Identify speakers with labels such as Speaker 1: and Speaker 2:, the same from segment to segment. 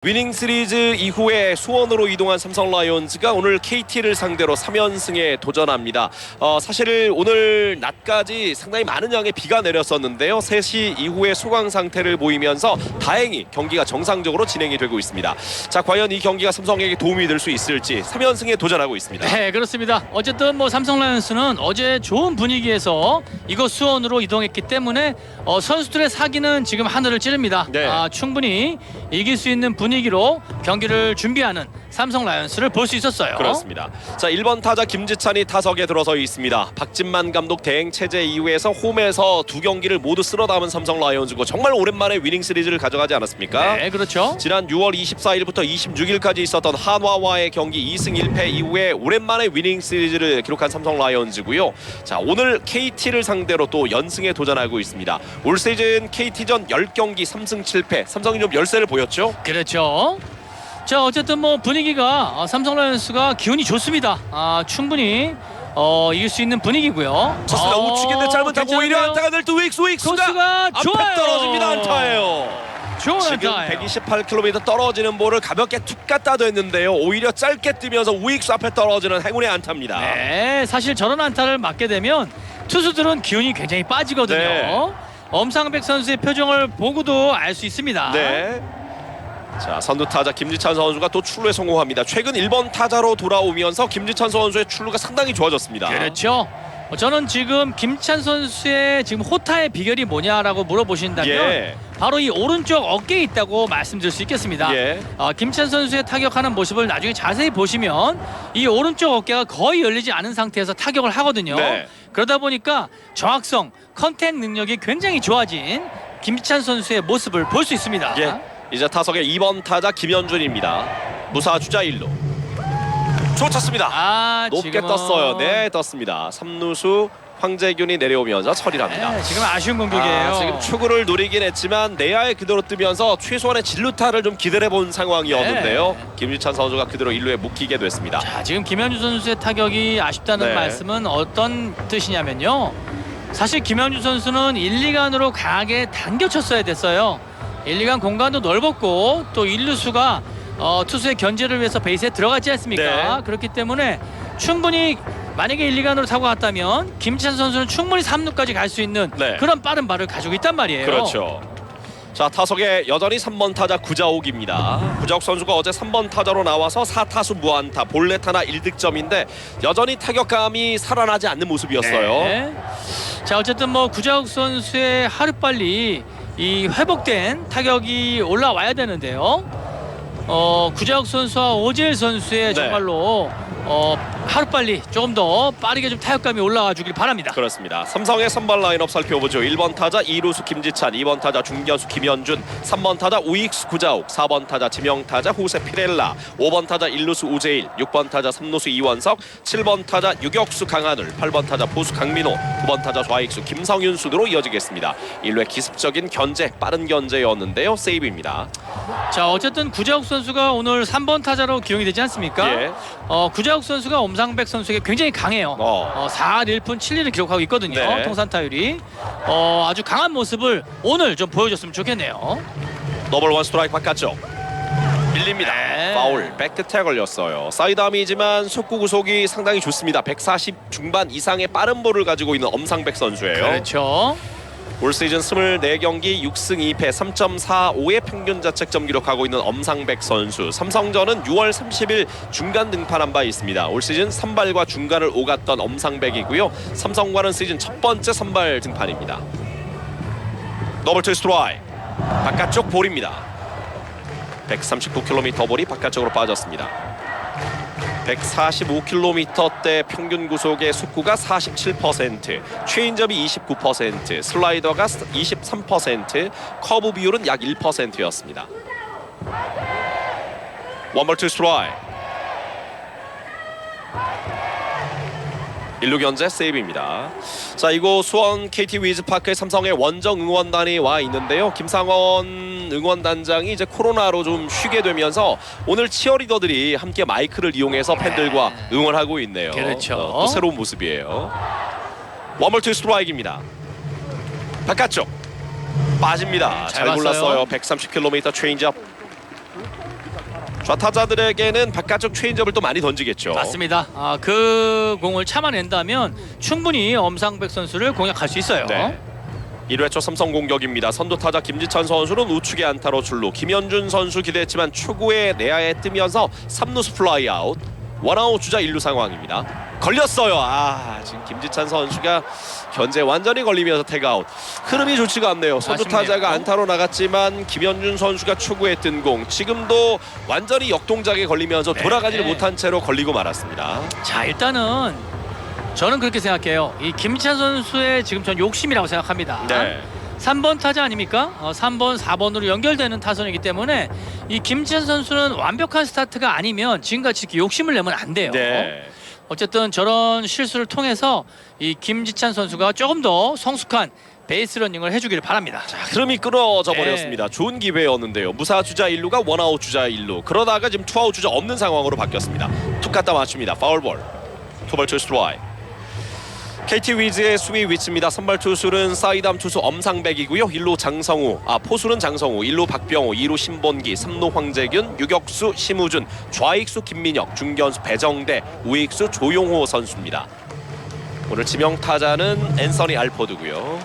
Speaker 1: 위닝 시리즈 이후에 수원으로 이동한 삼성 라이온즈가 오늘 KT를 상대로 3연승에 도전합니다. 사실 오늘 낮까지 상당히 많은 양의 비가 내렸었는데요. 3시 이후에 소강 상태를 보이면서 다행히 경기가 정상적으로 진행이 되고 있습니다. 자, 과연 이 경기가 삼성에게 도움이 될 수 있을지 3연승에 도전하고 있습니다.
Speaker 2: 네, 그렇습니다. 어쨌든 삼성 라이온스는 어제 좋은 분위기에서 이곳 수원으로 이동했기 때문에 선수들의 사기는 지금 하늘을 찌릅니다.
Speaker 1: 네.
Speaker 2: 충분히 이길 수 있는 분위기로 경기를 준비하는 삼성 라이온스를 볼 수 있었어요.
Speaker 1: 그렇습니다. 자, 1번 타자 김지찬이 타석에 들어서 있습니다. 박진만 감독 대행 체제 이후에서 홈에서 두 경기를 모두 쓸어 담은 삼성 라이온즈고 정말 오랜만에 위닝 시리즈를 가져가지 않았습니까?
Speaker 2: 네, 그렇죠.
Speaker 1: 지난 6월 24일부터 26일까지 있었던 한화와의 경기 2승 1패 이후에 오랜만에 위닝 시리즈를 기록한 삼성 라이온즈고요. 자, 오늘 KT를 상대로 또 연승에 도전하고 있습니다. 올 시즌 KT전 10경기 3승 7패, 삼성이 좀 열세를 보였죠?
Speaker 2: 그렇죠. 자, 어쨌든 분위기가 삼성 라이온스가 기운이 좋습니다. 충분히 이길 수 있는 분위기고요.
Speaker 1: 좋습니다. 우측인데 짧은 타고 오히려 안타가 될 때 우익수가 앞에
Speaker 2: 좋아요.
Speaker 1: 떨어집니다. 안타예요.
Speaker 2: 좋은
Speaker 1: 지금
Speaker 2: 안타예요.
Speaker 1: 128km 떨어지는 볼을 가볍게 툭 갖다 댔는데요. 오히려 짧게 뛰면서 우익수 앞에 떨어지는 행운의 안타입니다.
Speaker 2: 네, 사실 저런 안타를 맞게 되면 투수들은 기운이 굉장히 빠지거든요.
Speaker 1: 네.
Speaker 2: 엄상백 선수의 표정을 보고도 알 수 있습니다.
Speaker 1: 네. 자, 선두 타자 김지찬 선수가 또 출루에 성공합니다. 최근 1번 타자로 돌아오면서 김지찬 선수의 출루가 상당히 좋아졌습니다.
Speaker 2: 그렇죠. 저는 지금 김찬 선수의 지금 호타의 비결이 뭐냐라고 물어보신다면
Speaker 1: 예.
Speaker 2: 바로 이 오른쪽 어깨에 있다고 말씀드릴 수 있겠습니다.
Speaker 1: 예.
Speaker 2: 김찬 선수의 타격하는 모습을 나중에 자세히 보시면 이 오른쪽 어깨가 거의 열리지 않은 상태에서 타격을 하거든요.
Speaker 1: 네.
Speaker 2: 그러다 보니까 정확성, 컨택 능력이 굉장히 좋아진 김찬 선수의 모습을 볼 수 있습니다.
Speaker 1: 예. 이제 타석의 2번 타자 김현준입니다. 무사 주자 1루. 좋았습니다. 높게
Speaker 2: 지금은...
Speaker 1: 떴어요. 네, 떴습니다. 3루수 황재균이 내려오면서 처리합니다.
Speaker 2: 네, 지금 아쉬운 공격이에요.
Speaker 1: 지금 초구를 노리긴 했지만 내야에 그대로 뜨면서 최소한의 진루타를 좀 기다려본 상황이었는데요.
Speaker 2: 네.
Speaker 1: 김지찬 선수가 그대로 1루에 묶이게 됐습니다.
Speaker 2: 자, 지금 김현준 선수의 타격이 아쉽다는
Speaker 1: 네.
Speaker 2: 말씀은 어떤 뜻이냐면요. 사실 김현준 선수는 1, 2간으로 강하게 당겨쳤어야 됐어요. 1, 2간 공간도 넓었고 또 1루수가 투수의 견제를 위해서 베이스에 들어갔지 않습니까?
Speaker 1: 네.
Speaker 2: 그렇기 때문에 충분히 만약에 1, 2간으로 타고 갔다면 김찬 선수는 충분히 3루까지 갈 수 있는
Speaker 1: 네.
Speaker 2: 그런 빠른 발을 가지고 있단 말이에요.
Speaker 1: 그렇죠. 자, 타석에 여전히 3번 타자 구자욱입니다. 구자욱 선수가 어제 3번 타자로 나와서 4타수 무안타, 볼넷 하나 1득점인데 여전히 타격감이 살아나지 않는 모습이었어요.
Speaker 2: 네. 자, 어쨌든 구자욱 선수의 하루빨리 이 회복된 타격이 올라와야 되는데요. 구자욱 선수와 오재일 선수의
Speaker 1: 네.
Speaker 2: 정말로 하루빨리 조금 더 빠르게 좀 타격감이 올라와 주길 바랍니다.
Speaker 1: 그렇습니다. 삼성의 선발 라인업 살펴보죠. 1번 타자 이루수 김지찬, 2번 타자 중견수 김현준, 3번 타자 우익수 구자욱, 4번 타자 지명타자 호세 피렐라, 5번 타자 1루수 우재일, 6번 타자 3루수 이원석, 7번 타자 유격수 강하늘, 8번 타자 포수 강민호, 9번 타자 좌익수 김성윤 순으로 이어지겠습니다. 1루의 기습적인 견제, 빠른 견제였는데요. 세이브입니다.
Speaker 2: 자, 어쨌든 구자욱 선수가 오늘 3번 타자로 기용이 되지 않습니까?
Speaker 1: 예.
Speaker 2: 구자욱 선수가 엄상백 선수에게 굉장히 강해요. 4할 1푼 7리를 기록하고 있거든요.
Speaker 1: 네.
Speaker 2: 통산 타율이 아주 강한 모습을 오늘 좀 보여줬으면 좋겠네요.
Speaker 1: 더블 원 스트라이크 바깥쪽 밀립니다.
Speaker 2: 네.
Speaker 1: 파울, 백끝에 걸렸어요. 사이드암이지만 속구 구속이 상당히 좋습니다. 140 중반 이상의 빠른 볼을 가지고 있는 엄상백 선수예요.
Speaker 2: 그렇죠.
Speaker 1: 올 시즌 24경기 6승 2패 3.45의 평균 자책점 기록하고 있는 엄상백 선수. 삼성전은 6월 30일 중간 등판한 바 있습니다. 올 시즌 선발과 중간을 오갔던 엄상백이고요. 삼성과는 시즌 첫 번째 선발 등판입니다. 더블 투 스트라이크. 바깥쪽 볼입니다. 139km 볼이 바깥쪽으로 빠졌습니다. 145km대 평균 구속의 속구가 47%, 체인지업이 29%, 슬라이더가 23%, 커브 비율은 약 1%였습니다. 원볼 투 스트라이크. 1루 견제 세이브입니다. 자, 이곳 수원 KT 위즈파크의 삼성의 원정 응원단이 와 있는데요. 김상원 응원단장이 이제 코로나로 좀 쉬게 되면서 오늘 치어리더들이 함께 마이크를 이용해서 팬들과 응원하고 있네요.
Speaker 2: 그렇죠.
Speaker 1: 또 새로운 모습이에요. 원볼 투 스트라이크입니다. 바깥쪽 빠집니다.
Speaker 2: 잘
Speaker 1: 잘 골랐어요.
Speaker 2: 봤어요.
Speaker 1: 130km 체인지업. 좌타자들에게는 바깥쪽 체인지업을 또 많이 던지겠죠.
Speaker 2: 맞습니다. 그 공을 참아낸다면 충분히 엄상백 선수를 공략할 수 있어요.
Speaker 1: 네. 1회 초 삼성 공격입니다. 선두타자 김지찬 선수는 우측에 안타로 출루. 김현준 선수 기대했지만 초구에 내야에 뜨면서 3루수 플라이 아웃. 원아웃 주자 1루 상황입니다. 걸렸어요. 지금 김지찬 선수가 견제 완전히 걸리면서 태그아웃. 흐름이 좋지가 않네요. 선두타자가
Speaker 2: 아쉽네요.
Speaker 1: 안타로 나갔지만 김현준 선수가 초구에 뜬 공 지금도 완전히 역동작에 걸리면서 돌아가지를 못한 채로 걸리고 말았습니다.
Speaker 2: 자, 일단은 저는 그렇게 생각해요. 이 김지찬 선수의 지금 전 욕심이라고 생각합니다.
Speaker 1: 네.
Speaker 2: 3번 타자 아닙니까? 3번, 4번으로 연결되는 타선이기 때문에 이 김지찬 선수는 완벽한 스타트가 아니면 지금같이 이렇게 욕심을 내면 안 돼요.
Speaker 1: 네.
Speaker 2: 어쨌든 저런 실수를 통해서 이 김지찬 선수가 조금 더 성숙한 베이스 러닝을 해주기를 바랍니다.
Speaker 1: 자, 흐름이 끊어져 버렸습니다. 좋은 기회였는데요. 무사 주자 1루가 원아웃 주자 1루. 그러다가 지금 투아웃 주자 없는 상황으로 바뀌었습니다. 툭 갖다 맞춥니다. 파울볼. 투볼 투 스트라이크. KT 위즈의 수비 위치입니다. 선발 투수는 사이담 투수 엄상백이고요. 1루 장성우, 포수는 장성우, 1루 박병호, 2루 신본기, 3루 황재균, 유격수 심우준, 좌익수 김민혁, 중견수 배정대, 우익수 조용호 선수입니다. 오늘 지명 타자는 앤서니 알포드고요.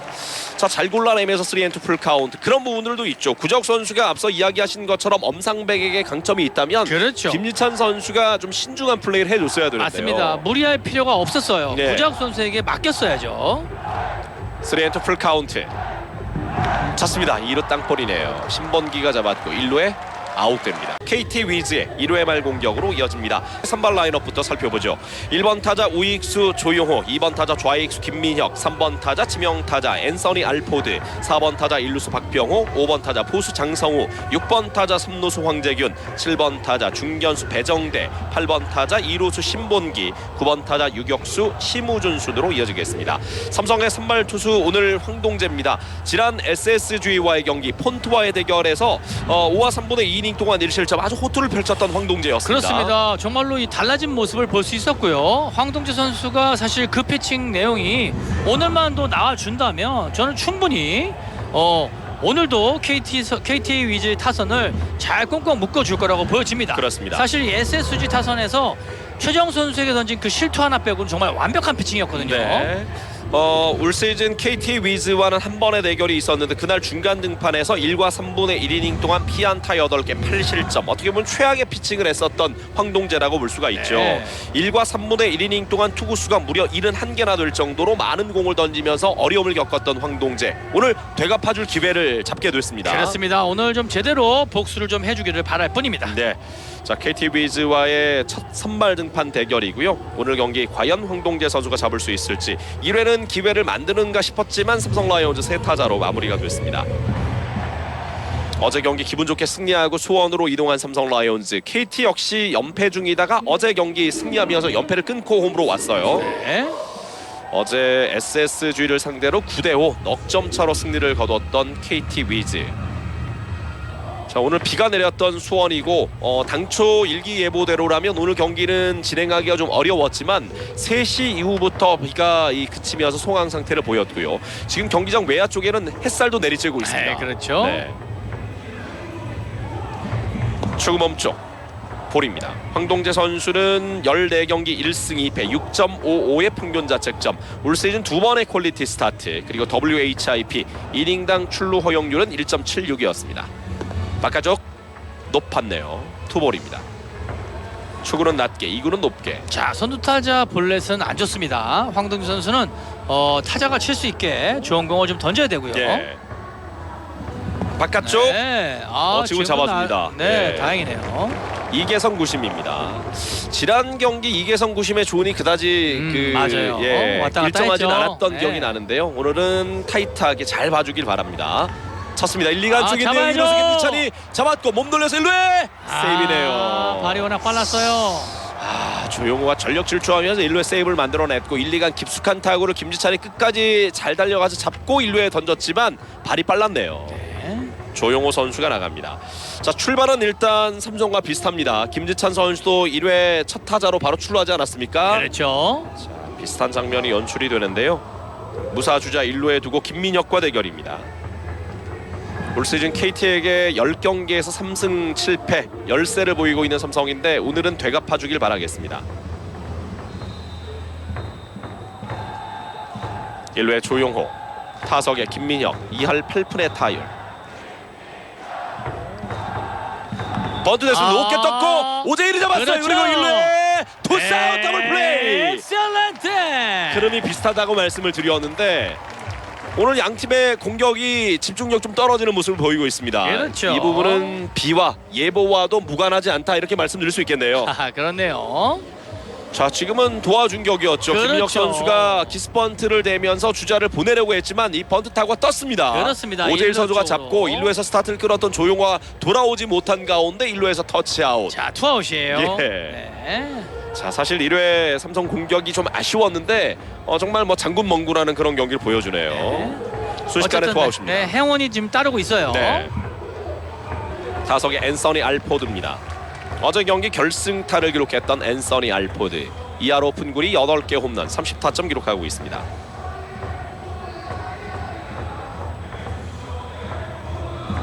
Speaker 1: 자, 잘 골라내면서 3&2 풀 카운트. 그런 부분들도 있죠. 구적 선수가 앞서 이야기하신 것처럼 엄상백에게 강점이 있다면
Speaker 2: 그렇죠.
Speaker 1: 김지찬 선수가 좀 신중한 플레이를 해줬어야 되는데요.
Speaker 2: 맞습니다. 무리할 필요가 없었어요.
Speaker 1: 네.
Speaker 2: 구자욱 선수에게 맡겼어야죠.
Speaker 1: 3&2 풀 카운트. 찼습니다. 2루 땅볼이네요. 신번기가 잡았고 1루에 아웃됩니다. KT 위즈의 1회 말 공격으로 이어집니다. 선발 라인업부터 살펴보죠. 1번 타자 우익수 조용호, 2번 타자 좌익수 김민혁, 3번 타자 지명타자 앤서니 알포드, 4번 타자 1루수 박병호, 5번 타자 포수 장성우, 6번 타자 3루수 황재균, 7번 타자 중견수 배정대, 8번 타자 2루수 신본기, 9번 타자 유격수 심우준 순으로 이어지겠습니다. 삼성의 선발 투수 오늘 황동재입니다. 지난 SSG와의 경기 폰트와의 대결에서 5와 3분의 2이닝 동안 1실점 아주 호투를 펼쳤던 황동재였습니다.
Speaker 2: 그렇습니다. 정말로 이 달라진 모습을 볼 수 있었고요. 황동재 선수가 사실 그 피칭 내용이 오늘만도 나와준다면 저는 충분히 오늘도 KT 위즈의 타선을 잘 꽁꽁 묶어줄 거라고 보여집니다.
Speaker 1: 그렇습니다.
Speaker 2: 사실 이 SSG 타선에서 최정 선수에게 던진 그 실투 하나 빼고는 정말 완벽한 피칭이었거든요.
Speaker 1: 네. 올 시즌 KT 위즈와는 한 번의 대결이 있었는데 그날 중간 등판에서 1과 3분의 1이닝 동안 피안타 8개 8실점 어떻게 보면 최악의 피칭을 했었던 황동재라고 볼 수가 있죠.
Speaker 2: 네.
Speaker 1: 1과 3분의 1이닝 동안 투구수가 무려 71개나 될 정도로 많은 공을 던지면서 어려움을 겪었던 황동재 오늘 되갚아줄 기회를 잡게 됐습니다.
Speaker 2: 그렇습니다. 오늘 좀 제대로 복수를 좀 해주기를 바랄 뿐입니다.
Speaker 1: 네. 자, KT 위즈와의 첫 선발 등판 대결이고요. 오늘 경기 과연 황동재 선수가 잡을 수 있을지 1회는 기회를 만드는가 싶었지만 삼성 라이온즈 세 타자로 마무리가 됐습니다. 어제 경기 기분 좋게 승리하고 수원으로 이동한 삼성 라이온즈. KT 역시 연패 중이다가 어제 경기 승리하면서 연패를 끊고 홈으로 왔어요.
Speaker 2: 네.
Speaker 1: 어제 SSG를 상대로 9대5 넉점 차로 승리를 거뒀던 KT 위즈. 자, 오늘 비가 내렸던 수원이고 당초 일기예보대로라면 오늘 경기는 진행하기가 좀 어려웠지만 3시 이후부터 비가 그치면서 송황 상태를 보였고요. 지금 경기장 외야 쪽에는 햇살도 내리쬐고 있습니다.
Speaker 2: 네, 그렇죠.
Speaker 1: 네. 추구 멈쪽 볼입니다. 황동재 선수는 14경기 1승 2패 6.55의 평균 자책점, 올 시즌 2번의 퀄리티 스타트, 그리고 WHIP 이닝당 출루 허용률은 1.76이었습니다. 바깥쪽 높았네요. 투볼입니다. 초구는 낮게, 2구는 높게.
Speaker 2: 자, 선두타자 볼넷은 안 좋습니다. 황동주 선수는 타자가 칠 수 있게 좋은 공을 좀 던져야 되고요.
Speaker 1: 예. 바깥쪽
Speaker 2: 네.
Speaker 1: 지금 잡아줍니다.
Speaker 2: 네,
Speaker 1: 네.
Speaker 2: 다행이네요.
Speaker 1: 이계성 구심입니다. 지난 경기 이계성 구심의 존이 그다지
Speaker 2: 맞아요. 왔다 갔다
Speaker 1: 일정하진
Speaker 2: 했죠.
Speaker 1: 않았던
Speaker 2: 네.
Speaker 1: 기억이 나는데요. 오늘은 타이트하게 잘 봐주길 바랍니다. 쳤습니다. 1, 2간 쪽인데요.
Speaker 2: 잡아야죠.
Speaker 1: 이루수 김지찬이 잡았고 몸 돌려서 1루에 세이브네요.
Speaker 2: 발이 워낙 빨랐어요.
Speaker 1: 조용호가 전력 질주하면서 1루에 세이브를 만들어냈고 1, 2간 깊숙한 타구를 김지찬이 끝까지 잘 달려가서 잡고 1루에 던졌지만 발이 빨랐네요.
Speaker 2: 네.
Speaker 1: 조용호 선수가 나갑니다. 자, 출발은 일단 삼성과 비슷합니다. 김지찬 선수도 1회 첫 타자로 바로 출루하지 않았습니까?
Speaker 2: 그렇죠.
Speaker 1: 자, 비슷한 장면이 연출이 되는데요. 무사 주자 1루에 두고 김민혁과 대결입니다. 올 시즌 KT에게 10경기에서 3승 7패 10세를 보이고 있는 삼성인데 오늘은 되갚아주길 바라겠습니다. 1루에 조용호, 타석에 김민혁, 2할 8푼의 타율. 번트 됐습니다. 높게 떴고 오재일이 잡았어요.
Speaker 2: 그렇죠.
Speaker 1: 그리고 1루에 투사웃 더블 플레이.
Speaker 2: 엑셀런트.
Speaker 1: 흐름이 비슷하다고 말씀을 드렸는데 오늘 양 팀의 공격이 집중력 좀 떨어지는 모습을 보이고 있습니다.
Speaker 2: 그렇죠.
Speaker 1: 이 부분은 비와 예보와도 무관하지 않다 이렇게 말씀드릴 수 있겠네요.
Speaker 2: 아, 그렇네요.
Speaker 1: 자, 지금은 도와준 격이었죠.
Speaker 2: 그렇죠.
Speaker 1: 김민혁 선수가 기스번트를 대면서 주자를 보내려고 했지만 이 번트 타구가 떴습니다.
Speaker 2: 그렇습니다.
Speaker 1: 오재일
Speaker 2: 일루
Speaker 1: 선수가
Speaker 2: 쪽으로.
Speaker 1: 잡고 1루에서 스타트를 끌었던 조용화가 돌아오지 못한 가운데 1루에서 터치아웃.
Speaker 2: 자, 투아웃이에요.
Speaker 1: 예.
Speaker 2: 네.
Speaker 1: 자, 사실 1회 삼성 공격이 좀 아쉬웠는데 정말 뭐 장군멍구라는 그런 경기를 보여주네요.
Speaker 2: 네.
Speaker 1: 순식간에
Speaker 2: 어쨌든
Speaker 1: 투아웃입니다.
Speaker 2: 네, 행원이 지금 따르고 있어요.
Speaker 1: 네. 타석의 앤서니 알포드입니다. 어제 경기 결승타를 기록했던 앤서니 알포드. 2할 오픈 굴이 8개 홈런 30타점 기록하고 있습니다.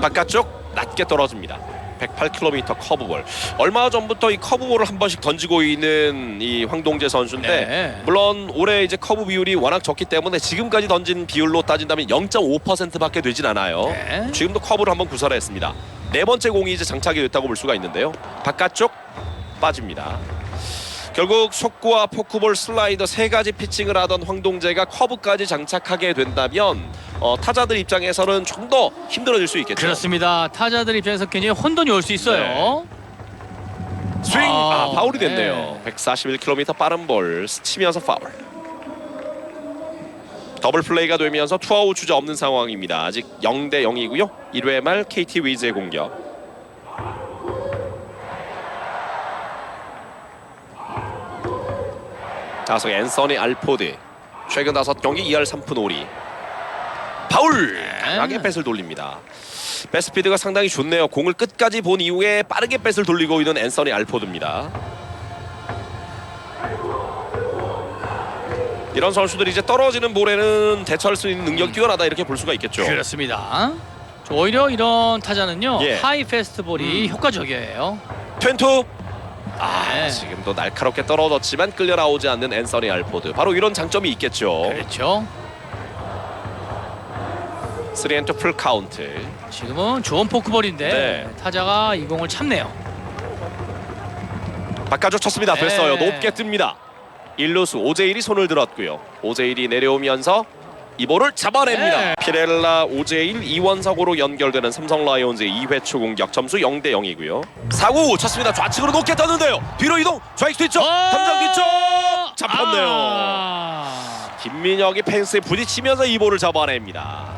Speaker 1: 바깥쪽 낮게 떨어집니다. 108km 커브볼. 얼마 전부터 이 커브볼을 한 번씩 던지고 있는 이 황동재 선수인데
Speaker 2: 네.
Speaker 1: 물론 올해 이제 커브 비율이 워낙 적기 때문에 지금까지 던진 비율로 따진다면 0.5%밖에 되진 않아요.
Speaker 2: 네.
Speaker 1: 지금도 커브를 한번 구설했습니다. 네 번째 공이 이제 장착이 됐다고 볼 수가 있는데요. 바깥쪽 빠집니다. 결국 속구와 포크볼, 슬라이더 세 가지 피칭을 하던 황동재가 커브까지 장착하게 된다면 타자들 입장에서는 좀 더 힘들어질 수 있겠죠.
Speaker 2: 그렇습니다. 타자들 입장에서 굉장히 혼돈이 올 수 있어요.
Speaker 1: 스윙! 파울이 됐네요.
Speaker 2: 네.
Speaker 1: 141km 빠른 볼 스치면서 파울. 더블 플레이가 되면서 투아웃 주자 없는 상황입니다. 아직 0대 0이고요. 1회 말 KT 위즈의 공격. 타석 앤서니 알포드. 최근 5경기 2할 3푼 5리. 파울! 강하게 뱃을 돌립니다. 배스피드가 상당히 좋네요. 공을 끝까지 본 이후에 빠르게 뱃을 돌리고 있는 앤서니 알포드입니다. 이런 선수들이 이제 떨어지는 볼에는 대처할 수 있는 능력이 뛰어나다 이렇게 볼 수가 있겠죠.
Speaker 2: 그렇습니다. 오히려 이런 타자는요.
Speaker 1: 예.
Speaker 2: 하이 패스트볼이 효과적이에요.
Speaker 1: 트웬투.
Speaker 2: 네.
Speaker 1: 지금도 날카롭게 떨어졌지만 끌려 나오지 않는 앤서니 알포드. 바로 이런 장점이 있겠죠.
Speaker 2: 그렇죠.
Speaker 1: 3&2 풀 카운트.
Speaker 2: 지금은 좋은 포크볼인데
Speaker 1: 네.
Speaker 2: 타자가 이 공을 참네요.
Speaker 1: 바깥쪽 쳤습니다.
Speaker 2: 네.
Speaker 1: 됐어요. 높게 뜹니다. 1루수 오재일이 손을 들었고요. 오재일이 내려오면서 이 볼을 잡아냅니다.
Speaker 2: 네.
Speaker 1: 피렐라, 오재일, 이원석으로 연결되는 삼성 라이온즈의 2회 초 공격. 점수 0대 0이고요. 4구 쳤습니다. 좌측으로 높게 떴는데요. 뒤로 이동. 좌익수 뒤쪽. 담장 뒤쪽. 잡혔네요. 김민혁이 펜스에 부딪히면서 이 볼을 잡아냅니다.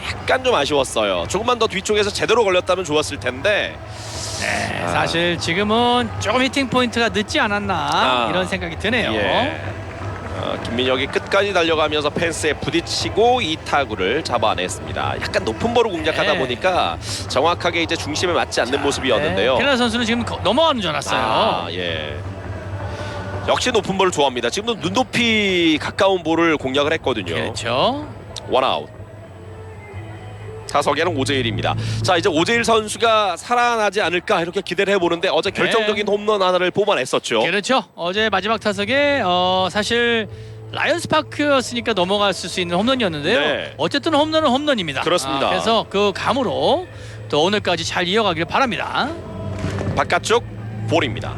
Speaker 1: 약간 좀 아쉬웠어요. 조금만 더 뒤쪽에서 제대로 걸렸다면 좋았을 텐데.
Speaker 2: 사실 지금은 조금 히팅 포인트가 늦지 않았나 이런 생각이 드네요.
Speaker 1: 예. 김민혁이 끝까지 달려가면서 펜스에 부딪히고 이 타구를 잡아냈습니다. 약간 높은 볼을 공략하다
Speaker 2: 네.
Speaker 1: 보니까 정확하게 이제 중심에 맞지 않는 모습이었는데요.
Speaker 2: 피렐라 선수는 지금 넘어가는 줄 알았어요.
Speaker 1: 예. 역시 높은 볼을 좋아합니다. 지금도 눈높이 가까운 볼을 공략을 했거든요.
Speaker 2: 그렇죠.
Speaker 1: 원아웃. 타석에는 오재일입니다. 자, 이제 오재일 선수가 살아나지 않을까 이렇게 기대를 해보는데 어제 결정적인 홈런 하나를 뽑아냈었죠.
Speaker 2: 그렇죠. 어제 마지막 타석에 사실 라이언스 파크였으니까 넘어갔을 수 있는 홈런이었는데요.
Speaker 1: 네.
Speaker 2: 어쨌든 홈런은 홈런입니다.
Speaker 1: 그렇습니다.
Speaker 2: 그래서 그 감으로 또 오늘까지 잘 이어가길 바랍니다.
Speaker 1: 바깥쪽 볼입니다.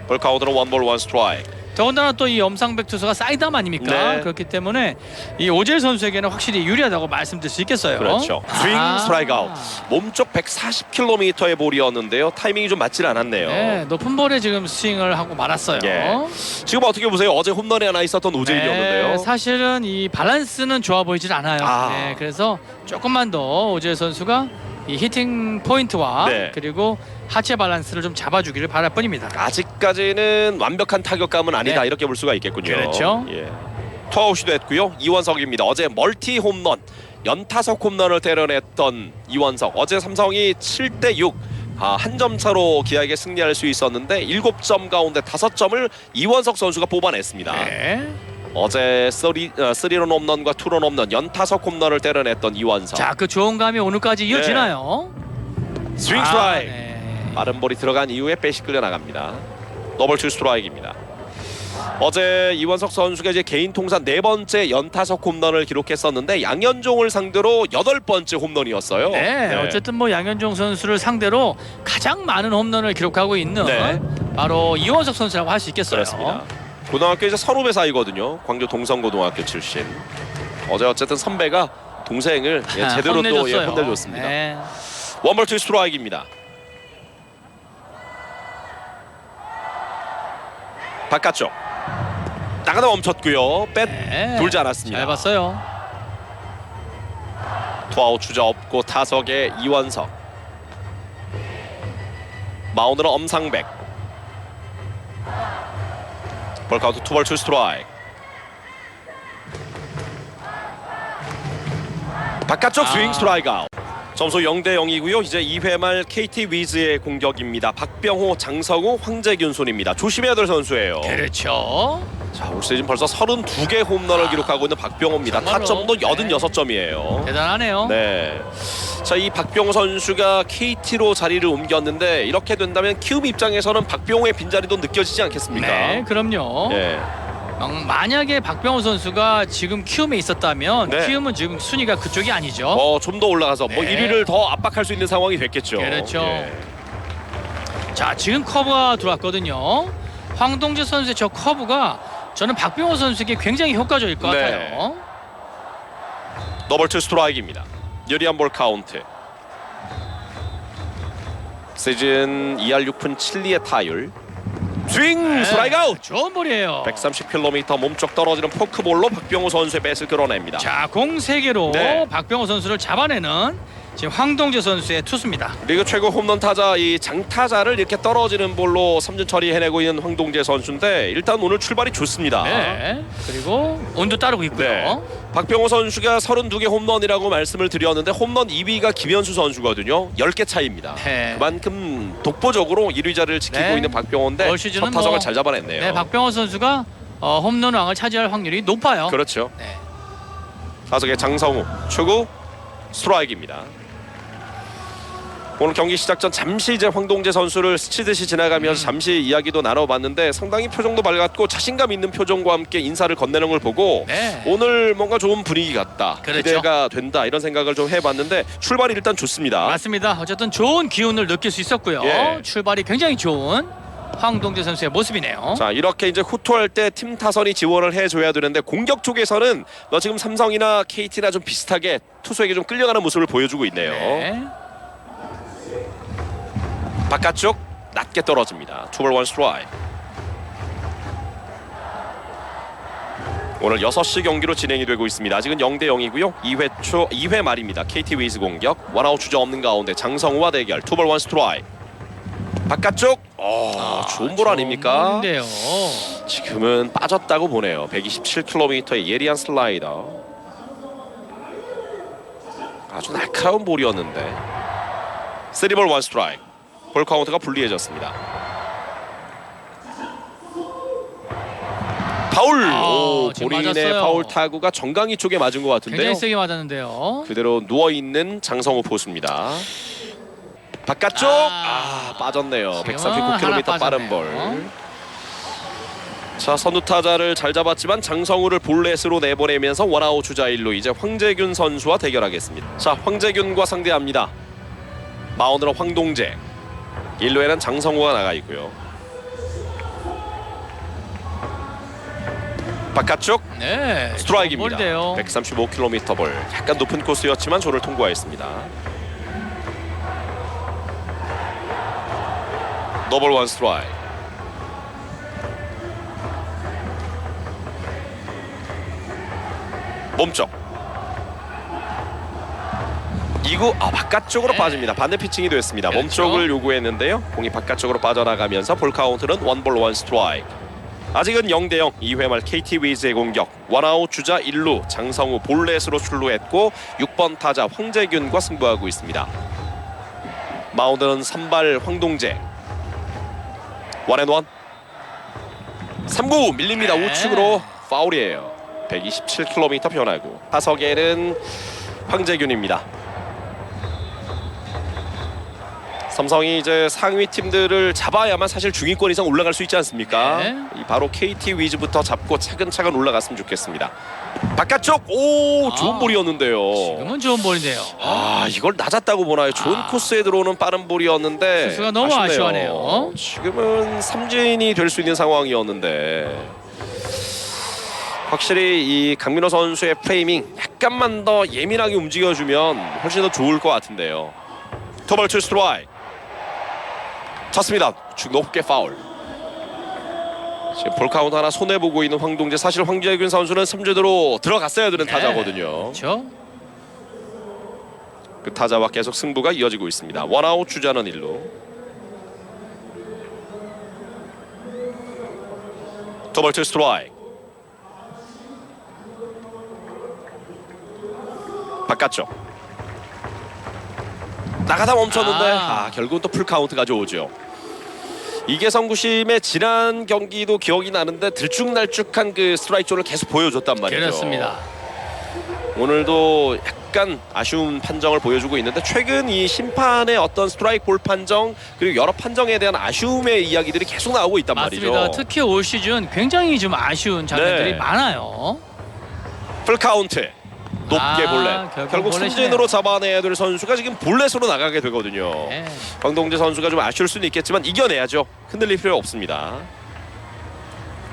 Speaker 1: 볼 카운트는 원볼 원 스트라이크.
Speaker 2: 더군다나 또 이 엄상백 투수가 사이드암 아닙니까?
Speaker 1: 네.
Speaker 2: 그렇기 때문에 이 오재일 선수에게는 확실히 유리하다고 말씀드릴 수 있겠어요.
Speaker 1: 그렇죠. 스윙 스트라이크 아웃. 몸쪽 140km의 볼이었는데요. 타이밍이 좀 맞질 않았네요.
Speaker 2: 네, 높은 볼에 지금 스윙을 하고 말았어요.
Speaker 1: 예. 지금 어떻게 보세요? 어제 홈런이 하나 있었던 오재일이었는데요.
Speaker 2: 네, 사실은 이 밸런스는 좋아 보이질 않아요.
Speaker 1: 아.
Speaker 2: 네, 그래서 조금만 더 오재일 선수가 이 히팅 포인트와
Speaker 1: 네.
Speaker 2: 그리고 하체 밸런스를 좀 잡아주기를 바랄 뿐입니다.
Speaker 1: 아직까지는 완벽한 타격감은 아니다
Speaker 2: 네.
Speaker 1: 이렇게 볼 수가 있겠군요.
Speaker 2: 그렇죠.
Speaker 1: 예. 투아웃이 됐고요. 이원석입니다. 어제 멀티 홈런, 연타석 홈런을 때려냈던 이원석. 어제 삼성이 7대 6. 한 점 차로 기아에게 승리할 수 있었는데 7점 가운데 5점을 이원석 선수가 뽑아냈습니다.
Speaker 2: 네.
Speaker 1: 어제 3런 홈런과 2런 홈런 연타석 홈런을 때려냈던 이원석.
Speaker 2: 자, 그 좋은 감이 오늘까지 이어지나요?
Speaker 1: 스윙 스트라이크.
Speaker 2: 네.
Speaker 1: 빠른 볼이 들어간 이후에 빼시 끌려 나갑니다. 더블 투 스트라이크입니다. 어제 이원석 선수가 이제 개인 통산 4번째 연타석 홈런을 기록했었는데 양현종을 상대로 8번째 홈런이었어요.
Speaker 2: 네, 어쨌든 뭐 양현종 선수를 상대로 가장 많은 홈런을 기록하고 있는
Speaker 1: 네.
Speaker 2: 바로 이원석 선수라고 할 수 있겠어요.
Speaker 1: 그렇습니다. 고등학교 이제 선후배 사이거든요. 광주 동성고등학교 출신. 어제 어쨌든 선배가 동생을 제대로 또 혼내줬습니다.
Speaker 2: 네.
Speaker 1: 원볼 투 스트라이크입니다. 바깥쪽 나가다 멈췄고요.
Speaker 2: 네.
Speaker 1: 돌지 않았습니다.
Speaker 2: 잘 봤어요.
Speaker 1: 투아웃 주자 없고 타석에 이원석. 마운드는 엄상백. 볼 카운트 투볼 투 스트라이크. 바깥쪽 스윙 스트라이크 아웃. 점수 0대 0이고요. 이제 2회 말 KT 위즈의 공격입니다. 박병호, 장성우, 황재균 손입니다. 조심해야 될 선수예요.
Speaker 2: 그렇죠.
Speaker 1: 자, 올 시즌 벌써 32개 홈런을 기록하고 있는 박병호입니다.
Speaker 2: 정말로.
Speaker 1: 타점도
Speaker 2: 네.
Speaker 1: 86점이에요.
Speaker 2: 대단하네요.
Speaker 1: 네. 자, 이 박병호 선수가 KT로 자리를 옮겼는데 이렇게 된다면 키움 입장에서는 박병호의 빈자리도 느껴지지 않겠습니까?
Speaker 2: 네, 그럼요.
Speaker 1: 예.
Speaker 2: 만약에 박병호 선수가 지금 키움에 있었다면
Speaker 1: 네.
Speaker 2: 키움은 지금 순위가 그쪽이 아니죠.
Speaker 1: 좀 더 올라가서 뭐
Speaker 2: 네.
Speaker 1: 1위를 더 압박할 수 있는 상황이 됐겠죠.
Speaker 2: 그렇죠.
Speaker 1: 예.
Speaker 2: 자, 지금 커브가 들어왔거든요. 황동재 선수의 저 커브가 저는 박병호 선수에게 굉장히 효과적일 것
Speaker 1: 네.
Speaker 2: 같아요.
Speaker 1: 더블 투 스트라이크입니다. 유리한 볼 카운트. 시즌 2할 6푼 7리의 타율. 스윙 스트라이크 아웃.
Speaker 2: 좋은 볼이에요.
Speaker 1: 130km 몸쪽 떨어지는 포크볼로 박병호 선수의 배스를 끌어냅니다.
Speaker 2: 자, 공 3개로
Speaker 1: 네.
Speaker 2: 박병호 선수를 잡아내는 지금 황동재 선수의 투수입니다.
Speaker 1: 리그 최고 홈런 타자 이 장타자를 이렇게 떨어지는 볼로 3진 처리해내고 있는 황동재 선수인데 일단 오늘 출발이 좋습니다.
Speaker 2: 네. 그리고 온도 따르고 있고요.
Speaker 1: 네. 박병호 선수가 32개 홈런이라고 말씀을 드렸는데 홈런 2위가 김현수 선수거든요. 10개 차이입니다.
Speaker 2: 네.
Speaker 1: 그만큼 독보적으로 1위 자리를 지키고
Speaker 2: 네.
Speaker 1: 있는 박병호인데
Speaker 2: 올 시즌은
Speaker 1: 첫 타석을
Speaker 2: 뭐,
Speaker 1: 잘 잡아냈네요.
Speaker 2: 네, 박병호 선수가 홈런 왕을 차지할 확률이 높아요.
Speaker 1: 그렇죠.
Speaker 2: 네.
Speaker 1: 타석에 장성우 초구 스트라이크입니다. 오늘 경기 시작 전 잠시 이제 황동재 선수를 스치듯이 지나가면서 잠시 이야기도 나눠봤는데 상당히 표정도 밝았고 자신감 있는 표정과 함께 인사를 건네는 걸 보고
Speaker 2: 네.
Speaker 1: 오늘 뭔가 좋은 분위기 같다.
Speaker 2: 그렇죠.
Speaker 1: 기대가 된다. 이런 생각을 좀 해봤는데 출발이 일단 좋습니다.
Speaker 2: 맞습니다. 어쨌든 좋은 기운을 느낄 수 있었고요.
Speaker 1: 예.
Speaker 2: 출발이 굉장히 좋은 황동재 선수의 모습이네요.
Speaker 1: 자, 이렇게 이제 후투할 때 팀 타선이 지원을 해줘야 되는데 공격 쪽에서는 너 지금 삼성이나 KT나 좀 비슷하게 투수에게 좀 끌려가는 모습을 보여주고 있네요.
Speaker 2: 네.
Speaker 1: 바깥쪽 낮게 떨어집니다. 투볼 원 스트라이크. 오늘 6시 경기로 진행이 되고 있습니다. 아직은 0대 0이고요. 2회 말입니다. KT 위즈 공격. 원아웃 주자 없는 가운데 장성우와 대결. 투볼 원 스트라이크. 바깥쪽. 좋은 볼 아닙니까?
Speaker 2: 좋은데요.
Speaker 1: 지금은 빠졌다고 보네요. 127km의 예리한 슬라이더. 아주 날카로운 볼이었는데 3볼 1 스트라이크. 볼 카운트가 불리해졌습니다. 파울!
Speaker 2: 지금
Speaker 1: 본인의
Speaker 2: 맞았어요.
Speaker 1: 파울 타구가 정강이 쪽에 맞은 것 같은데요.
Speaker 2: 굉장히 세게 맞았는데요.
Speaker 1: 그대로 누워있는 장성우 포수입니다. 바깥쪽! 빠졌네요.
Speaker 2: 지금은
Speaker 1: 139km
Speaker 2: 하나
Speaker 1: 빠른
Speaker 2: 빠졌네요.
Speaker 1: 볼. 자, 선두 타자를 잘 잡았지만 장성우를 볼넷으로 내보내면서 원아웃 주자 1루 이제 황재균 선수와 대결하겠습니다. 자, 황재균과 상대합니다. 마운드는 황동재. 1루에는 장성우가 나가 있고요. 바깥쪽
Speaker 2: 네.
Speaker 1: 스트라이크입니다.
Speaker 2: 볼인데요.
Speaker 1: 135km 볼. 약간 높은 코스였지만 조를 통과했습니다. 더블 원 스트라이크. 몸쪽 2구 바깥쪽으로
Speaker 2: 네.
Speaker 1: 빠집니다. 반대 피칭이 됐습니다.
Speaker 2: 그렇죠.
Speaker 1: 몸쪽을 요구했는데요. 공이 바깥쪽으로 빠져나가면서 볼 카운트는 원볼 원 스트라이크. 아직은 0대 0. 2회 말 KT 위즈의 공격. 원아웃 주자 1루 장성우 볼넷으로 출루했고 6번 타자 황재균과 승부하고 있습니다. 마운드는 선발 황동재. 원앤원 3구 밀립니다.
Speaker 2: 네.
Speaker 1: 우측으로 파울이에요. 127km 변화구. 타석에는 황재균입니다. 삼성이 이제 상위 팀들을 잡아야만 사실 중위권 이상 올라갈 수 있지 않습니까?
Speaker 2: 네.
Speaker 1: 이 바로 KT 위즈부터 잡고 차근차근 올라갔으면 좋겠습니다. 바깥쪽 오 좋은 볼이었는데요.
Speaker 2: 지금은 좋은 볼인데요.
Speaker 1: 이걸 낮았다고 보나요? 좋은 코스에 들어오는 빠른 볼이었는데
Speaker 2: 투수가 너무 아쉬워하네요.
Speaker 1: 지금은 삼진이 될 수 있는 상황이었는데 확실히 이 강민호 선수의 프레이밍 약간만 더 예민하게 움직여주면 훨씬 더 좋을 것 같은데요. 투볼 투 스트라이크 쳤습니다. 높게 파울. 지금 볼 카운트 하나 손해보고 있는 황동재. 사실 황재균 선수는 3주대로 들어갔어야 되는 타자거든요.
Speaker 2: 그렇죠.
Speaker 1: 그 타자와 계속 승부가 이어지고 있습니다. 원아웃 주자는 1루. 투볼 투 스트라이크. 바깥쪽. 나가다 멈췄는데 결국은 또 풀카운트 가져오죠. 이계성 구심의 지난 경기도 기억이 나는데 들쭉날쭉한 그 스트라이크 존을 계속 보여줬단 말이죠.
Speaker 2: 그렇습니다.
Speaker 1: 오늘도 약간 아쉬운 판정을 보여주고 있는데 최근 이 심판의 어떤 스트라이크 볼 판정 그리고 여러 판정에 대한 아쉬움의 이야기들이 계속 나오고 있단
Speaker 2: 맞습니다.
Speaker 1: 말이죠.
Speaker 2: 특히 올 시즌 굉장히 좀 아쉬운 장면들이
Speaker 1: 네.
Speaker 2: 많아요.
Speaker 1: 풀카운트. 높게 볼넷. 결국
Speaker 2: 볼넷이네요.
Speaker 1: 삼진으로 잡아내야 될 선수가 지금 볼넷으로 나가게 되거든요.
Speaker 2: 네.
Speaker 1: 황동재 선수가 좀 아쉬울 수는 있겠지만 이겨내야죠. 흔들릴 필요 없습니다.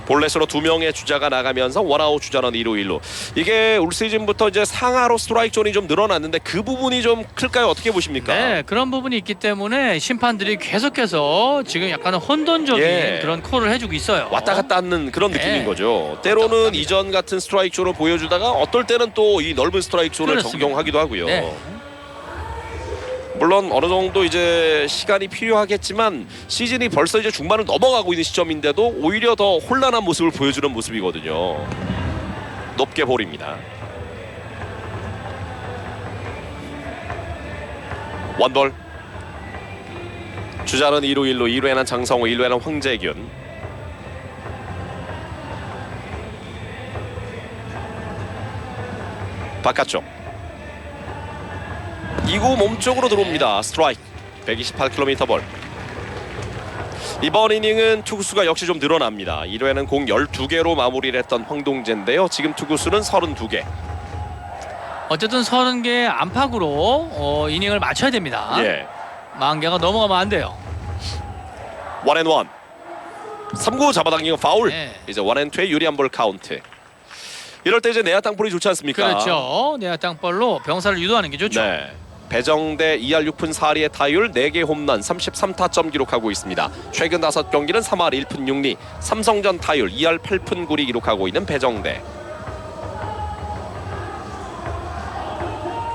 Speaker 1: 볼넷으로 2명의 주자가 나가면서 원아웃 주자는 2루 1루. 이게 올 시즌부터 이제 상하로 스트라이크 존이 좀 늘어났는데 그 부분이 좀 클까요? 어떻게 보십니까?
Speaker 2: 네, 그런 부분이 있기 때문에 심판들이 계속해서 지금 약간은 혼돈적인 그런 콜을 해주고 있어요.
Speaker 1: 왔다 갔다 하는 그런
Speaker 2: 네.
Speaker 1: 느낌인 거죠. 때로는 이전 같은 스트라이크 존을 보여주다가 어떨 때는 또 이 넓은 스트라이크 존을
Speaker 2: 그렇습니다.
Speaker 1: 적용하기도 하고요.
Speaker 2: 네.
Speaker 1: 물론 어느 정도 이제 시간이 필요하겠지만 시즌이 벌써 이제 중반을 넘어가고 있는 시점인데도 오히려 더 혼란한 모습을 보여주는 모습이거든요. 높게 볼입니다. 원볼. 주자는 2루 1루 2루에는 장성호 1루에는 황재균. 바깥쪽. 2구 몸쪽으로 들어옵니다. 스트라이크. 128km 볼. 이번 이닝은 투구수가 역시 좀 늘어납니다. 1회는 공 12개로 마무리를 했던 황동재인데요. 지금 투구수는 32개.
Speaker 2: 어쨌든 30개 안팎으로 이닝을 맞춰야 됩니다.
Speaker 1: 예.
Speaker 2: 40개가 넘어가면 안 돼요.
Speaker 1: 원앤원. 3구 잡아당기고 파울.
Speaker 2: 네.
Speaker 1: 이제 원앤투의 유리한 볼 카운트. 이럴 때 이제 내야 땅볼이 좋지 않습니까?
Speaker 2: 그렇죠. 내야 땅볼로 병사를 유도하는 게 좋죠.
Speaker 1: 네. 배정대 2할 6푼 4리의 타율 4개 홈런 33타점 기록하고 있습니다. 최근 5경기는 3할 1푼 6리 삼성전 타율 2할 8푼 9리 기록하고 있는 배정대.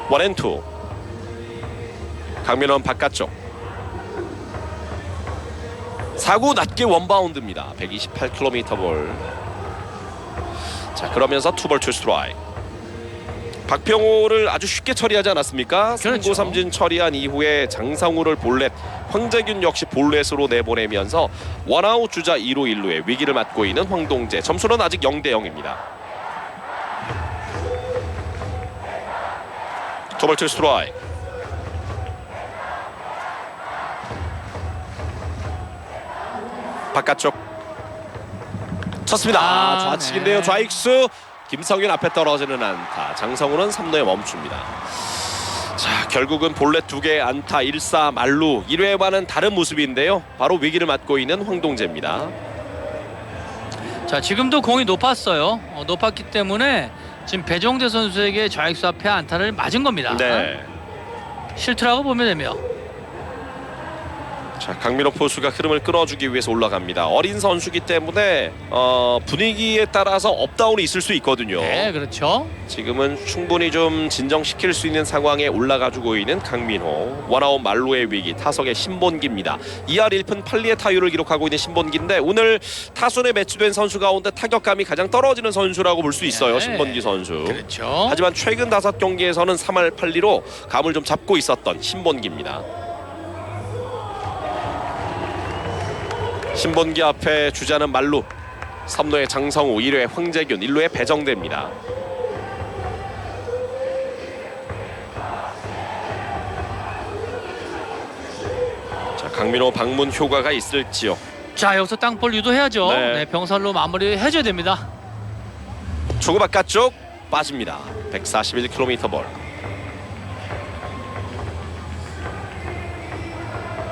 Speaker 1: 원앤투. 강민원 바깥쪽. 4구 낮게 원바운드입니다. 128km 볼. 자, 그러면서 투볼 투 스트라이크. 박병호를 아주 쉽게 처리하지 않았습니까?
Speaker 2: 그렇죠.
Speaker 1: 3구 3진 처리한 이후에 장상우를 볼넷, 황재균 역시 볼넷으로 내보내면서 원아웃 주자 2루 1루에 위기를 맞고 있는 황동재. 점수는 아직 0대 0입니다. 투볼 투 스트라이크. 바깥쪽 쳤습니다. 좌측인데요.
Speaker 2: 네.
Speaker 1: 좌익수 김성윤 앞에 떨어지는 안타. 장성우는 3루에 멈춥니다. 자, 결국은 볼넷 2개 안타 1사 말루 1회와는 다른 모습인데요. 바로 위기를 맞고 있는 황동재입니다.
Speaker 2: 자, 지금도 공이 높았어요. 높았기 때문에 지금 배정대 선수에게 좌익수 앞에 안타를 맞은 겁니다.
Speaker 1: 네.
Speaker 2: 실투라고 보면 되며.
Speaker 1: 자, 강민호 포수가 흐름을 끊어주기 위해서 올라갑니다. 어린 선수기 때문에 분위기에 따라서 업다운이 있을 수 있거든요.
Speaker 2: 네, 그렇죠.
Speaker 1: 지금은 충분히 좀 진정시킬 수 있는 상황에 올라가주고 있는 강민호. 원아웃 말루의 위기. 타석의 신본기입니다. 2할 1푼 8리의 타율을 기록하고 있는 신본기인데 오늘 타순에 매치된 선수 가운데 타격감이 가장 떨어지는 선수라고 볼 수 있어요.
Speaker 2: 네.
Speaker 1: 신본기 선수.
Speaker 2: 그렇죠.
Speaker 1: 하지만 최근 5경기에서는 3할 8리로 감을 좀 잡고 있었던 신본기입니다. 신본기 앞에 주자는 말루. 3루에 장성우, 1루에 황재균, 1루에 배정대입니다. 자, 강민호, 박문 효과가 있을지요.
Speaker 2: 자, 여기서 땅볼 유도해야죠.
Speaker 1: 네.
Speaker 2: 네, 병살로 마무리 해줘야 됩니다.
Speaker 1: 초구 바깥쪽 빠집니다. 141km 볼.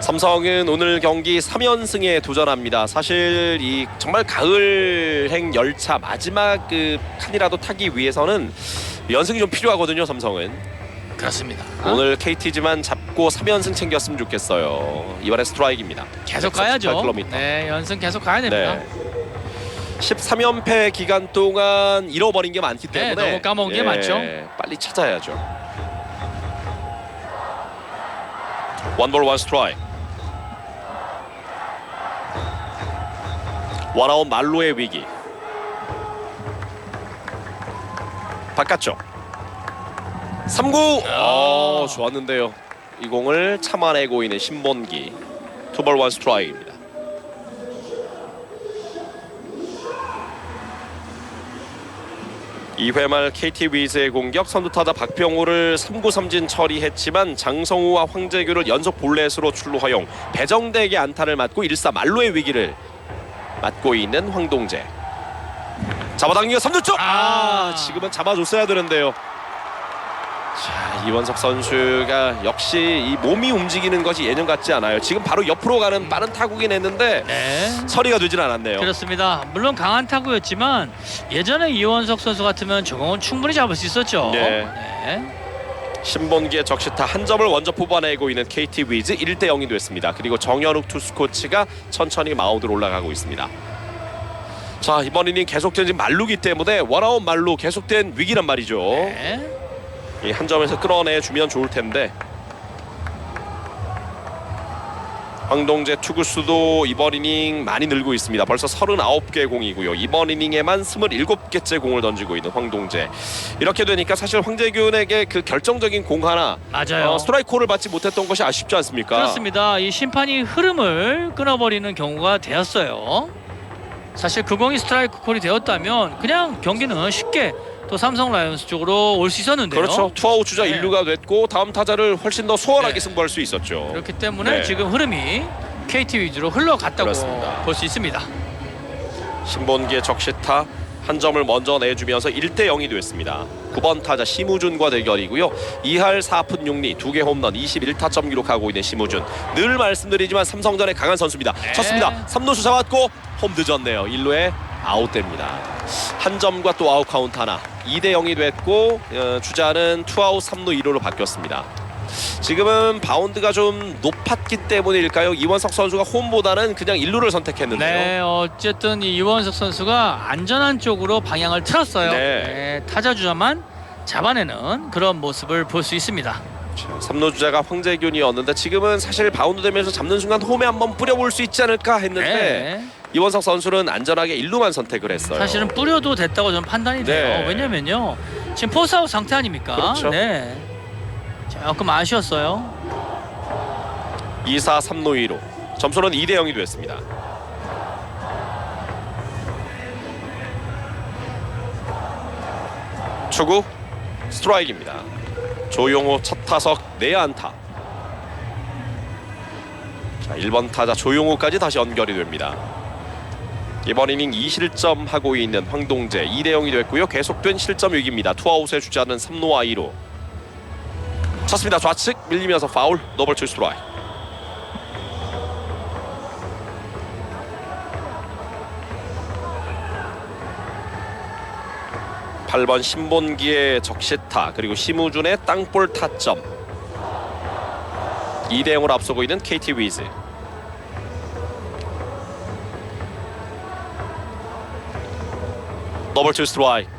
Speaker 1: 삼성은 오늘 경기 3연승에 도전합니다. 사실 이 정말 가을행 열차 마지막 그 칸이라도 타기 위해서는 연승이 좀 필요하거든요. 삼성은
Speaker 2: 그렇습니다.
Speaker 1: 오늘 KT지만 잡고 3연승 챙겼으면 좋겠어요. 이번에 스트라이크입니다.
Speaker 2: 계속 가야죠.
Speaker 1: 138km.
Speaker 2: 네, 연승 계속 가야 됩니다.
Speaker 1: 네. 13연패 기간 동안 잃어버린 게 많기 때문에
Speaker 2: 너무 까먹은 게 많죠.
Speaker 1: 빨리 찾아야죠. 원볼 원 스트라이크. 원아웃 말로의 위기. 바깥쪽 3구. 좋았는데요. 이 공을 참아내고 있는 신본기. 투볼 원 스트라이크입니다. 이회 말 KT 위즈의 공격, 선두타자 박병호를 3구 삼진 처리했지만 장성우와 황재규를 연속 볼넷으로 출루 허용, 배정대에게 안타를 맞고 1사 말로의 위기를 맞고 있는 황동재. 잡아당기가 3루 쪽. 지금은 잡아줬어야 되는데요. 자, 이원석 선수가 역시 이 몸이 움직이는 것이 예전 같지 않아요. 지금 바로 옆으로 가는 빠른 타구긴 했는데
Speaker 2: 네.
Speaker 1: 처리가 되진 않았네요.
Speaker 2: 그렇습니다. 물론 강한 타구였지만 예전에 이원석 선수 같으면 저공은 충분히 잡을 수 있었죠.
Speaker 1: 네. 신본기의 적시타 한 점을 먼저 뽑아내고 있는 KT 위즈 1대 0이 됐습니다. 그리고 정현욱 투수 코치가 천천히 마운드로 올라가고 있습니다. 자, 이번 이닝 계속된 지금 말루기 때문에 원아웃 말루 계속된 위기란 말이죠.
Speaker 2: 네.
Speaker 1: 이 한 점에서 끌어내주면 좋을 텐데 황동재 투구수도 이번 이닝 많이 늘고 있습니다. 벌써 39개 공이고요. 이번 이닝에만 27개째 공을 던지고 있는 황동재. 이렇게 되니까 사실 황재균에게 그 결정적인 공 하나
Speaker 2: 맞아요.
Speaker 1: 스트라이크 콜을 받지 못했던 것이 아쉽지 않습니까?
Speaker 2: 그렇습니다. 이 심판이 흐름을 끊어버리는 경우가 되었어요. 사실 그 공이 스트라이크 콜이 되었다면 그냥 경기는 쉽게 또 삼성 라이온스 쪽으로 올 수 있었는데요.
Speaker 1: 그렇죠. 투아웃 주자
Speaker 2: 네.
Speaker 1: 1루가 됐고 다음 타자를 훨씬 더 수월하게
Speaker 2: 네.
Speaker 1: 승부할 수 있었죠.
Speaker 2: 그렇기 때문에
Speaker 1: 네.
Speaker 2: 지금 흐름이 KT 위주로 흘러갔다고
Speaker 1: 그렇습니다.
Speaker 2: 볼 수 있습니다.
Speaker 1: 신본기의 적시타 한 점을 먼저 내주면서 1대 0이 됐습니다. 9번 타자 심우준과 대결이고요. 2할 4푼 6리 2개 홈런 21타점 기록하고 있는 심우준. 늘 말씀드리지만 삼성전에 강한 선수입니다.
Speaker 2: 네.
Speaker 1: 쳤습니다. 3루수 잡았고 홈 늦었네요. 1루에 아웃됩니다. 한 점과 또 아웃 카운트 하나. 2대 0이 됐고 주자는 투아웃 3루 2루로 바뀌었습니다. 지금은 바운드가 좀 높았기 때문일까요? 이원석 선수가 홈보다는 그냥 1루를 선택했는데요.
Speaker 2: 네, 어쨌든 이 이원석 선수가 안전한 쪽으로 방향을 틀었어요.
Speaker 1: 네.
Speaker 2: 네, 타자 주자만 잡아내는 그런 모습을 볼 수 있습니다.
Speaker 1: 3루 주자가 황재균이었는데 지금은 사실 바운드 되면서 잡는 순간 홈에 한번 뿌려볼 수 있지 않을까 했는데
Speaker 2: 네.
Speaker 1: 이원석 선수는 안전하게 1루만 선택을 했어요.
Speaker 2: 사실은 뿌려도 됐다고 저는 판단이 돼요.
Speaker 1: 네.
Speaker 2: 왜냐면요, 지금 포스아웃 상태 아닙니까?
Speaker 1: 그렇죠.
Speaker 2: 네. 조금 아쉬웠어요.
Speaker 1: 2사 3루 2루. 점수는 2대 0이 됐습니다. 초구 스트라이크입니다. 조용호 첫 타석 내안타. 자, 1번 타자 조용호까지 다시 연결이 됩니다. 이번 이닝 2실점 하고 있는 황동재 2대 0이 됐고요. 계속된 실점 위기입니다. 투아웃의 주자는 3루와 2루. 쳤습니다. 좌측 밀리면서 파울. 노볼 투 스트라이크. 팔 번 신본기의 적시타 그리고 심우준의 땅볼 타점. 2대 0으로 앞서고 있는 KT 위즈. 더블 투 스트라이크.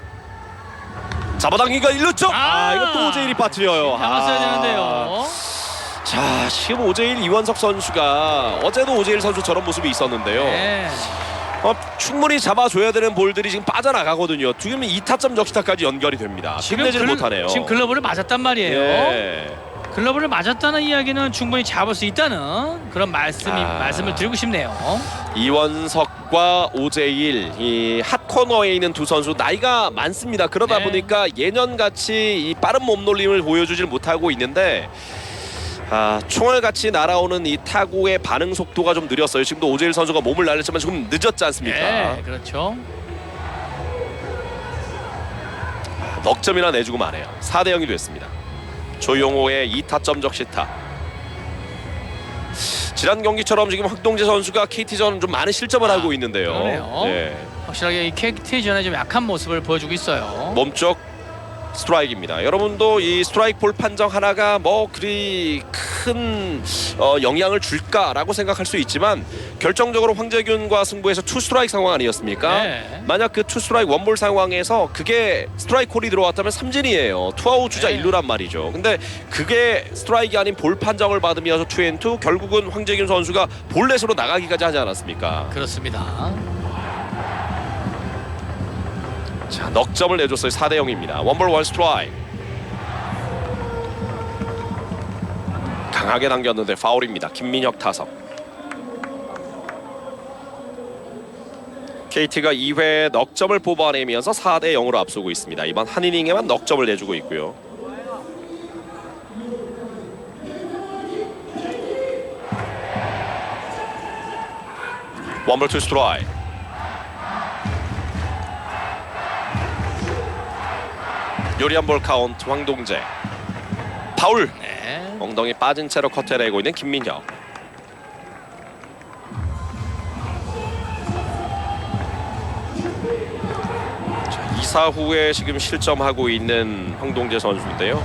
Speaker 1: 잡아당기가 1루 쪽. 이것도 오재일이 빠뜨려요.
Speaker 2: 잡았어야 되는데요.
Speaker 1: 자, 지금 오재일 이원석 선수가 어제도 오재일 선수 저런 모습이 있었는데요.
Speaker 2: 네.
Speaker 1: 충분히 잡아줘야 되는 볼들이 지금 빠져나가거든요. 지금 2타점 적시타까지 연결이 됩니다. 끝내지는 못하네요.
Speaker 2: 지금 글러브를 맞았단 말이에요.
Speaker 1: 네.
Speaker 2: 글러브를 맞았다는 이야기는 충분히 잡을 수 있다는 그런 말씀을 드리고 싶네요.
Speaker 1: 이원석 김진혁과 오재일, 이 핫코너에 있는 두 선수 나이가 많습니다. 그러다
Speaker 2: 네.
Speaker 1: 보니까 예년같이 이 빠른 몸놀림을 보여주질 못하고 있는데 총알같이 날아오는 이 타구의 반응 속도가 좀 느렸어요. 지금도 오재일 선수가 몸을 날렸지만 조금 늦었지 않습니까?
Speaker 2: 네, 그렇죠.
Speaker 1: 넉 점이나 내주고 마네요. 4대 0이 됐습니다. 조용호의 2타점 적시타. 지난 경기처럼 지금 황동재 선수가 KT전 좀 많은 실점을 하고 있는데요.
Speaker 2: 그러네요.
Speaker 1: 네.
Speaker 2: 확실하게 이 KT전에 좀 약한 모습을 보여주고 있어요.
Speaker 1: 몸쪽 스트라이크입니다. 여러분도 이 스트라이크 볼 판정 하나가 뭐 그리 큰 영향을 줄까라고 생각할 수 있지만 결정적으로 황재균과 승부에서 투 스트라이크 상황 아니었습니까?
Speaker 2: 네.
Speaker 1: 만약 그 투 스트라이크 원볼 상황에서 그게 스트라이크 콜이 들어왔다면 삼진이에요. 투아웃 주자
Speaker 2: 네.
Speaker 1: 1루란 말이죠. 근데 그게 스트라이크가 아닌 볼 판정을 받으면서 투앤투 결국은 황재균 선수가 볼넷으로 나가기까지 하지 않았습니까?
Speaker 2: 그렇습니다.
Speaker 1: 자, 넉 점을 내줬어요. 4대 0입니다. 원볼 원 스트라이크. 강하게 당겼는데 파울입니다. 김민혁 타석. KT가 2회 넉 점을 뽑아내면서 4대 0으로 앞서고 있습니다. 이번 한 이닝에만 넉 점을 내주고 있고요. 원볼 투 스트라이크. 요리한 볼 카운트 황동재. 파울.
Speaker 2: 네.
Speaker 1: 엉덩이 빠진 채로 커트해내고 있는 김민혁. 자, 2사 후에 지금 실점하고 있는 황동재 선수인데요.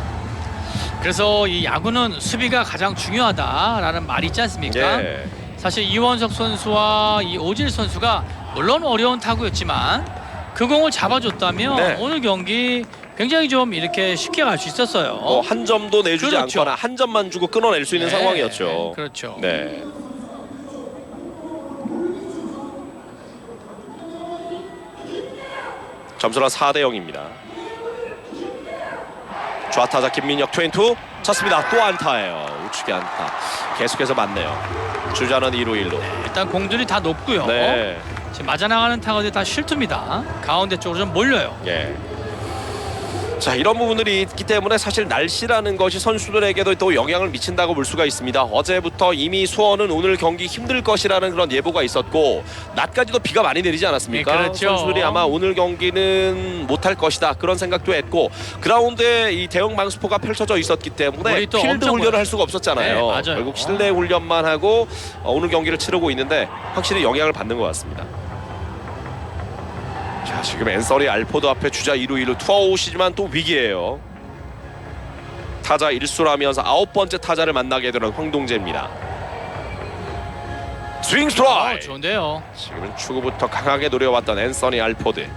Speaker 2: 그래서 이 야구는 수비가 가장 중요하다라는 말이 있지 않습니까?
Speaker 1: 예.
Speaker 2: 사실 이원석 선수와 이 오질 선수가 물론 어려운 타구였지만 그 공을 잡아줬다면
Speaker 1: 네.
Speaker 2: 오늘 경기 굉장히 좀 이렇게 쉽게 갈 수 있었어요.
Speaker 1: 한 점도 내주지
Speaker 2: 그렇죠.
Speaker 1: 않거나 한 점만 주고 끊어낼 수 있는
Speaker 2: 네,
Speaker 1: 상황이었죠.
Speaker 2: 그렇죠.
Speaker 1: 네. 점수는 4대 0입니다. 좌타자 김민혁 투앤투 쳤습니다. 또 안타예요. 우측에 안타. 계속해서 맞네요. 주자는 2루 1루.
Speaker 2: 일단 공들이 다 높고요.
Speaker 1: 네.
Speaker 2: 지금 맞아 나가는 타구들이 다 실투입니다. 가운데 쪽으로 좀 몰려요.
Speaker 1: 예. 자, 이런 부분들이 있기 때문에 사실 날씨라는 것이 선수들에게도 또 영향을 미친다고 볼 수가 있습니다. 어제부터 이미 수원은 오늘 경기 힘들 것이라는 그런 예보가 있었고 낮까지도 비가 많이 내리지 않았습니까?
Speaker 2: 네, 그렇죠.
Speaker 1: 선수들이 아마 오늘 경기는 못할 것이다 그런 생각도 했고 그라운드에 이 대형 방수포가 펼쳐져 있었기 때문에
Speaker 2: 우리 또
Speaker 1: 필드
Speaker 2: 엄청
Speaker 1: 훈련을
Speaker 2: 많아요.
Speaker 1: 할 수가 없었잖아요.
Speaker 2: 네, 맞아요.
Speaker 1: 결국 실내 훈련만 하고 오늘 경기를 치르고 있는데 확실히 영향을 받는 것 같습니다. 자, 지금 앤서니 알포드 앞에 주자 2루 1루 투아웃이지만 또 위기예요. 타자 1수라면서 9번째 타자를 만나게 되는 황동재입니다. 스윙 스트라이크.
Speaker 2: 좋은데요.
Speaker 1: 지금은 초구부터 강하게 노려왔던 앤서니 알포드.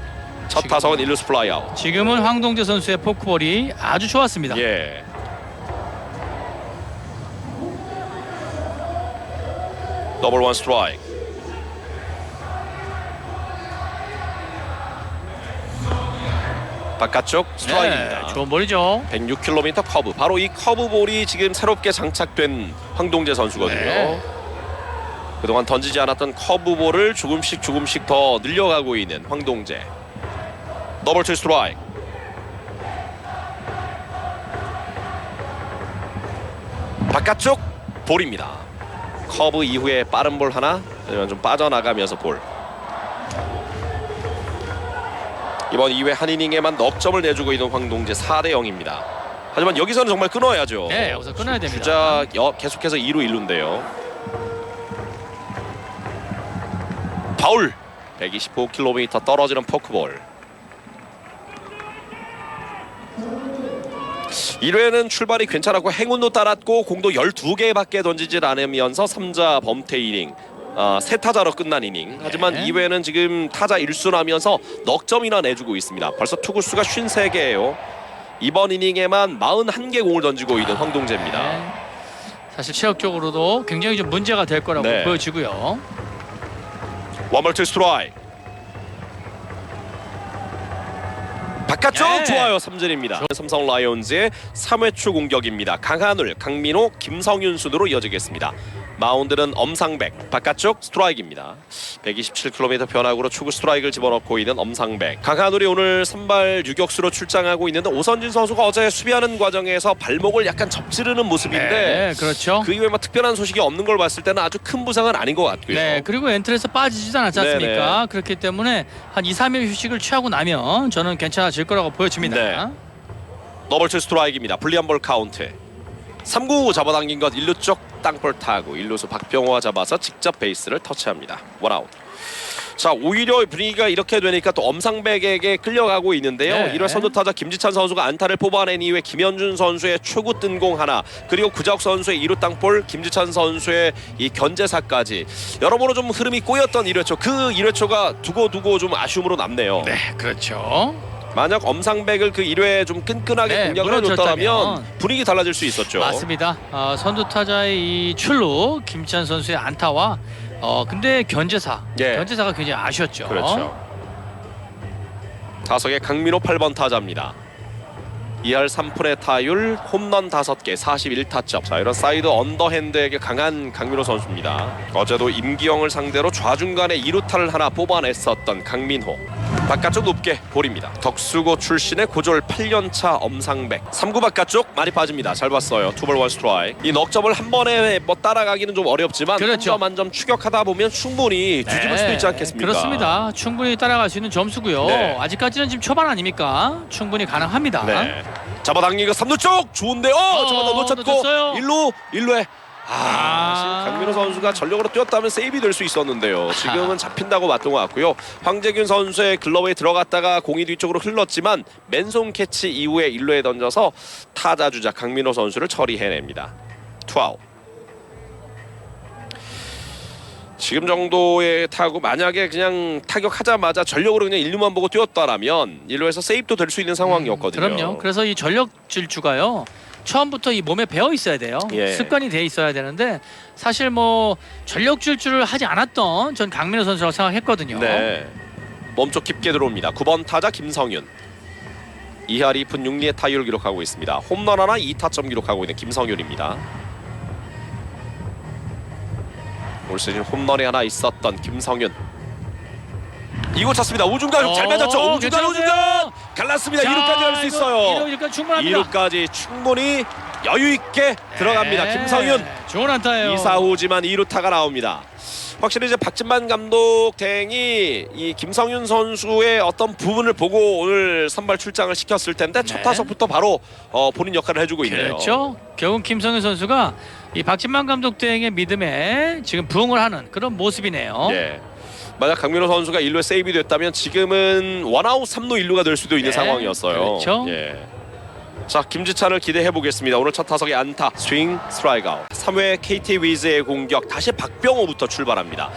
Speaker 1: 첫 타석은 1루수 플라이아웃.
Speaker 2: 지금은 황동재 선수의 포크볼이 아주 좋았습니다.
Speaker 1: 예. 더블 원 스트라이크. 바깥쪽 스트라이크입니다.
Speaker 2: 네, 좋은 볼이죠.
Speaker 1: 106km 커브. 바로 이 커브볼이 지금 새롭게 장착된 황동재 선수거든요.
Speaker 2: 네.
Speaker 1: 그동안 던지지 않았던 커브볼을 조금씩 더 늘려가고 있는 황동재. 더블 투 스트라이크. 바깥쪽 볼입니다. 커브 이후에 빠른 볼 하나, 아니면 좀 빠져나가면서 볼. 이번 2회 한 이닝에만 넉 점을 내주고 있는 황동재 4대 0입니다. 하지만 여기서는 정말 끊어야죠.
Speaker 2: 네, 여기서 끊어야 됩니다.
Speaker 1: 주자 계속해서 2루 1루인데요. 파울. 125km 떨어지는 포크볼. 1회는 출발이 괜찮았고 행운도 따랐고 공도 12개밖에 던지질 않으면서 3자 범퇴 이닝. 세 타자로 끝난 이닝. 하지만
Speaker 2: 네.
Speaker 1: 2회는 지금 타자 1순하면서 넉 점이나 내주고 있습니다. 벌써 투구수가 53개예요. 이번 이닝에만 41개 공을 던지고 있는 황동재입니다.
Speaker 2: 네. 사실 체력적으로도 굉장히 좀 문제가 될 거라고
Speaker 1: 네.
Speaker 2: 보여지고요.
Speaker 1: 원볼 투 스트라이크. 바깥쪽
Speaker 2: 네.
Speaker 1: 좋아요. 삼진입니다. 삼성 라이온즈의 3회 초 공격입니다. 강한울, 강민호, 김성윤 순으로 이어지겠습니다. 마운드는 엄상백. 바깥쪽 스트라이크입니다. 127km 변화구로 초구 스트라이크를 집어넣고 있는 엄상백. 강한울이 오늘 선발 유격수로 출장하고 있는데 오선진 선수가 어제 수비하는 과정에서 발목을 약간 접지르는 모습인데
Speaker 2: 네, 그렇죠.
Speaker 1: 그 이후에 뭐 특별한 소식이 없는 걸 봤을 때는 아주 큰 부상은 아닌 것 같고요.
Speaker 2: 네, 그리고 엔트리에서 빠지지도 않았지 않습니까?
Speaker 1: 네네.
Speaker 2: 그렇기 때문에 한 2, 3일 휴식을 취하고 나면 저는 괜찮아질 거라고 보여집니다.
Speaker 1: 네. 더블2 스트라이크입니다. 불리한 볼 카운트. 3구 잡아당긴 것 1루 쪽 땅볼 타고 1루수 박병호가 잡아서 직접 베이스를 터치합니다. 원아웃. 자, 오히려 분위기가 이렇게 되니까 또 엄상백에게 끌려가고 있는데요.
Speaker 2: 네.
Speaker 1: 1회 선두타자 김지찬 선수가 안타를 뽑아낸 이후에 김현준 선수의 초구 뜬공 하나, 그리고 구자욱 선수의 2루 땅볼, 김지찬 선수의 이 견제사까지 여러모로 좀 흐름이 꼬였던 1회초. 그 1회초가 두고 좀 아쉬움으로 남네요.
Speaker 2: 네, 그렇죠.
Speaker 1: 만약 엄상백을 그 1회에 좀 끈끈하게
Speaker 2: 네,
Speaker 1: 공략을 해줬다면
Speaker 2: 물어줬다면
Speaker 1: 분위기 달라질 수 있었죠.
Speaker 2: 맞습니다. 선두 타자의 이 출루 김찬 선수의 안타와 근데 견제사가 굉장히 아쉬웠죠.
Speaker 1: 그렇죠. 타석의 강민호 8번 타자입니다. 2할 3푼의 타율, 홈런 5개, 41타점. 자, 이런 사이드 언더핸드에게 강한 강민호 선수입니다. 어제도 임기영을 상대로 좌중간에 2루타를 하나 뽑아냈었던 강민호. 바깥쪽 높게 볼입니다. 덕수고 출신의 고졸 8년차 엄상백. 3구 바깥쪽 많이 빠집니다. 잘 봤어요. 투볼 원 스트라이크. 이 넉점을 한 번에 뭐 따라가기는 좀 어렵지만
Speaker 2: 그렇죠.
Speaker 1: 한 점 추격하다 보면 충분히 뒤집을 수도 있지 않겠습니까?
Speaker 2: 그렇습니다. 충분히 따라갈 수 있는 점수고요.
Speaker 1: 네.
Speaker 2: 아직까지는 지금 초반 아닙니까? 충분히 가능합니다.
Speaker 1: 네. 잡아당기고 3루 쪽 좋은데요. 잡아다 놓쳤고
Speaker 2: 놓쳤어요.
Speaker 1: 1루에
Speaker 2: 아.
Speaker 1: 강민호 선수가 전력으로 뛰었다면 세이브 될 수 있었는데요. 지금은 잡힌다고 봤던 것 같고요. 황재균 선수의 글러브에 들어갔다가 공이 뒤쪽으로 흘렀지만 맨손 캐치 이후에 1루에 던져서 타자 주자 강민호 선수를 처리해냅니다. 투아웃. 지금 정도의 타구 만약에 그냥 타격하자마자 전력으로 그냥 1루만 보고 뛰었다라면 1루에서 세이브도 될 수 있는 상황이었거든요.
Speaker 2: 그럼요. 그래서 이 전력 질주가요. 처음부터 이 몸에 배어 있어야 돼요.
Speaker 1: 예.
Speaker 2: 습관이 돼 있어야 되는데 사실 뭐 전력 질주를 하지 않았던 전 강민호 선수라고 생각했거든요.
Speaker 1: 네. 몸쪽 깊게 들어옵니다. 9번 타자 김성윤. 2할 2푼 6리의 타율을 기록하고 있습니다. 홈런 하나 2타점 기록하고 있는 김성윤입니다. 올 시즌 홈런이 하나 있었던 김성윤. 이곳 찼습니다. 우중간 잘 맞았죠. 우중간 갈랐습니다. 2루까지 갈 수 있어요.
Speaker 2: 2루까지 충분합니다.
Speaker 1: 2루까지 충분히 여유 있게 들어갑니다. 김성윤.
Speaker 2: 좋은 안타예요.
Speaker 1: 2-4-5지만 2루타가 나옵니다. 확실히 이제 박진만 감독 대행이 이 김성윤 선수의 어떤 부분을 보고 오늘 선발 출장을 시켰을 텐데 첫 타석부터 바로 본인 역할을 해주고 있네요.
Speaker 2: 그렇죠. 결국 김성윤 선수가 이 박진만 감독 대행의 믿음에 지금 부응을 하는 그런 모습이네요.
Speaker 1: 예. 만약 강민호 선수가 1루에 세이브 됐다면 지금은 원아웃 3루 1루가 될 수도 있는 상황이었어요.
Speaker 2: 그렇죠.
Speaker 1: 예. 자, 김지찬을 기대해 보겠습니다. 오늘 첫 타석의 안타, 스윙, 스트라이크 아웃. 3회 KT 위즈의 공격 다시 박병호부터 출발합니다.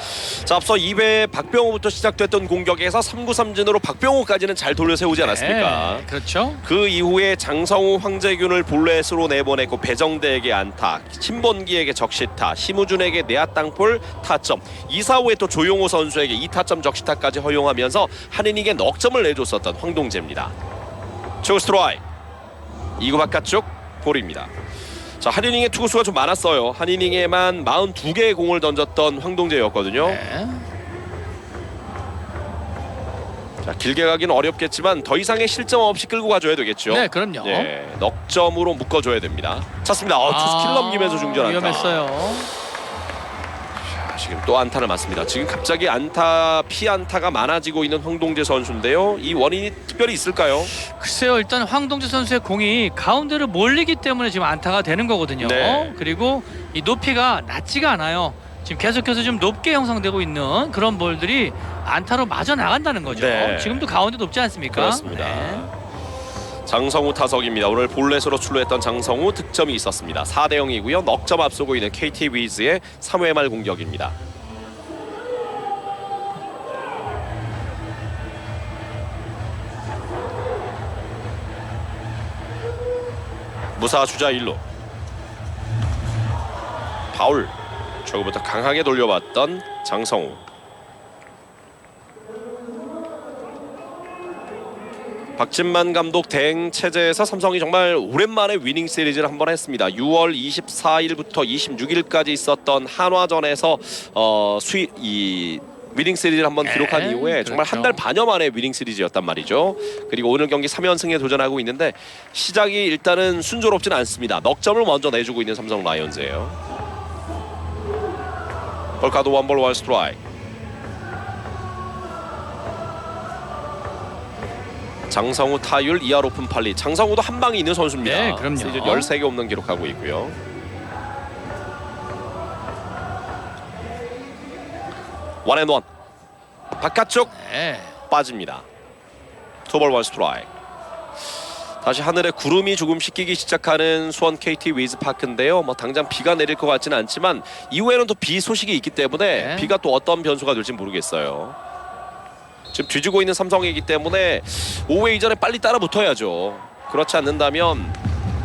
Speaker 1: 자, 앞서 2회 박병호부터 시작됐던 공격에서 3구 3진으로 박병호까지는 잘 돌려 세우지 않았습니까?
Speaker 2: 네, 그렇죠.
Speaker 1: 그 이후에 장성우, 황재균을 볼넷으로 내보냈고 배정대에게 안타, 신본기에게 적시타, 심우준에게 내야 땅볼 타점, 2-4-5에 또 조용호 선수에게 2타점 적시타까지 허용하면서 한 이닝에 넉 점을 내줬었던 황동재입니다. 초구 스트라이크. 2구 바깥쪽 볼입니다. 자, 한 이닝에 투구수가 좀 많았어요. 한 이닝에만 42개의 공을 던졌던 황동재였거든요.
Speaker 2: 네.
Speaker 1: 자, 길게 가기는 어렵겠지만 더 이상의 실점 없이 끌고 가줘야 되겠죠.
Speaker 2: 네, 그럼요.
Speaker 1: 네, 넉점으로 묶어줘야 됩니다. 찼습니다. 투스킬 넘기면서 중전 안타.
Speaker 2: 위험했어요.
Speaker 1: 지금 또 안타를 맞습니다. 지금 갑자기 피안타가 많아지고 있는 황동재 선수인데요. 이 원인이 특별히 있을까요?
Speaker 2: 글쎄요. 일단 황동재 선수의 공이 가운데로 몰리기 때문에 지금 안타가 되는 거거든요.
Speaker 1: 네.
Speaker 2: 그리고 이 높이가 낮지가 않아요. 지금 계속해서 좀 높게 형성되고 있는 그런 볼들이 안타로 마저 나간다는 거죠.
Speaker 1: 네.
Speaker 2: 지금도 가운데 높지 않습니까?
Speaker 1: 그렇습니다.
Speaker 2: 네.
Speaker 1: 장성우 타석입니다. 오늘 볼넷으로 출루했던 장성우 득점이 있었습니다. 4-0이고요. 넉점 앞서고 있는 KT 위즈의 3회 말 공격입니다. 무사 주자 1루. 파울. 초구부터 강하게 돌려봤던 장성우. 박진만 감독 대행 체제에서 삼성이 정말 오랜만에 위닝 시리즈를 한번 했습니다. 6월 24일부터 26일까지 있었던 한화전에서 이 위닝 시리즈를 한번 기록한 이후에 정말
Speaker 2: 그렇죠.
Speaker 1: 한 달 반여 만에 위닝 시리즈였단 말이죠. 그리고 오늘 경기 3연승에 도전하고 있는데 시작이 일단은 순조롭지는 않습니다. 넉 점을 먼저 내주고 있는 삼성 라이온즈예요. 볼카드 원볼 원 스트라이크. 장성우 타율 2할 오픈 8리. 장성우도 한 방이 있는 선수입니다.
Speaker 2: 네, 그럼요.
Speaker 1: 시즌 13개 홈런 기록하고 있고요. 원앤원 바깥쪽
Speaker 2: 네.
Speaker 1: 빠집니다. 투볼 원 스트라이크. 다시 하늘에 구름이 조금씩 끼기 시작하는 수원 KT 위즈파크인데요. 뭐 당장 비가 내릴 것 같지는 않지만 이후에는 또 비 소식이 있기 때문에
Speaker 2: 네.
Speaker 1: 비가 또 어떤 변수가 될지 모르겠어요. 지금 뒤지고 있는 삼성이기 때문에 5회 이전에 빨리 따라 붙어야죠. 그렇지 않는다면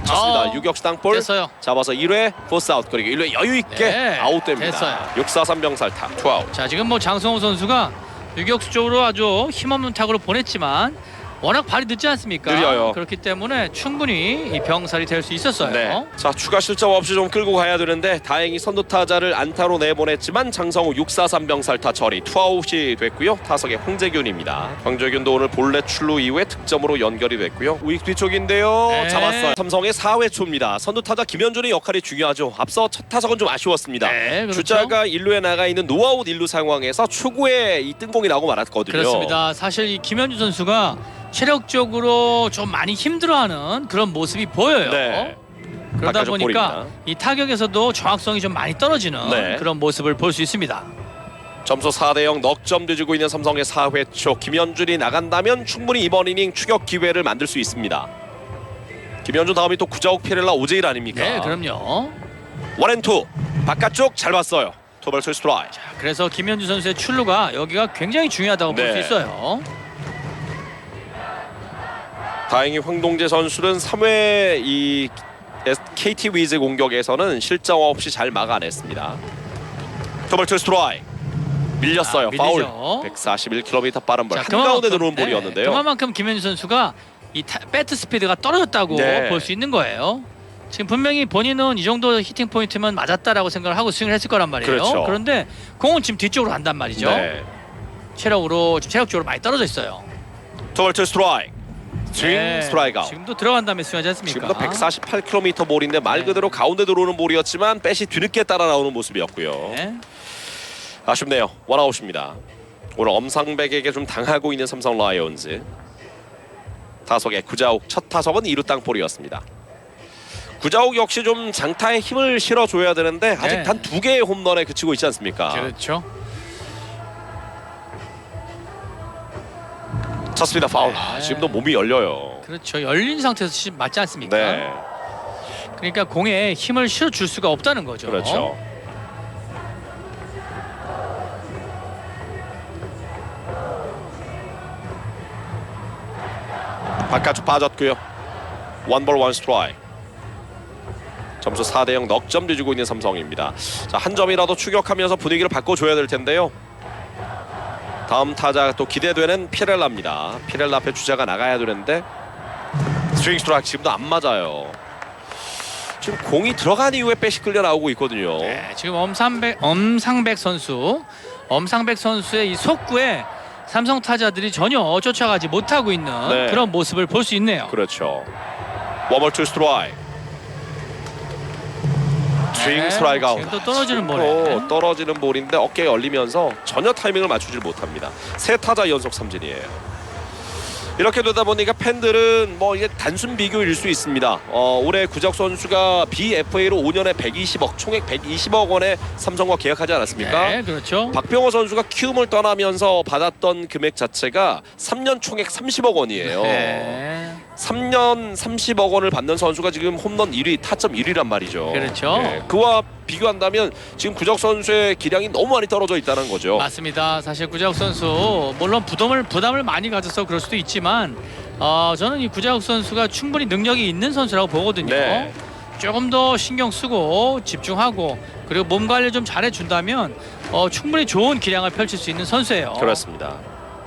Speaker 1: 쳤습니다. 유격수 땅볼
Speaker 2: 됐어요.
Speaker 1: 잡아서 1회 포스 아웃. 그리고 1회 여유 있게
Speaker 2: 네,
Speaker 1: 아웃됩니다.
Speaker 2: 됐어요.
Speaker 1: 6-4-3 병살타 투아웃.
Speaker 2: 자, 지금 뭐 장성호 선수가 유격수 쪽으로 아주 힘없는 타구를 보냈지만 워낙 발이 늦지 않습니까?
Speaker 1: 느려요.
Speaker 2: 그렇기 때문에 충분히 이 병살이 될 수 있었어요.
Speaker 1: 네. 자, 추가 실점 없이 좀 끌고 가야 되는데 다행히 선두 타자를 안타로 내보냈지만 장성우 6-4-3 병살타 처리 투아웃이 됐고요. 타석에 황재균입니다. 황재균도 오늘 본래 출루 이후에 득점으로 연결이 됐고요. 우익 뒤쪽인데요.
Speaker 2: 네.
Speaker 1: 잡았어요. 삼성의 4회 초입니다. 선두 타자 김현준의 역할이 중요하죠. 앞서 첫 타석은 좀 아쉬웠습니다.
Speaker 2: 네, 그렇죠.
Speaker 1: 주자가 1루에 나가 있는 노아웃 1루 상황에서 초구에 이 뜬공이 나고 말았거든요.
Speaker 2: 그렇습니다. 사실 이 김현주 선수가 체력적으로 좀 많이 힘들어하는 그런 모습이 보여요.
Speaker 1: 네.
Speaker 2: 그러다
Speaker 1: 바깥쪽
Speaker 2: 보니까
Speaker 1: 볼입니다.
Speaker 2: 이 타격에서도 정확성이 좀 많이 떨어지는
Speaker 1: 네.
Speaker 2: 그런 모습을 볼 수 있습니다.
Speaker 1: 점수 4대0 넉점 뒤지고 있는 삼성의 4회 초. 김현준이 나간다면 충분히 이번 이닝 추격 기회를 만들 수 있습니다. 김현준 다음이 또 구자욱 피렐라 오제일 아닙니까?
Speaker 2: 네, 그럼요.
Speaker 1: 원앤투 바깥쪽 잘 봤어요. 투볼 투 스트라이크.
Speaker 2: 그래서 김현주 선수의 출루가 여기가 굉장히 중요하다고 볼 수
Speaker 1: 네.
Speaker 2: 있어요.
Speaker 1: 다행히 황동재 선수는 3회 이 KT 위즈 공격에서는 실점 없이 잘 막아냈습니다. 투볼 투 스트라이크. 밀렸어요. 파울.
Speaker 2: 밀리죠.
Speaker 1: 141km 빠른 볼.
Speaker 2: 자,
Speaker 1: 한가운데 들어온 볼이었는데요.
Speaker 2: 그만큼 김현주 선수가 이 배트 스피드가 떨어졌다고
Speaker 1: 네.
Speaker 2: 볼 수 있는 거예요. 지금 분명히 본인은 이 정도 히팅 포인트면 맞았다라고 생각을 하고 스윙을 했을 거란 말이에요.
Speaker 1: 그렇죠.
Speaker 2: 그런데 공은 지금 뒤쪽으로 간단 말이죠.
Speaker 1: 네.
Speaker 2: 체력적으로 많이 떨어져 있어요.
Speaker 1: 투볼 투 스트라이크. 스윙
Speaker 2: 네.
Speaker 1: 스트라이크 아웃.
Speaker 2: 지금도 들어간 다음에 스윙하지 않습니까?
Speaker 1: 지금도 148km 볼인데 말 그대로 가운데 들어오는 볼이었지만 백이 뒤늦게 따라 나오는 모습이었고요.
Speaker 2: 네.
Speaker 1: 아쉽네요. 원아웃입니다. 오늘 엄상백에게 좀 당하고 있는 삼성 라이온즈. 타석에 구자욱 첫 타석은 2루 땅볼이었습니다. 구자욱 역시 좀 장타에 힘을 실어줘야 되는데 아직
Speaker 2: 네.
Speaker 1: 단 2개의 홈런에 그치고 있지 않습니까?
Speaker 2: 그렇죠.
Speaker 1: 쳤습니다. 파울.
Speaker 2: 네.
Speaker 1: 지금도 몸이 열려요.
Speaker 2: 그렇죠. 열린 상태에서 맞지 않습니까?
Speaker 1: 네,
Speaker 2: 그러니까 공에 힘을 실어줄 수가 없다는 거죠.
Speaker 1: 그렇죠. 바깥쪽 빠졌고요. 원볼 원 스트라이크. 점수 4대0 넉점 뒤지고 있는 삼성입니다. 자, 한 점이라도 추격하면서 분위기를 바꿔줘야 될 텐데요. 다음 타자 또 기대되는 피렐라입니다. 피렐라 앞에 주자가 나가야 되는데 스윙 스트라이크 지금도 안 맞아요. 지금 공이 들어간 이후에 백이 끌려 나오고 있거든요.
Speaker 2: 네, 지금 엄상백 선수의 이 속구에 삼성 타자들이 전혀 쫓아가지 못하고 있는
Speaker 1: 네.
Speaker 2: 그런 모습을 볼 수 있네요.
Speaker 1: 그렇죠. 원볼 투 스트라이크. 스윙
Speaker 2: 네,
Speaker 1: 스트라이크 아웃.
Speaker 2: 지금 또 떨어지는 볼에.
Speaker 1: 떨어지는 볼인데 어깨에 얼리면서 전혀 타이밍을 맞추질 못합니다. 세 타자 연속 삼진이에요. 이렇게 되다 보니까 팬들은 뭐 이게 단순 비교일 수 있습니다. 올해 구자욱 선수가 BFA로 5년에 120억, 총액 120억 원에 삼성과 계약하지 않았습니까?
Speaker 2: 네, 그렇죠.
Speaker 1: 박병호 선수가 키움을 떠나면서 받았던 금액 자체가 3년 총액 30억 원이에요.
Speaker 2: 네.
Speaker 1: 3년 30억 원을 받는 선수가 지금 홈런 1위, 타점 1위란 말이죠.
Speaker 2: 그렇죠.
Speaker 1: 그와 비교한다면 지금 구자욱 선수의 기량이 너무 많이 떨어져 있다는 거죠.
Speaker 2: 맞습니다. 사실 구자욱 선수 물론 부담을 많이 가져서 그럴 수도 있지만 저는 이 구자욱 선수가 충분히 능력이 있는 선수라고 보거든요.
Speaker 1: 네.
Speaker 2: 조금 더 신경 쓰고 집중하고 그리고 몸 관리 좀 잘해준다면 충분히 좋은 기량을 펼칠 수 있는 선수예요.
Speaker 1: 그렇습니다.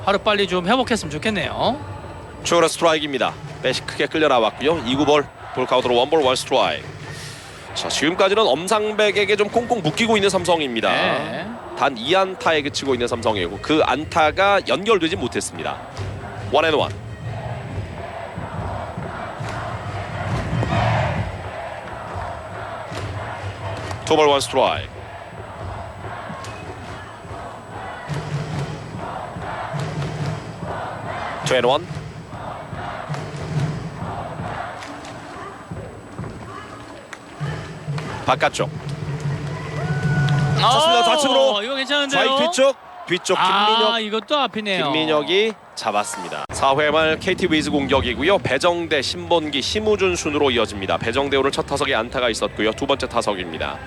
Speaker 2: 하루 빨리 좀 회복했으면 좋겠네요.
Speaker 1: 초라 스트라이크입니다. 배시 크게 끌려 나왔고요. 2구 볼 카운트로 원볼 원 스트라이크. 자, 지금까지는 엄상백에게 좀 꽁꽁 묶이고 있는 삼성입니다.
Speaker 2: 네.
Speaker 1: 단 2안타에 그치고 있는 삼성이고 그 안타가 연결되지 못했습니다. 원앤원. 투볼 원 스트라이크. 투앤원. 바깥쪽. 쳤습니다. 좌측으로.
Speaker 2: 이거 괜찮은데요?
Speaker 1: 좌익 뒤쪽 김민혁.
Speaker 2: 이것도 앞이네요.
Speaker 1: 김민혁이 잡았습니다. 4회 말 KT 위즈 공격이고요. 배정대, 신본기, 심우준 순으로 이어집니다. 배정대 오늘 첫 타석에 안타가 있었고요. 두 번째 타석입니다.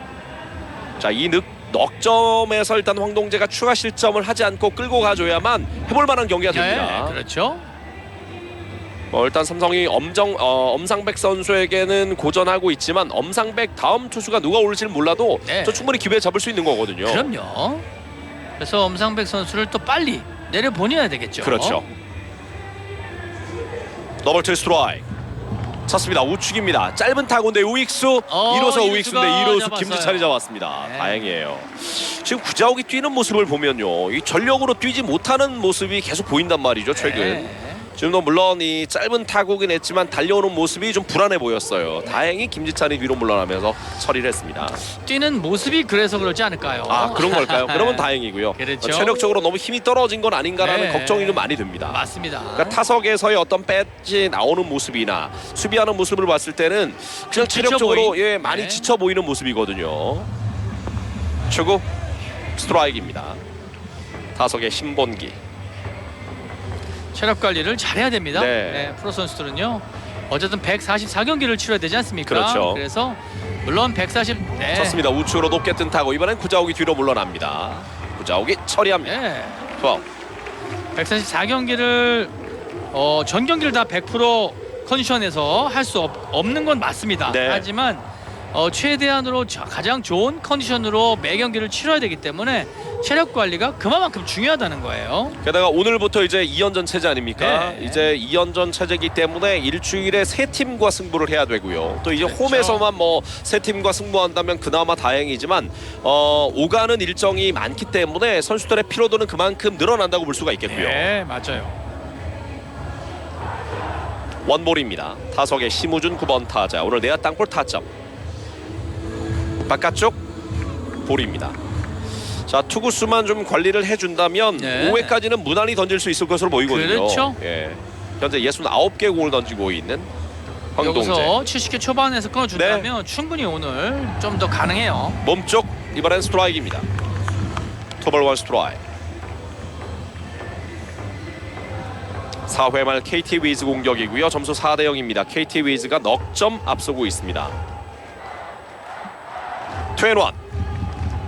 Speaker 1: 자, 이 넉점에서 일단 황동재가 추가 실점을 하지 않고 끌고 가줘야만 해볼 만한 경기가 됩니다.
Speaker 2: 네, 그렇죠.
Speaker 1: 일단 삼성이 엄상백 선수에게는 고전하고 있지만 엄상백 다음 투수가 누가 올지는 몰라도
Speaker 2: 네.
Speaker 1: 저 충분히 기회 잡을 수 있는 거거든요.
Speaker 2: 그럼요. 그래서 엄상백 선수를 또 빨리 내려보내야 되겠죠.
Speaker 1: 그렇죠. 더블 투 스트라이크. 쳤습니다. 우측입니다. 짧은 타구인데 우익수. 1호서 우익수인데 1호수
Speaker 2: 잡았어요.
Speaker 1: 김지찬이 잡았습니다.
Speaker 2: 네.
Speaker 1: 다행이에요. 지금 구자욱이 뛰는 모습을 보면요, 이 전력으로 뛰지 못하는 모습이 계속 보인단 말이죠. 최근.
Speaker 2: 네.
Speaker 1: 지금도 물론 이 짧은 타구긴 했지만 달려오는 모습이 좀 불안해 보였어요. 다행히 김지찬이 뒤로 물러나면서 처리를 했습니다.
Speaker 2: 뛰는 모습이 그래서 그렇지 않을까요?
Speaker 1: 아, 그런 걸까요? 그러면 다행이고요.
Speaker 2: 그렇죠.
Speaker 1: 체력적으로 너무 힘이 떨어진 건 아닌가라는
Speaker 2: 네.
Speaker 1: 걱정이 좀 많이 듭니다.
Speaker 2: 맞습니다.
Speaker 1: 그러니까 타석에서의 어떤 배지 나오는 모습이나 수비하는 모습을 봤을 때는 그냥 체력적으로 많이
Speaker 2: 네.
Speaker 1: 지쳐 보이는 모습이거든요. 초구 스트라이크입니다. 타석의 신본기.
Speaker 2: 체력 관리를 잘해야 됩니다.
Speaker 1: 네.
Speaker 2: 프로 선수들은요. 어쨌든 144경기를 치러야 되지 않습니까?
Speaker 1: 그렇죠.
Speaker 2: 그래서 물론 140. 네.
Speaker 1: 쳤습니다. 우측으로 높게 뜬 타고 이번엔 구자욱이 뒤로 물러납니다. 구자욱이 처리합니다.
Speaker 2: 네.
Speaker 1: 투아웃.
Speaker 2: 144경기를 전 경기를 다 100% 컨디션에서 할 수 없는 건 맞습니다.
Speaker 1: 네.
Speaker 2: 하지만 최대한으로 가장 좋은 컨디션으로 매 경기를 치러야 되기 때문에 체력 관리가 그만큼 중요하다는 거예요.
Speaker 1: 게다가 오늘부터 이제 2연전 체제 아닙니까?
Speaker 2: 네.
Speaker 1: 이제 2연전 체제이기 때문에 일주일에 3팀과 승부를 해야 되고요. 또 이제
Speaker 2: 그렇죠.
Speaker 1: 홈에서만 뭐 3팀과 승부한다면 그나마 다행이지만 오가는 일정이 많기 때문에 선수들의 피로도는 그만큼 늘어난다고 볼 수가 있겠고요.
Speaker 2: 네, 맞아요.
Speaker 1: 원볼입니다. 타석의 심우준 9번 타자. 오늘 내야 땅볼 타점. 바깥쪽 볼입니다. 자, 투구수만 좀 관리를 해준다면
Speaker 2: 네.
Speaker 1: 5회까지는 무난히 던질 수 있을 것으로 보이거든요.
Speaker 2: 그렇죠.
Speaker 1: 예. 현재 69개 공을 던지고 있는 황동재.
Speaker 2: 여기서 70개 초반에서 끊어준다면 충분히 오늘 좀 더 가능해요.
Speaker 1: 몸쪽 이번엔 스트라이크입니다. 투볼 원 스트라이크. 4회 말 KT 위즈 공격이고요. 점수 4대 0입니다. KT 위즈가 넉 점 앞서고 있습니다. 투앤원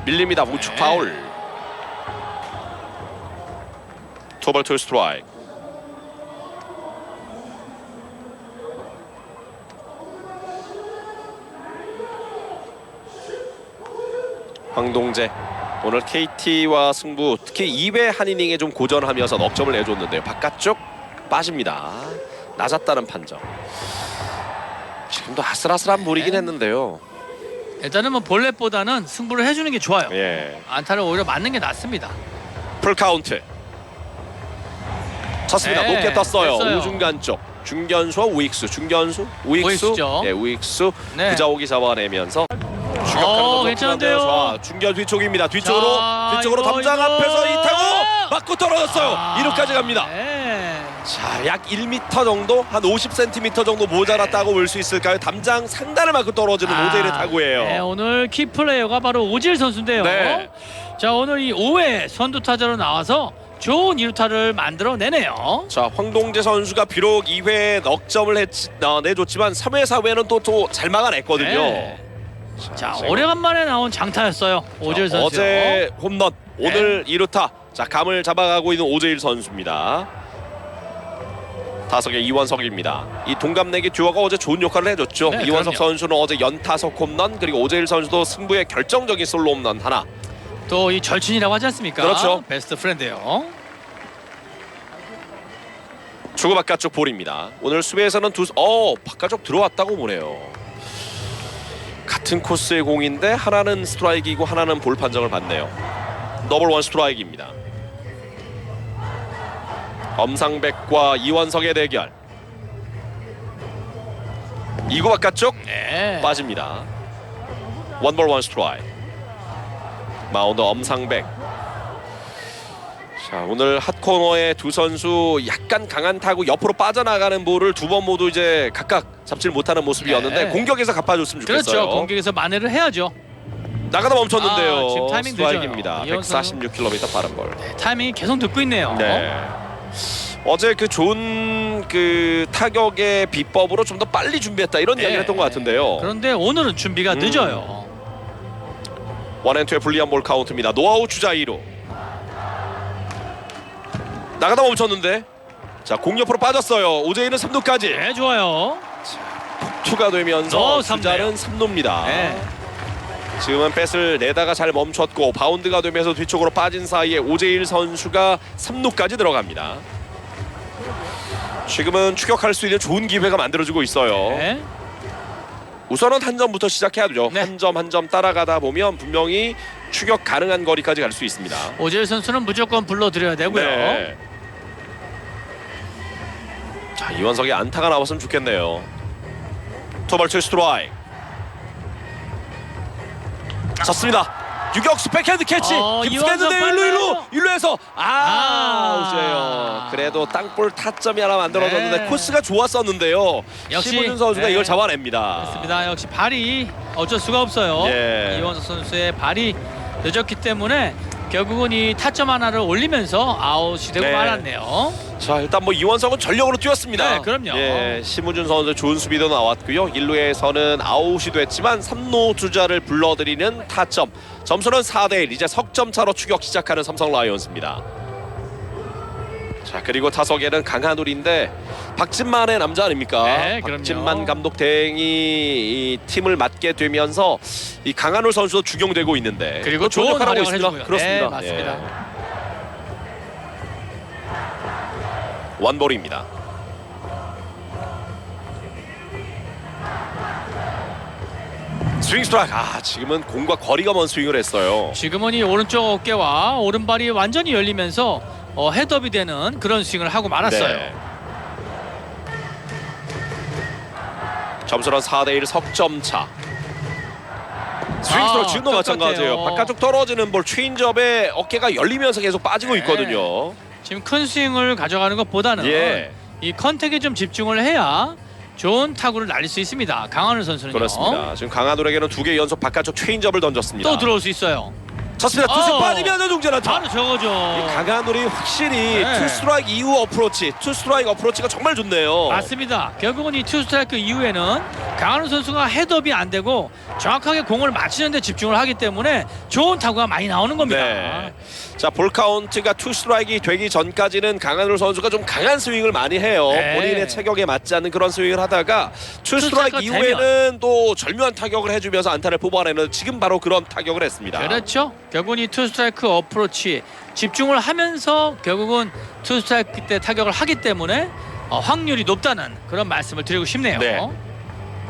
Speaker 1: 밀립니다. 우측
Speaker 2: 네.
Speaker 1: 파울. 투볼 투 스트라이크. 황동재 오늘 KT와 승부, 특히 2회 한 이닝에 좀 고전하면서 넉 점을 내줬는데요. 바깥쪽 빠집니다. 낮았다는 판정. 지금도 아슬아슬한 볼이긴
Speaker 2: 네.
Speaker 1: 했는데요.
Speaker 2: 일단은 뭐 볼넷보다는 승부를 해주는 게 좋아요.
Speaker 1: 예.
Speaker 2: 안타를 오히려 맞는 게 낫습니다.
Speaker 1: 풀 카운트. 쳤습니다.
Speaker 2: 네,
Speaker 1: 높게 떴어요.
Speaker 2: 됐어요.
Speaker 1: 우중간 쪽. 중견수와 우익수. 중견수, 우익수.
Speaker 2: 우익수죠.
Speaker 1: 예, 우익수.
Speaker 2: 네.
Speaker 1: 구자욱이 잡아내면서 추격하는 거
Speaker 2: 괜찮은데요?
Speaker 1: 좋아. 중견 뒤쪽입니다. 뒤쪽으로
Speaker 2: 자,
Speaker 1: 뒤쪽으로
Speaker 2: 이거,
Speaker 1: 담장
Speaker 2: 이거.
Speaker 1: 앞에서 이 타고 맞고 떨어졌어요. 2루까지 갑니다.
Speaker 2: 네.
Speaker 1: 자, 약 1m 정도, 한 50cm 정도 모자랐다고 볼 수 있을까요? 담장 상단을 맞고 떨어지는 오재일의 타구예요.
Speaker 2: 네, 오늘 키 플레이어가 바로 오지일 선수인데요.
Speaker 1: 네.
Speaker 2: 자, 오늘 이 5회 선두 타자로 나와서 좋은 2루타를 만들어내네요.
Speaker 1: 자, 황동재 선수가 비록 2회에 넉 점을 내줬지만 3회, 4회는 또 잘 막아냈거든요.
Speaker 2: 네. 자, 오래간만에 나온 장타였어요. 오지일 선수.
Speaker 1: 어제 홈런, 오늘 2루타. 자, 감을 잡아가고 있는 오재일 선수입니다. 타석의 이원석입니다. 이 동갑내기 듀오가 어제 좋은 역할을 해줬죠.
Speaker 2: 네,
Speaker 1: 이원석
Speaker 2: 그럼요.
Speaker 1: 선수는 어제 연타석 홈런, 그리고 오재일 선수도 승부의 결정적인 솔로 홈런 하나.
Speaker 2: 또 이 절친이라고 하지 않습니까?
Speaker 1: 그렇죠.
Speaker 2: 베스트 프렌드예요.
Speaker 1: 주고 바깥쪽 볼입니다. 오늘 수비에서는 바깥쪽 들어왔다고 보네요. 같은 코스의 공인데 하나는 스트라이크이고 하나는 볼 판정을 받네요. 더블 원 스트라이크입니다. 엄상백과 이원석의 대결. 2구 바깥쪽
Speaker 2: 네.
Speaker 1: 빠집니다. 원볼 원 스트라이크. 마운드 엄상백. 자, 오늘 핫코너의 두 선수 약간 강한 타구 옆으로 빠져나가는 볼을 두 번 모두 이제 각각 잡질 못하는 모습이었는데
Speaker 2: 네.
Speaker 1: 공격에서 갚아줬으면 좋겠어요.
Speaker 2: 그렇죠. 공격에서 만회를 해야죠.
Speaker 1: 나가다 멈췄는데요.
Speaker 2: 지금 타이밍
Speaker 1: 스트라이크입니다.
Speaker 2: 늦어요.
Speaker 1: 146km 빠른 볼.
Speaker 2: 네, 타이밍이 계속 듣고 있네요.
Speaker 1: 네. 어제 그 좋은 그 타격의 비법으로 좀 더 빨리 준비했다 이런 이야기를 했던 것 같은데요.
Speaker 2: 그런데 오늘은 준비가 늦어요.
Speaker 1: 원앤투의 불리한 볼 카운트입니다. 노아웃 주자 2루. 나가다 멈췄는데 자, 공 옆으로 빠졌어요. 오재일은 3루까지.
Speaker 2: 네, 좋아요.
Speaker 1: 투가 되면서
Speaker 2: 삼루예요.
Speaker 1: 주자는 3루입니다.
Speaker 2: 네.
Speaker 1: 지금은 뱃을 내다가 잘 멈췄고 바운드가 되면서 뒤쪽으로 빠진 사이에 오재일 선수가 3루까지 들어갑니다. 지금은 추격할 수 있는 좋은 기회가 만들어지고 있어요.
Speaker 2: 네.
Speaker 1: 우선은 한 점부터 시작해야 되죠.
Speaker 2: 네.
Speaker 1: 한 점 한 점 따라가다 보면 분명히 추격 가능한 거리까지 갈 수 있습니다.
Speaker 2: 오재일 선수는 무조건 불러드려야 되고요.
Speaker 1: 네. 자, 이원석이 안타가 나왔으면 좋겠네요. 투볼 투 스트라이크. 쳤습니다. 유격수 백핸드 캐치. 깊숙했는데
Speaker 2: 이원석
Speaker 1: 1루에서 아웃이에요. 그래도 땅볼 타점이 하나 만들어졌는데
Speaker 2: 네.
Speaker 1: 코스가 좋았었는데요.
Speaker 2: 역시,
Speaker 1: 심우준 선수가
Speaker 2: 네.
Speaker 1: 이걸 잡아냅니다.
Speaker 2: 그렇습니다. 역시 발이 어쩔 수가 없어요.
Speaker 1: 예.
Speaker 2: 이원석 선수의 발이 늦었기 때문에 결국은 이 타점 하나를 올리면서 아웃이 되고
Speaker 1: 네.
Speaker 2: 말았네요.
Speaker 1: 자, 일단 뭐 이원석은 전력으로 뛰었습니다.
Speaker 2: 네, 그럼요.
Speaker 1: 예, 심우준 선수 좋은 수비도 나왔고요. 1루에서는 아웃이 됐지만 3루 주자를 불러들이는 타점. 점수는 4대1. 이제 석점 차로 추격 시작하는 삼성 라이온즈입니다. 자, 그리고 타석에는 강한울인데 박진만의 남자 아닙니까?
Speaker 2: 네, 그럼요.
Speaker 1: 박진만 감독 대행이 이 팀을 맡게 되면서 이 강한울 선수도 중용되고 있는데
Speaker 2: 그리고
Speaker 1: 또 좋은
Speaker 2: 좋은
Speaker 1: 역할을 하고
Speaker 2: 활약을
Speaker 1: 있습니다.
Speaker 2: 해주고요.
Speaker 1: 그렇습니다.
Speaker 2: 네, 맞습니다.
Speaker 1: 예. 원볼입니다. 스윙 스트라이크. 지금은 공과 거리가 먼 스윙을 했어요.
Speaker 2: 지금은 이 오른쪽 어깨와 오른발이 완전히 열리면서 헤드업이 되는 그런 스윙을 하고 말았어요.
Speaker 1: 네. 점수는 4대1 석점 차. 스윙 스트라이크 지금도 마찬가지예요.
Speaker 2: 똑같아요.
Speaker 1: 바깥쪽 떨어지는 볼 체인지업에 어깨가 열리면서 계속 빠지고
Speaker 2: 네.
Speaker 1: 있거든요.
Speaker 2: 지금 큰 스윙을 가져가는 것보다는
Speaker 1: 예.
Speaker 2: 이 컨택에 좀 집중을 해야 좋은 타구를 날릴 수 있습니다. 강한울 선수는요.
Speaker 1: 그렇습니다. 지금 강한울에게는 2개 연속 바깥쪽 체인지업을 던졌습니다.
Speaker 2: 또 들어올 수 있어요.
Speaker 1: 쳤습니다. 투수 빠지면 동전한타.
Speaker 2: 바로 저거죠.
Speaker 1: 강한울이 확실히
Speaker 2: 네.
Speaker 1: 투 스트라이크 이후 어프로치, 투 스트라이크 어프로치가 정말 좋네요.
Speaker 2: 맞습니다. 결국은 이 투 스트라이크 이후에는 강한울 선수가 헤드업이 안 되고 정확하게 공을 맞추는 데 집중을 하기 때문에 좋은 타구가 많이 나오는 겁니다.
Speaker 1: 네. 자, 볼 카운트가 투 스트라이크가 되기 전까지는 강한울 선수가 좀 강한 스윙을 많이 해요.
Speaker 2: 네.
Speaker 1: 본인의 체격에 맞지 않는 그런 스윙을 하다가 투 스트라이크
Speaker 2: 스트라이크가
Speaker 1: 이후에는 또 절묘한 타격을 해주면서 안타를 뽑아내는 지금 바로 그런 타격을 했습니다.
Speaker 2: 그렇죠. 결국은 이 투 스트라이크 어프로치 집중을 하면서 결국은 투 스트라이크 때 타격을 하기 때문에 확률이 높다는 그런 말씀을 드리고 싶네요.
Speaker 1: 네.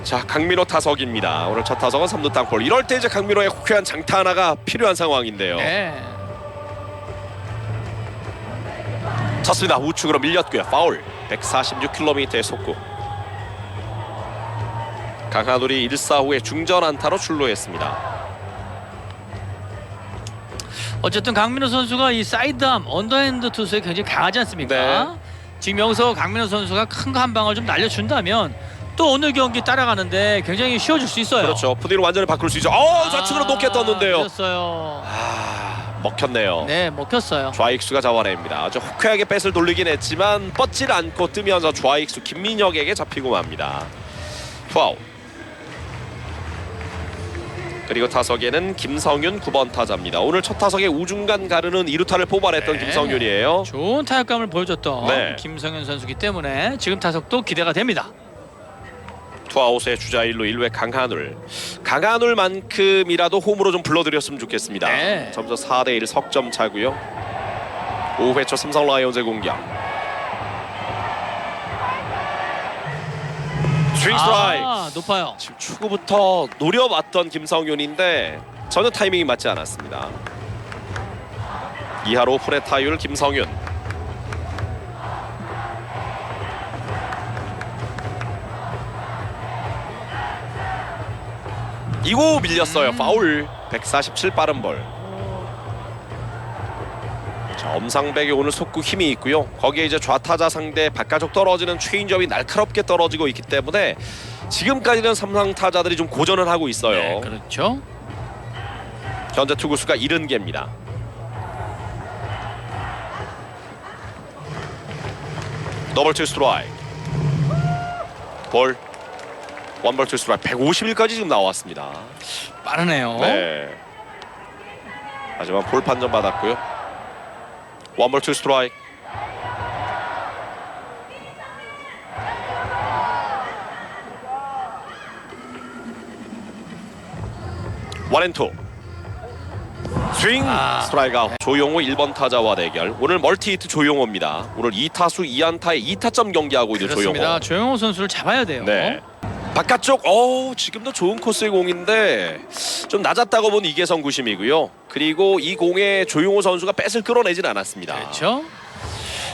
Speaker 1: 자, 강민호 타석입니다. 오늘 첫 타석은 3루 땅볼. 이럴 때 이제 강민호의 호쾌한 장타 하나가 필요한 상황인데요.
Speaker 2: 네.
Speaker 1: 쳤습니다. 우측으로 밀렸고요. 파울. 146km의 속구. 강한울이 1사 후에 중전 안타로 출루했습니다.
Speaker 2: 어쨌든 강민호 선수가 이 사이드암 언더핸드 투수에 굉장히 강하지 않습니까?
Speaker 1: 네.
Speaker 2: 지금 여기서 강민호 선수가 큰 거 한 방을 좀 날려준다면 또 오늘 경기 따라가는데 굉장히 쉬워질 수 있어요.
Speaker 1: 그렇죠. 푸디로 완전히 바꿀 수 있죠. 좌측으로 높게 떴는데요.
Speaker 2: 그렇어요.
Speaker 1: 먹혔네요.
Speaker 2: 네, 먹혔어요.
Speaker 1: 좌익수가 잡아냅니다. 아주 호쾌하게 뱃을 돌리긴 했지만 뻗질 않고 뜨면서 좌익수 김민혁에게 잡히고 맙니다. 투아웃. 그리고 타석에는 김성윤 9번 타자입니다. 오늘 첫 타석에 우중간 가르는 2루타를 뽑아냈던
Speaker 2: 네.
Speaker 1: 김성윤이에요.
Speaker 2: 좋은 타격감을 보여줬던
Speaker 1: 네.
Speaker 2: 김성현 선수기 때문에 지금 타석도 기대가 됩니다.
Speaker 1: 투아웃의 주자 1루 1루의 강한울. 강한울만큼이라도 홈으로 좀 불러드렸으면 좋겠습니다.
Speaker 2: 네.
Speaker 1: 점수 4대1 석점 차고요. 5회 초 삼성 라이온즈의 공격. 스윙 스트라이크.
Speaker 2: 높아요.
Speaker 1: 지금 초구부터 노려봤던 김성윤인데 전혀 타이밍이 맞지 않았습니다. 2하로 풀의 타율 김성윤. 이고 밀렸어요. 파울. 147 빠른 볼. 자, 엄상백이 오늘 속구 힘이 있고요. 거기에 이제 좌타자 상대 바깥쪽 떨어지는 체인지업이 날카롭게 떨어지고 있기 때문에 지금까지는 삼성 타자들이 좀 고전을 하고 있어요.
Speaker 2: 네, 그렇죠.
Speaker 1: 현재 투구수가 70개입니다. 더블 투 스트라이크. 볼. 원볼 투 스트라이크. 151까지 지금 나왔습니다.
Speaker 2: 빠르네요.
Speaker 1: 네. 하지만 볼 판정 받았고요. 원볼 투 스트라이크. 원앤투. 스윙 스트라이크 아웃. 조용호 1번 타자와 대결. 오늘 멀티히트 조용호입니다. 오늘 2타수 2안타에 2타점 경기하고 있는
Speaker 2: 그렇습니다.
Speaker 1: 조용호.
Speaker 2: 조용호 선수를 잡아야 돼요.
Speaker 1: 네. 바깥쪽 지금도 좋은 코스의 공인데 좀 낮았다고 본 이계성 구심이고요. 그리고 이 공에 조용호 선수가 뺏을 끌어내진 않았습니다.
Speaker 2: 그렇죠.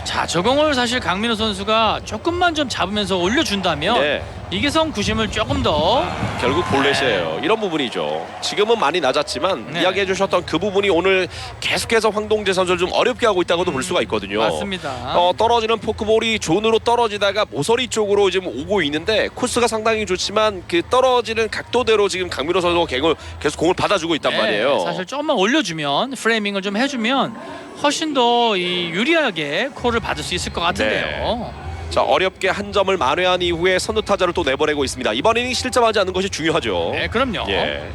Speaker 2: 자, 저 공을 사실 강민호 선수가 조금만 좀 잡으면서 올려준다면
Speaker 1: 네.
Speaker 2: 이계성 구심을 조금 더
Speaker 1: 결국 볼넷이에요. 이런 부분이죠. 지금은 많이 낮았지만
Speaker 2: 네.
Speaker 1: 이야기해 주셨던 그 부분이 오늘 계속해서 황동재 선수를 좀 어렵게 하고 있다고도 볼 수가 있거든요.
Speaker 2: 맞습니다.
Speaker 1: 떨어지는 포크볼이 존으로 떨어지다가 모서리 쪽으로 지금 오고 있는데 코스가 상당히 좋지만 그 떨어지는 각도대로 지금 강민호 선수가 계속 공을 받아주고 있단 말이에요.
Speaker 2: 사실 조금만 올려주면 프레이밍을 좀 해주면 훨씬 더 유리하게 콜을 받을 수 있을 것 같은데요.
Speaker 1: 자, 어렵게 한 점을 만회한 이후에 선두 타자를 또 내보내고 있습니다. 이번 이닝 실점하지 않는 것이 중요하죠.
Speaker 2: 네, 그럼요.
Speaker 1: 예.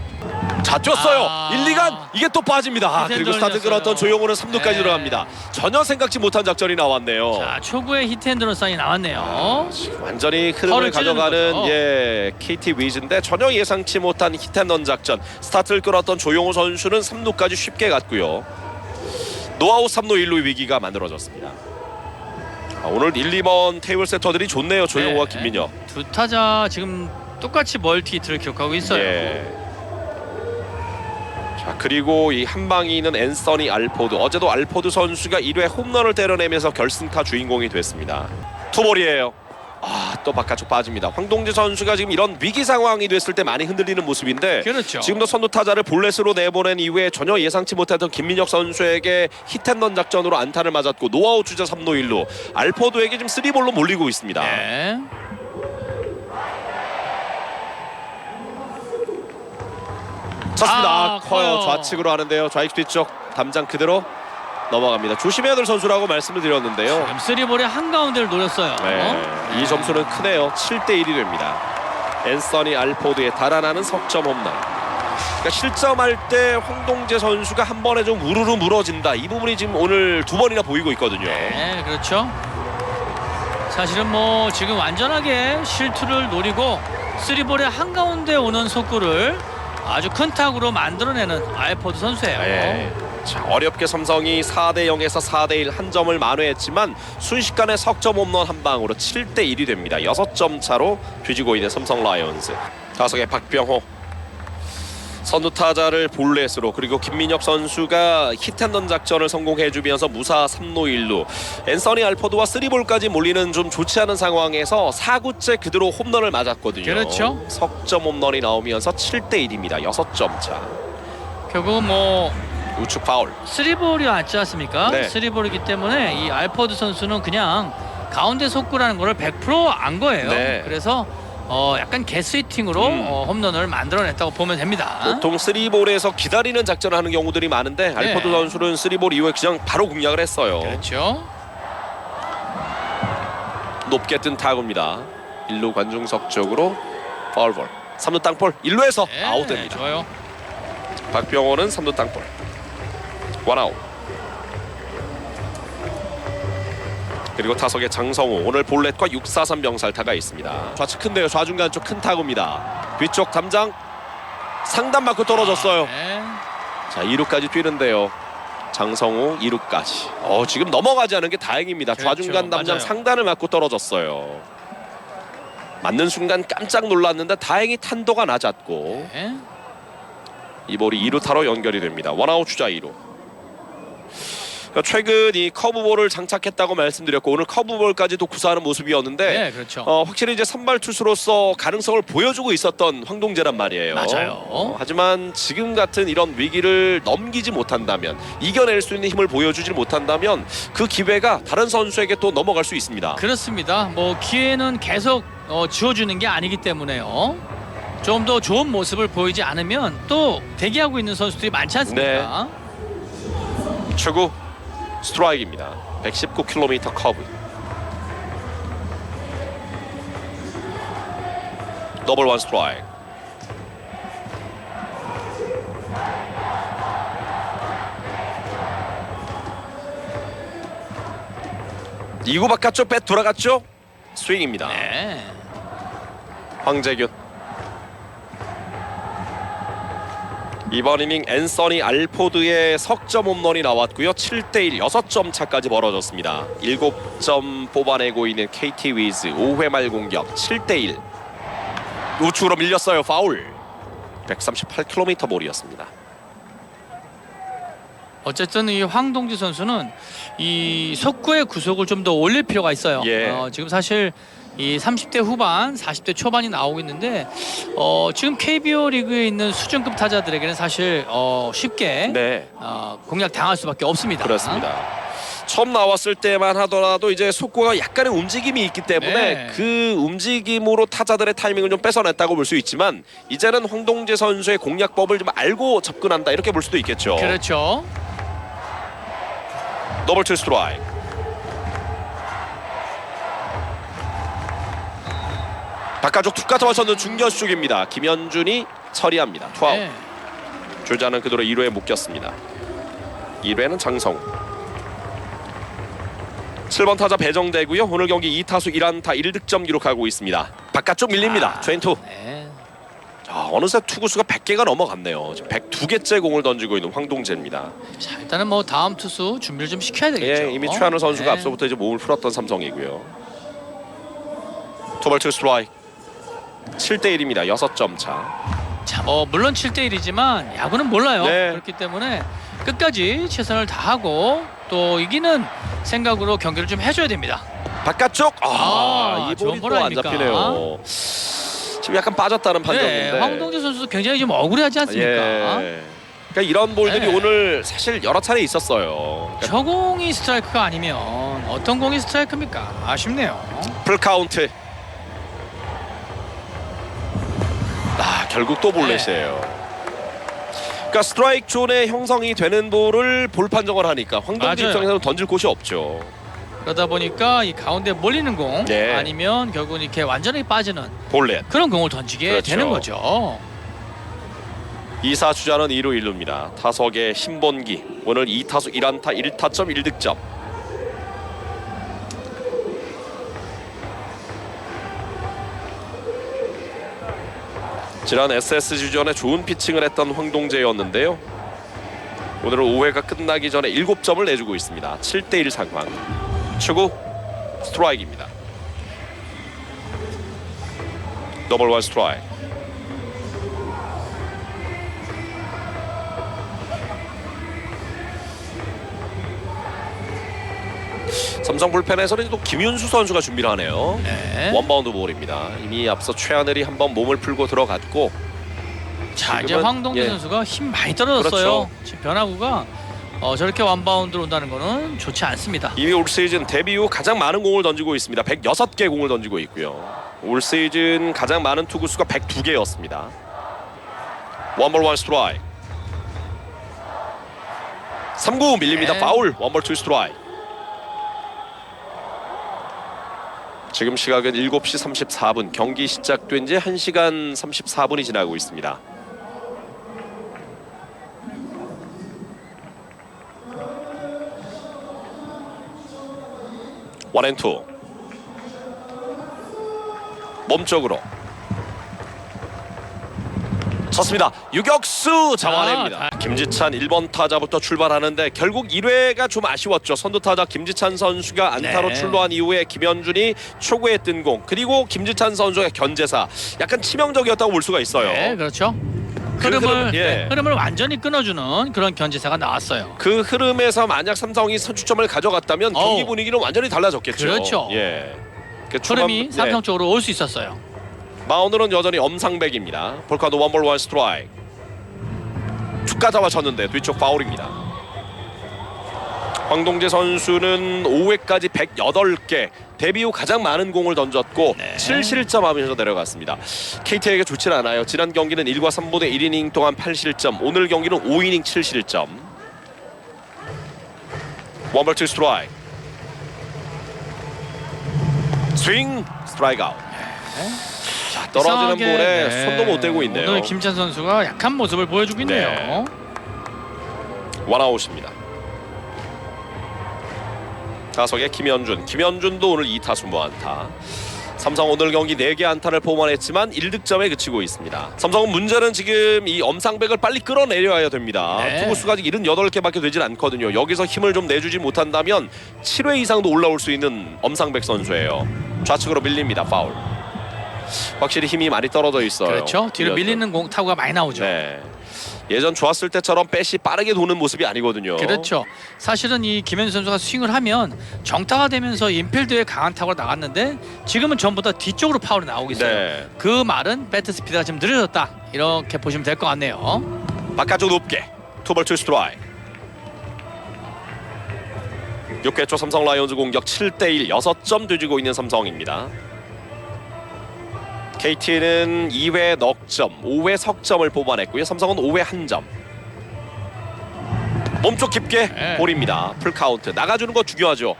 Speaker 1: 자, 뛰었어요. 1, 2간 이게 또 빠집니다. 그리고 스타트 끊었던 조용호는 3루까지
Speaker 2: 네.
Speaker 1: 들어갑니다. 전혀 생각지 못한 작전이 나왔네요.
Speaker 2: 자, 초구에 히트앤드런 사인이 나왔네요.
Speaker 1: 완전히 흐름을
Speaker 2: 허를 찌르는
Speaker 1: 가져가는
Speaker 2: 거죠.
Speaker 1: KT 위즈인데 전혀 예상치 못한 히트앤런 작전. 스타트를 끊었던 조용호 선수는 3루까지 쉽게 갔고요. 노아웃 3루 1루 위기가 만들어졌습니다. 오늘 1, 2번 테이블 세터들이 좋네요. 조용호와
Speaker 2: 네.
Speaker 1: 김민혁.
Speaker 2: 두 타자 지금 똑같이 멀티 히트를 기록하고 있어요.
Speaker 1: 예. 자, 그리고 이 한 방이 있는 앤서니 알포드. 어제도 알포드 선수가 1회 홈런을 때려내면서 결승타 주인공이 됐습니다. 투볼이에요. 또 바깥쪽 빠집니다. 황동재 선수가 지금 이런 위기 상황이 됐을 때 많이 흔들리는 모습인데
Speaker 2: 그렇죠.
Speaker 1: 지금도 선두 타자를 볼넷으로 내보낸 이후에 전혀 예상치 못했던 김민혁 선수에게 히트앤런 작전으로 안타를 맞았고 노아웃 주자 3루 1루. 알포드에게 지금 3볼로 몰리고 있습니다.
Speaker 2: 네.
Speaker 1: 쳤습니다. 커요.
Speaker 2: 커요.
Speaker 1: 좌측으로 하는데요. 좌익 뒤쪽 담장 그대로 넘어갑니다. 조심해야 될 선수라고 말씀을 드렸는데요.
Speaker 2: 지금 쓰리볼의 한가운데를 노렸어요.
Speaker 1: 이 점수는 크네요. 7대 1이 됩니다. 앤서니 알포드의 달아나는 석점 홈런. 그러니까 실점할 때 황동재 선수가 한 번에 좀 우르르 무너진다. 이 부분이 지금 오늘 두 번이나 보이고 있거든요.
Speaker 2: 네, 그렇죠. 사실은 뭐 지금 완전하게 실투를 노리고 쓰리볼의 한가운데 오는 속구를 아주 큰 타구로 만들어내는 알포드 선수예요.
Speaker 1: 네. 자, 어렵게 삼성이 4대 0에서 4대 1 한 점을 만회했지만 순식간에 석점 홈런 한 방으로 7대 1이 됩니다. 6점 차로 뒤지고 있는 삼성 라이온즈. 타석의 박병호. 선두 타자를 볼넷으로 그리고 김민혁 선수가 히트앤런 작전을 성공해주면서 무사 3루 1루. 앤서니 알포드와 3볼까지 몰리는 좀 좋지 않은 상황에서 4구째 그대로 홈런을 맞았거든요.
Speaker 2: 그렇죠.
Speaker 1: 석점 홈런이 나오면서 7대 1입니다. 6점 차.
Speaker 2: 결국 뭐
Speaker 1: 우측 파울.
Speaker 2: 쓰리볼이 왔지 않습니까?
Speaker 1: 네.
Speaker 2: 쓰리볼이기 때문에 이 알포드 선수는 그냥 가운데 속구라는 거를 100%안 거예요.
Speaker 1: 네.
Speaker 2: 그래서 약간 개스히팅으로 홈런을 만들어냈다고 보면 됩니다.
Speaker 1: 보통 3볼에서 기다리는 작전을 하는 경우들이 많은데 알포드 선수는 3볼 이후에 그냥 바로 공략을 했어요.
Speaker 2: 그렇죠.
Speaker 1: 높게 뜬 타구입니다. 1루 관중석 쪽으로 파울볼. 3루 땅볼 1루에서
Speaker 2: 네,
Speaker 1: 아웃됩니다.
Speaker 2: 좋아요.
Speaker 1: 박병호는 3루 땅볼. 원아웃. 그리고 타석의 장성우. 오늘 볼넷과 643 병살타가 있습니다. 좌측 큰데요. 좌중간 쪽 큰 타구입니다. 뒤쪽 담장 상단 맞고 떨어졌어요.
Speaker 2: 네.
Speaker 1: 자, 2루까지 뛰는데요. 장성우 2루까지. 지금 넘어가지 않은 게 다행입니다.
Speaker 2: 그렇죠.
Speaker 1: 좌중간 담장
Speaker 2: 맞아요.
Speaker 1: 상단을 맞고 떨어졌어요. 맞는 순간 깜짝 놀랐는데 다행히 탄도가 낮았고
Speaker 2: 네.
Speaker 1: 이 볼이 2루 타로 연결이 됩니다. 원아웃 주자 2루. 최근 이 커브볼을 장착했다고 말씀드렸고 오늘 커브볼까지도 구사하는 모습이었는데
Speaker 2: 네, 그렇죠.
Speaker 1: 확실히 이제 선발 투수로서 가능성을 보여주고 있었던 황동재란 말이에요.
Speaker 2: 맞아요.
Speaker 1: 하지만 지금 같은 이런 위기를 넘기지 못한다면 이겨낼 수 있는 힘을 보여주지 못한다면 그 기회가 다른 선수에게 또 넘어갈 수 있습니다.
Speaker 2: 그렇습니다. 뭐 기회는 계속 지워주는 게 아니기 때문에요. 좀 더 좋은 모습을 보이지 않으면 또 대기하고 있는 선수들이 많지 않습니까?
Speaker 1: 초구 스트라이크입니다. 119km 커브. 더블 원 스트라이크. 이구 바깥쪽 뱃 돌아갔죠? 스윙입니다.
Speaker 2: 네.
Speaker 1: 황재균. 이번 이닝 앤서니 알포드의 석점 홈런이 나왔고요. 7대1 6점 차까지 벌어졌습니다. 7점 뽑아내고 있는 KT 위즈 5회 말 공격 7대1. 우측으로 밀렸어요. 파울. 138km 볼이었습니다.
Speaker 2: 어쨌든 이 황동지 선수는 이 속구의 구속을 좀 더 올릴 필요가 있어요.
Speaker 1: 예.
Speaker 2: 지금 사실 이 30대 후반, 40대 초반이 나오고 있는데 지금 KBO 리그에 있는 수준급 타자들에게는 사실 쉽게
Speaker 1: 네,
Speaker 2: 공략 당할 수밖에 없습니다.
Speaker 1: 그렇습니다. 처음 나왔을 때만 하더라도 이제 속구가 약간의 움직임이 있기 때문에
Speaker 2: 네.
Speaker 1: 그 움직임으로 타자들의 타이밍을 좀 뺏어냈다고 볼 수 있지만 이제는 황동재 선수의 공략법을 좀 알고 접근한다 이렇게 볼 수도 있겠죠.
Speaker 2: 그렇죠.
Speaker 1: 더블 투 스트라이크. 바깥쪽 툭 갖다 맞췄는 중견수 쪽입니다. 김현준이 처리합니다. 투아웃.
Speaker 2: 네.
Speaker 1: 주자는 그대로 2루에 묶였습니다. 2루에는 장성우. 7번 타자 배정되고요. 오늘 경기 2타수 1안타 1득점 기록하고 있습니다. 바깥쪽 밀립니다. 트웬투.
Speaker 2: 네.
Speaker 1: 자, 어느새 투구수가 100개가 넘어갔네요. 지금 102개째 공을 던지고 있는 황동재입니다.
Speaker 2: 자, 일단은 뭐 다음 투수 준비를 좀 시켜야 되겠죠.
Speaker 1: 예, 이미 최한우 선수가
Speaker 2: 네.
Speaker 1: 앞서부터 이제 몸을 풀었던 삼성이고요. 투볼 투 스트라이크. 7대1입니다. 6점 차.
Speaker 2: 자, 물론 7대1이지만 야구는 몰라요.
Speaker 1: 네.
Speaker 2: 그렇기 때문에 끝까지 최선을 다하고 또 이기는 생각으로 경기를 좀 해줘야 됩니다.
Speaker 1: 바깥쪽. 이
Speaker 2: 좋은
Speaker 1: 볼이
Speaker 2: 볼
Speaker 1: 또 안
Speaker 2: 아닙니까?
Speaker 1: 잡히네요. 지금 약간 빠졌다는 판정인데.
Speaker 2: 네, 황동재 선수도 굉장히 좀 억울해하지 않습니까?
Speaker 1: 예. 그러니까 이런 볼들이
Speaker 2: 네.
Speaker 1: 오늘 사실 여러 차례 있었어요. 그러니까
Speaker 2: 저 공이 스트라이크가 아니면 어떤 공이 스트라이크입니까? 아쉽네요.
Speaker 1: 풀 카운트. 결국 또 볼넷이에요. 그러니까 스트라이크 존에 형성이 되는 볼을 볼 판정을 하니까 황동재
Speaker 2: 맞아요.
Speaker 1: 입장에서는 던질 곳이 없죠.
Speaker 2: 그러다 보니까 이 가운데 몰리는 공
Speaker 1: 네.
Speaker 2: 아니면 결국은 이렇게 완전히 빠지는
Speaker 1: 볼넷.
Speaker 2: 그런 공을 던지게
Speaker 1: 그렇죠.
Speaker 2: 되는 거죠.
Speaker 1: 2사 주자는 2루 1루입니다. 타석의 신본기. 오늘 2타수 1안타 1타점 1득점. 지난 SSG전에 좋은 피칭을 했던 황동재였는데요. 오늘은 5회가 끝나기 전에 7점을 내주고 있습니다. 7대1 상황. 초구 스트라이크입니다. 더블 원 스트라이크. 삼성 불펜에서는 또 김윤수 선수가 준비를 하네요.
Speaker 2: 네.
Speaker 1: 원바운드 볼입니다. 이미 앞서 최하늘이 한번 몸을 풀고 들어갔고
Speaker 2: 자, 이제
Speaker 1: 지금은,
Speaker 2: 황동재
Speaker 1: 예.
Speaker 2: 선수가 힘 많이 떨어졌어요.
Speaker 1: 그렇죠.
Speaker 2: 지금 변화구가 저렇게 완바운드로 온다는 거는 좋지 않습니다.
Speaker 1: 이미 올 시즌 데뷔 후 가장 많은 공을 던지고 있습니다. 106개 공을 던지고 있고요. 올 시즌 가장 많은 투구수가 102개였습니다. 원볼 원 스트라이크. 3구 밀립니다.
Speaker 2: 네.
Speaker 1: 파울. 원볼 투 스트라이크. 지금 시각은 7시 34분. 경기 시작된 지 1시간 34분이 지나고 있습니다. 원앤투. 몸쪽으로 쳤습니다. 유격수 잡아냅니다. 김지찬 1번 타자부터 출발하는데 결국 1회가 좀 아쉬웠죠. 선두 타자 김지찬 선수가 안타로
Speaker 2: 네.
Speaker 1: 출루한 이후에 김현준이 초구에 뜬 공, 그리고 김지찬 선수의 견제사, 약간 치명적이었다고 볼 수가 있어요.
Speaker 2: 네, 그렇죠.
Speaker 1: 그
Speaker 2: 흐름을
Speaker 1: 예.
Speaker 2: 흐름을 완전히 끊어주는 그런 견제사가 나왔어요.
Speaker 1: 그 흐름에서 만약 삼성이 선취점을 가져갔다면 경기 분위기는 완전히 달라졌겠죠.
Speaker 2: 그렇죠.
Speaker 1: 예. 그
Speaker 2: 흐름이
Speaker 1: 초반-
Speaker 2: 삼성 쪽으로 올 수 있었어요.
Speaker 1: 마운드는 여전히 엄상백입니다. 볼카도 원볼 원 스트라이크. 축가 잡아쳤는데 뒤쪽 파울입니다. 황동재 선수는 5회까지 108개, 데뷔 후 가장 많은 공을 던졌고
Speaker 2: 네.
Speaker 1: 7실점하면서 내려갔습니다. KT에게 좋진 않아요. 지난 경기는 1과 3분의 1이닝 동안 8실점, 오늘 경기는 5이닝 7실점. 원볼 투 스트라이크. 스윙 스트라이크 아웃. 자, 떨어지는
Speaker 2: 이상하게,
Speaker 1: 볼에 손도 못 대고 있네요.
Speaker 2: 오늘 김찬 선수가 약한 모습을 보여주고 있네요.
Speaker 1: 원아웃입니다. 타석에 김현준도 오늘 2타수 무안타. 삼성 오늘 경기 4개 안타를 포함했지만 1득점에 그치고 있습니다. 삼성은 문제는 지금 이 엄상백을 빨리 끌어내려야 됩니다.
Speaker 2: 네.
Speaker 1: 투구수가 아직 78개밖에 되질 않거든요. 여기서 힘을 좀 내주지 못한다면 7회 이상도 올라올 수 있는 엄상백 선수예요. 좌측으로 밀립니다. 파울. 확실히 힘이 많이 떨어져 있어요.
Speaker 2: 그렇죠. 뒤로
Speaker 1: 김현준.
Speaker 2: 밀리는 공 타구가 많이 나오죠.
Speaker 1: 네. 예전 좋았을 때처럼 배시 빠르게 도는 모습이 아니거든요.
Speaker 2: 그렇죠. 사실은 이 김현준 선수가 스윙을 하면 정타가 되면서 인필드에 강한 타구가 나갔는데 지금은 전부 다 뒤쪽으로 파울이 나오고 있어요.
Speaker 1: 네.
Speaker 2: 그 말은 배트 스피드가 좀 느려졌다. 이렇게 보시면 될 것 같네요.
Speaker 1: 바깥쪽 높게 투볼 투 스트라이크. 6회 초 삼성 라이온즈 공격 7대1 6점 뒤지고 있는 삼성입니다. KT는 2회 넉점, 5회 석점을 뽑아냈고요. 삼성은 5회 1점. 몸쪽 깊게
Speaker 2: 네.
Speaker 1: 볼입니다. 풀카운트. 나가주는 거 중요하죠.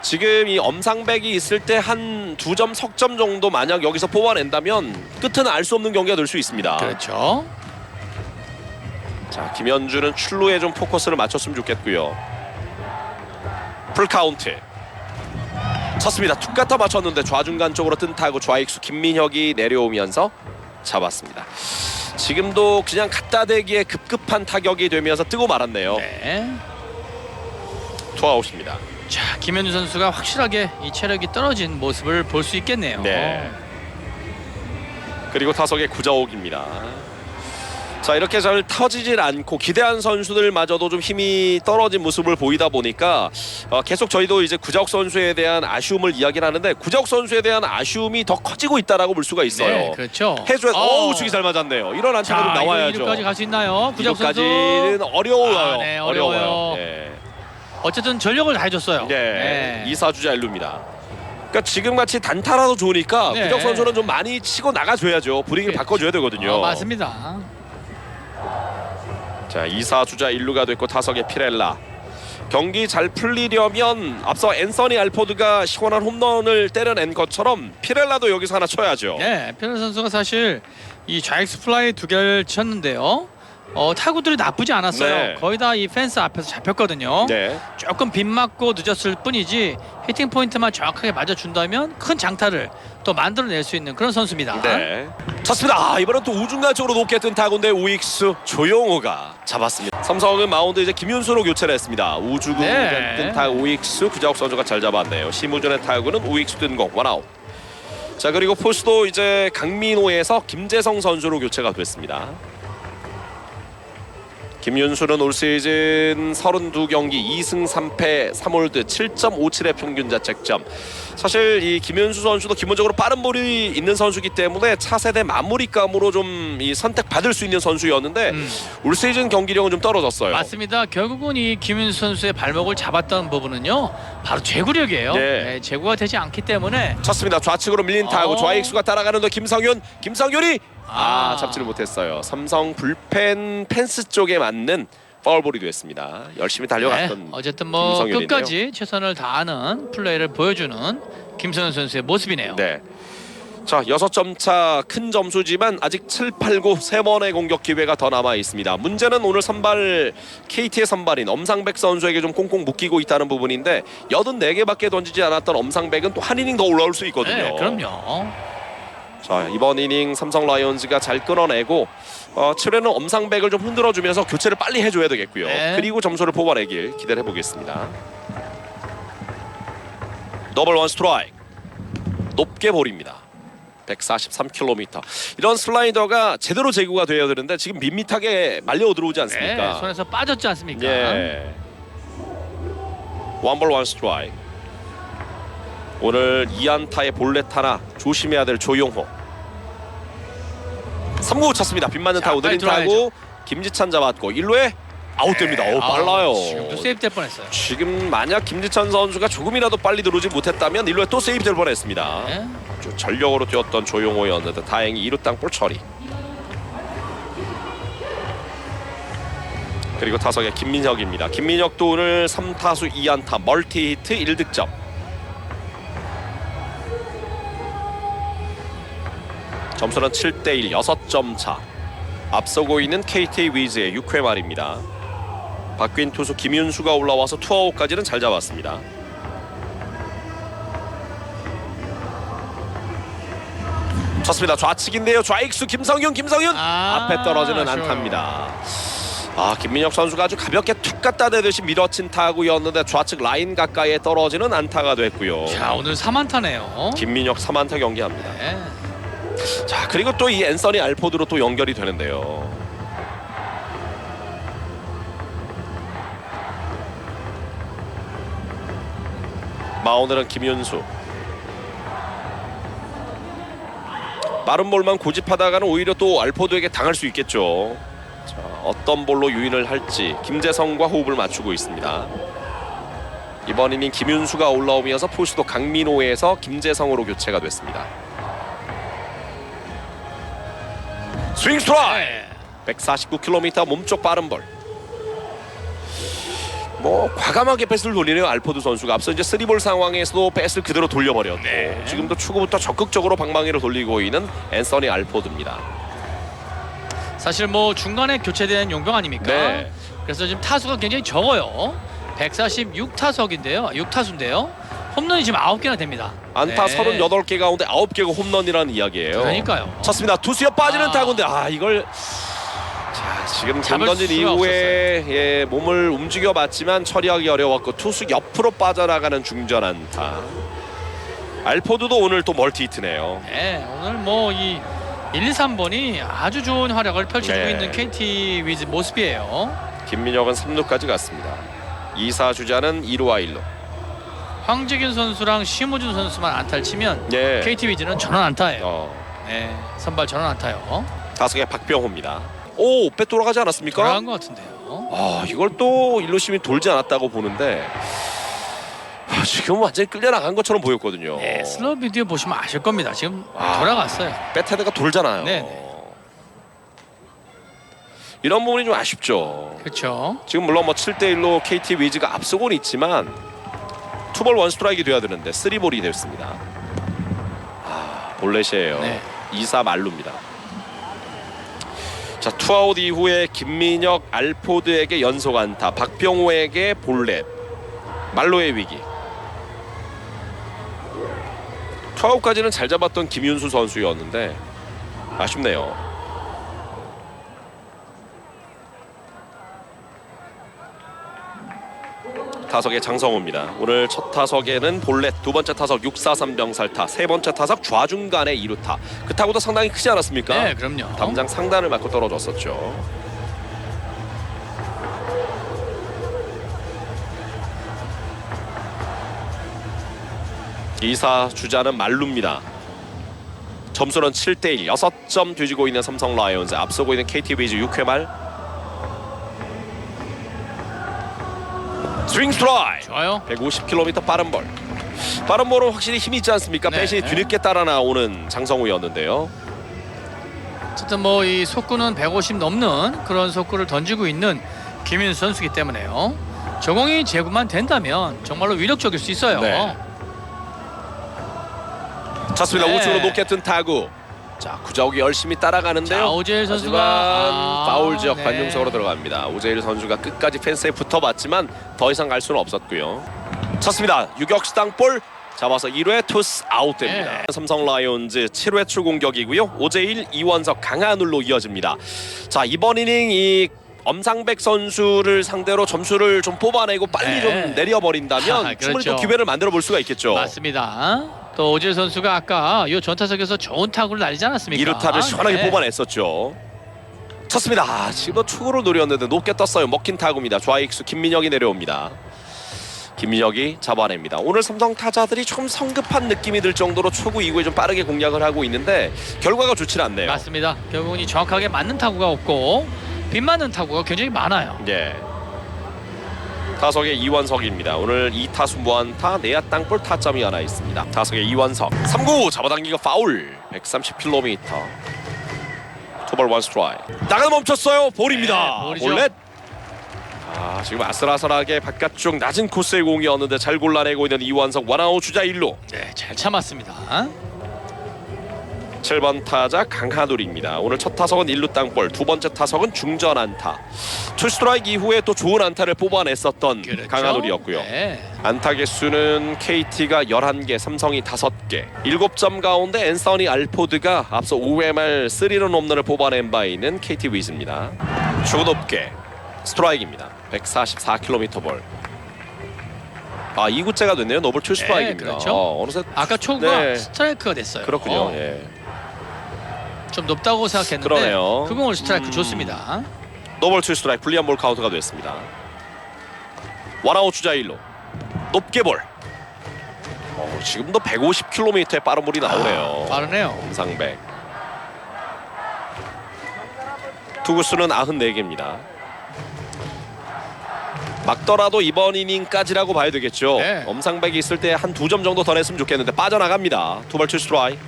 Speaker 1: 지금 이 엄상백이 있을 때 한 2점 석점 정도 만약 여기서 뽑아낸다면 끝은 알 수 없는 경기가 될 수 있습니다.
Speaker 2: 그렇죠.
Speaker 1: 자, 김현준은 출루에 좀 포커스를 맞췄으면 좋겠고요. 풀카운트. 쳤습니다. 툭 갖다 맞췄는데 좌중간 쪽으로 뜬 타구 좌익수 김민혁이 내려오면서 잡았습니다. 지금도 그냥 갖다 대기에 급급한 타격이 되면서 뜨고 말았네요.
Speaker 2: 네.
Speaker 1: 투아웃입니다.
Speaker 2: 자, 김현준 선수가 확실하게 이 체력이 떨어진 모습을 볼 수 있겠네요.
Speaker 1: 네. 그리고 타석의 구자옥입니다. 자, 이렇게 잘 터지질 않고 기대한 선수들마저도 좀 힘이 떨어진 모습을 보이다 보니까 계속 저희도 이제 구자욱 선수에 대한 아쉬움을 이야기를 하는데 구자욱 선수에 대한 아쉬움이 더 커지고 있다라고 볼 수가 있어요.
Speaker 2: 네, 그렇죠.
Speaker 1: 해줘야 어우 주기 잘 맞았네요. 이런 안타가 좀 나와야죠.
Speaker 2: 1루까지 갈 수 있나요? 구자욱 선수.
Speaker 1: 1루까지는 어려워요.
Speaker 2: 네, 어려워요.
Speaker 1: 네.
Speaker 2: 어쨌든 전력을 다해줬어요.
Speaker 1: 네. 2사주자 1루입니다. 그러니까 지금같이 단타라도 좋으니까
Speaker 2: 네.
Speaker 1: 구자욱 선수는 좀 많이 치고 나가줘야죠. 분위기를 바꿔줘야 되거든요.
Speaker 2: 맞습니다.
Speaker 1: 자, 2사 주자 1루가 됐고 타석에 피렐라. 경기 잘 풀리려면 앞서 앤서니 알포드가 시원한 홈런을 때려낸 것처럼 피렐라도 여기서 하나 쳐야죠.
Speaker 2: 네, 피렐라 선수가 사실 이 좌익수 플라이 2개를 쳤는데요. 타구들이 나쁘지 않았어요.
Speaker 1: 네.
Speaker 2: 거의 다 이 펜스 앞에서 잡혔거든요.
Speaker 1: 네.
Speaker 2: 조금 빗맞고 늦었을 뿐이지 히팅 포인트만 정확하게 맞아준다면 큰 장타를 또 만들어낼 수 있는 그런 선수입니다.
Speaker 1: 네. 쳤습니다. 이번엔 또 우중간 쪽으로 높게 뜬 타구인데 우익수 조용호가 잡았습니다. 삼성은 마운드 이제 김윤수로 교체를 했습니다. 우중간
Speaker 2: 네.
Speaker 1: 뜬 타구 우익수 구자욱 선수가 잘 잡았네요. 심우준의 타구는 우익수 뜬 공 원아웃. 자, 그리고 포수도 이제 강민호에서 김재성 선수로 교체가 됐습니다. 김윤수는 올 시즌 32경기 2승 3패 3홀드 7.57의 평균 자책점. 사실 이 김윤수 선수도 기본적으로 빠른 볼이 있는 선수이기 때문에 차세대 마무리감으로 좀 이 선택받을 수 있는 선수였는데 올 시즌 경기력은 좀 떨어졌어요.
Speaker 2: 맞습니다. 결국은 이 김윤수 선수의 발목을 잡았던 부분은요, 바로 제구력이에요.
Speaker 1: 네.
Speaker 2: 네, 제구가 되지 않기 때문에
Speaker 1: 쳤습니다. 좌측으로 밀린 타구 좌익수가 따라가는데 김상윤이 잡지를 못했어요. 삼성 불펜 펜스 쪽에 맞는 파울볼이 됐습니다. 열심히 달려갔던
Speaker 2: 네, 어쨌든 뭐
Speaker 1: 김성윤인데요.
Speaker 2: 끝까지 최선을 다하는 플레이를 보여주는 김성윤 선수의 모습이네요.
Speaker 1: 네. 자, 6점 차 큰 점수지만 아직 7, 8, 9 3번의 공격 기회가 더 남아 있습니다. 문제는 오늘 선발 KT의 선발인 엄상백 선수에게 좀 꽁꽁 묶이고 있다는 부분인데 84개밖에 던지지 않았던 엄상백은 또 한 이닝 더 올라올 수 있거든요.
Speaker 2: 네, 그럼요.
Speaker 1: 자, 이번 이닝 삼성 라이온즈가 잘 끊어내고 7회는 엄상백을 좀 흔들어주면서 교체를 빨리 해줘야 되겠고요.
Speaker 2: 네.
Speaker 1: 그리고 점수를 뽑아내길 기대를 해보겠습니다. 더블 원 스트라이크. 높게 볼입니다. 143km. 이런 슬라이더가 제대로 제구가 되어야 되는데 지금 밋밋하게 말려 들어오지 않습니까?
Speaker 2: 네, 손에서 빠졌지 않습니까?
Speaker 1: 예. 원볼 원 스트라이크. 오늘 2안타의 볼넷 하나 조심해야 될 조용호. 3구 쳤습니다. 빗 맞는
Speaker 2: 자,
Speaker 1: 타구 느린
Speaker 2: 빨리
Speaker 1: 타구 김지찬 잡았고 1루에 아웃됩니다. 오, 빨라요.
Speaker 2: 지금도 세이브 될 뻔했어요.
Speaker 1: 지금 만약 김지찬 선수가 조금이라도 빨리 들어오지 못했다면 1루에 또 세이브 될 뻔했습니다.
Speaker 2: 네.
Speaker 1: 아주 전력으로 뛰었던 조용호였는데 다행히 2루 땅볼 처리. 그리고 타석에 김민혁입니다. 김민혁도 오늘 3타수 2안타 멀티 히트 1득점. 점수는 7대1 6점 차. 앞서고 있는 KT 위즈의 6회 말입니다. 바뀐 투수 김윤수가 올라와서 투아웃까지는 잘 잡았습니다. 쳤습니다. 좌측인데요. 좌익수 김성윤 앞에 떨어지는
Speaker 2: 아쉬워요.
Speaker 1: 안타입니다. 김민혁 선수가 아주 가볍게 툭 갖다 대듯이 밀어친 타구였는데 좌측 라인 가까이에 떨어지는 안타가 됐고요.
Speaker 2: 자, 오늘 3안타네요.
Speaker 1: 김민혁 3안타 경기합니다.
Speaker 2: 네.
Speaker 1: 자, 그리고 또 이 앤서니 알포드로 또 연결이 되는데요. 마오늘은 김윤수. 빠른 볼만 고집하다가는 오히려 또 알포드에게 당할 수 있겠죠. 자, 어떤 볼로 유인을 할지 김재성과 호흡을 맞추고 있습니다. 이번 이닝 김윤수가 올라오면서 포수도 강민호에서 김재성으로 교체가 됐습니다. 스윙 스트라이크.
Speaker 2: 네.
Speaker 1: 149km 몸쪽 빠른 볼. 과감하게 패스를 돌리네요. 알포드 선수가 앞서 이제 3볼 상황에서도 패스를 그대로 돌려버렸고 지금도 초구부터 적극적으로 방망이로 돌리고 있는 앤서니 알포드입니다.
Speaker 2: 사실 중간에 교체된 용병 아닙니까?
Speaker 1: 네.
Speaker 2: 그래서 지금 타수가 굉장히 적어요. 146타석인데요. 6타수인데요. 홈런이 지금 9개나 됩니다.
Speaker 1: 안타
Speaker 2: 네.
Speaker 1: 38개 가운데 9개가 홈런이라는 이야기예요.
Speaker 2: 그러니까요.
Speaker 1: 쳤습니다. 투수에 빠지는 타구인데 이걸 지금 공
Speaker 2: 잡을
Speaker 1: 던진
Speaker 2: 수가
Speaker 1: 이후에 몸을 움직여봤지만 처리하기 어려웠고 투수 옆으로 빠져나가는 중전 안타. 알포드도 오늘 또 멀티 히트네요.
Speaker 2: 네, 오늘 이 1, 2, 3번이 아주 좋은 활약을 펼쳐주고
Speaker 1: 네.
Speaker 2: 있는 KT 위즈 모습이에요.
Speaker 1: 김민혁은 3루까지 갔습니다. 2사 주자는 2루와 1루.
Speaker 2: 황재균 선수랑 심우준 선수만 안타를 치면
Speaker 1: 네.
Speaker 2: KT 위즈는 전원 안타예요. 네, 선발 전원 안타요.
Speaker 1: 타석에 박병호입니다. 오, 배 돌아가지 않았습니까?
Speaker 2: 돌아간 것 같은데요.
Speaker 1: 이걸 또 1루심이 돌지 않았다고 보는데 지금 완전히 끌려나간 것처럼 보였거든요.
Speaker 2: 네, 슬로우 비디오 보시면 아실 겁니다. 지금 돌아갔어요.
Speaker 1: 배타드가 돌잖아요.
Speaker 2: 네네.
Speaker 1: 이런 부분이 좀 아쉽죠.
Speaker 2: 그렇죠.
Speaker 1: 지금 물론 7대1로 KT 위즈가 앞서고는 있지만 투볼 원 스트라이크가 돼야 되는데 3볼이 됐습니다. 볼넷이에요.
Speaker 2: 네.
Speaker 1: 2사 말루입니다. 자, 투아웃 이후에 김민혁, 알포드에게 연속 안타, 박병호에게 볼넷, 말로의 위기. 투아웃까지는 잘 잡았던 김윤수 선수였는데 아쉽네요. 타석의 장성호입니다. 오늘 첫 타석에는 볼넷, 두 번째 타석 6-4-3 병살타, 세 번째 타석 좌중간의 2루타. 그 타구도 상당히 크지 않았습니까?
Speaker 2: 네, 그럼요.
Speaker 1: 담장 상단을 맞고 떨어졌었죠. 이사 주자는 말루입니다. 점수는 7대1 6점 뒤지고 있는 삼성 라이온즈. 앞서고 있는 KT 위즈 6회 말. 스윙 스트라이크.
Speaker 2: 좋아요.
Speaker 1: 150km 빠른 볼. 빠른 볼은 확실히 힘이 있지 않습니까?
Speaker 2: 네.
Speaker 1: 배신이 뒤늦게 따라 나오는 장성우였는데요.
Speaker 2: 어쨌든 이 속구는 150 넘는 그런 속구를 던지고 있는 김윤수 선수이기 때문에요. 저공이 제구만 된다면 정말로 위력적일 수 있어요.
Speaker 1: 네. 쳤습니다.
Speaker 2: 네.
Speaker 1: 우측으로 높게 뜬 타구. 자, 구자욱이 열심히 따라가는데요.
Speaker 2: 자, 오재일 선수가
Speaker 1: 하지만 파울 지역
Speaker 2: 네.
Speaker 1: 관중석으로 들어갑니다. 오재일 선수가 끝까지 펜스에 붙어봤지만 더 이상 갈 수는 없었고요. 쳤습니다. 유격수 땅볼 잡아서 1회 투스 아웃됩니다. 삼성 라이온즈 7회 초 공격이고요. 오재일, 이원석, 강한울로 이어집니다. 자, 이번 이닝 이 엄상백 선수를 상대로 점수를 좀 뽑아내고 빨리 좀 내려버린다면 충분히 또 기회를 만들어 볼 수가 있겠죠.
Speaker 2: 맞습니다. 또 오재일 선수가 아까 이 전타석에서 좋은 타구를 날리지 않았습니까?
Speaker 1: 2루타를 시원하게 뽑아냈었죠. 쳤습니다. 지금도 투구를 노렸는데 높게 떴어요. 먹힌 타구입니다. 좌익수 김민혁이 내려옵니다. 김민혁이 잡아냅니다. 오늘 삼성 타자들이 좀 성급한 느낌이 들 정도로 초구 이후에 좀 빠르게 공략을 하고 있는데 결과가 좋지 않네요.
Speaker 2: 맞습니다. 결국은 이 정확하게 맞는 타구가 없고 빗맞는 타구가 굉장히 많아요.
Speaker 1: 예. 타석의 이원석입니다. 오늘 2타수 무안타, 내야 땅볼 타점이 하나 있습니다. 타석의 이원석 3구 잡아당기가 파울. 130km. 투볼 원 스트라이크. 나가 멈췄어요. 볼입니다.
Speaker 2: 볼이죠.
Speaker 1: 볼넷. 지금 아슬아슬하게 바깥쪽 낮은 코스의 공이었는데 잘 골라내고 있는 이원석. 원아웃 주자 1루.
Speaker 2: 네, 잘 참았습니다.
Speaker 1: 7번 타자 강한울입니다. 오늘 첫 타석은 1루 땅볼, 두 번째 타석은 중전 안타. 투스트라이크 이후에 또 좋은 안타를 뽑아냈었던
Speaker 2: 그렇죠?
Speaker 1: 강한울이었고요.
Speaker 2: 네.
Speaker 1: 안타 개수는 KT가 11개, 삼성이 5개. 7점 가운데 앤서니 알포드가 앞서 5회 말 3런 홈런을 뽑아낸 바 있는 KT 위즈입니다. 초구 높게 스트라이크입니다. 144km 볼. 2구째가 됐네요. 노볼 투 스트라이크입니다.
Speaker 2: 그렇죠.
Speaker 1: 어느새
Speaker 2: 아까 초구가 스트라이크가 됐어요.
Speaker 1: 그렇군요. 예.
Speaker 2: 좀 높다고 생각했는데
Speaker 1: 그러네요.
Speaker 2: 그 공을 스트라이크 좋습니다.
Speaker 1: 노볼 투 스트라이크, 불리한 볼 카운트가 됐습니다. 원아웃 주자 1루. 높게 볼. 지금도 150km의 빠른 볼이 나오네요.
Speaker 2: 빠르네요.
Speaker 1: 엄상백. 투구수는 94개입니다. 막더라도 이번 이닝까지라고 봐야 되겠죠.
Speaker 2: 네.
Speaker 1: 엄상백이 있을 때 한 2점 정도 더 냈으면 좋겠는데 빠져나갑니다. 투볼 투 스트라이크.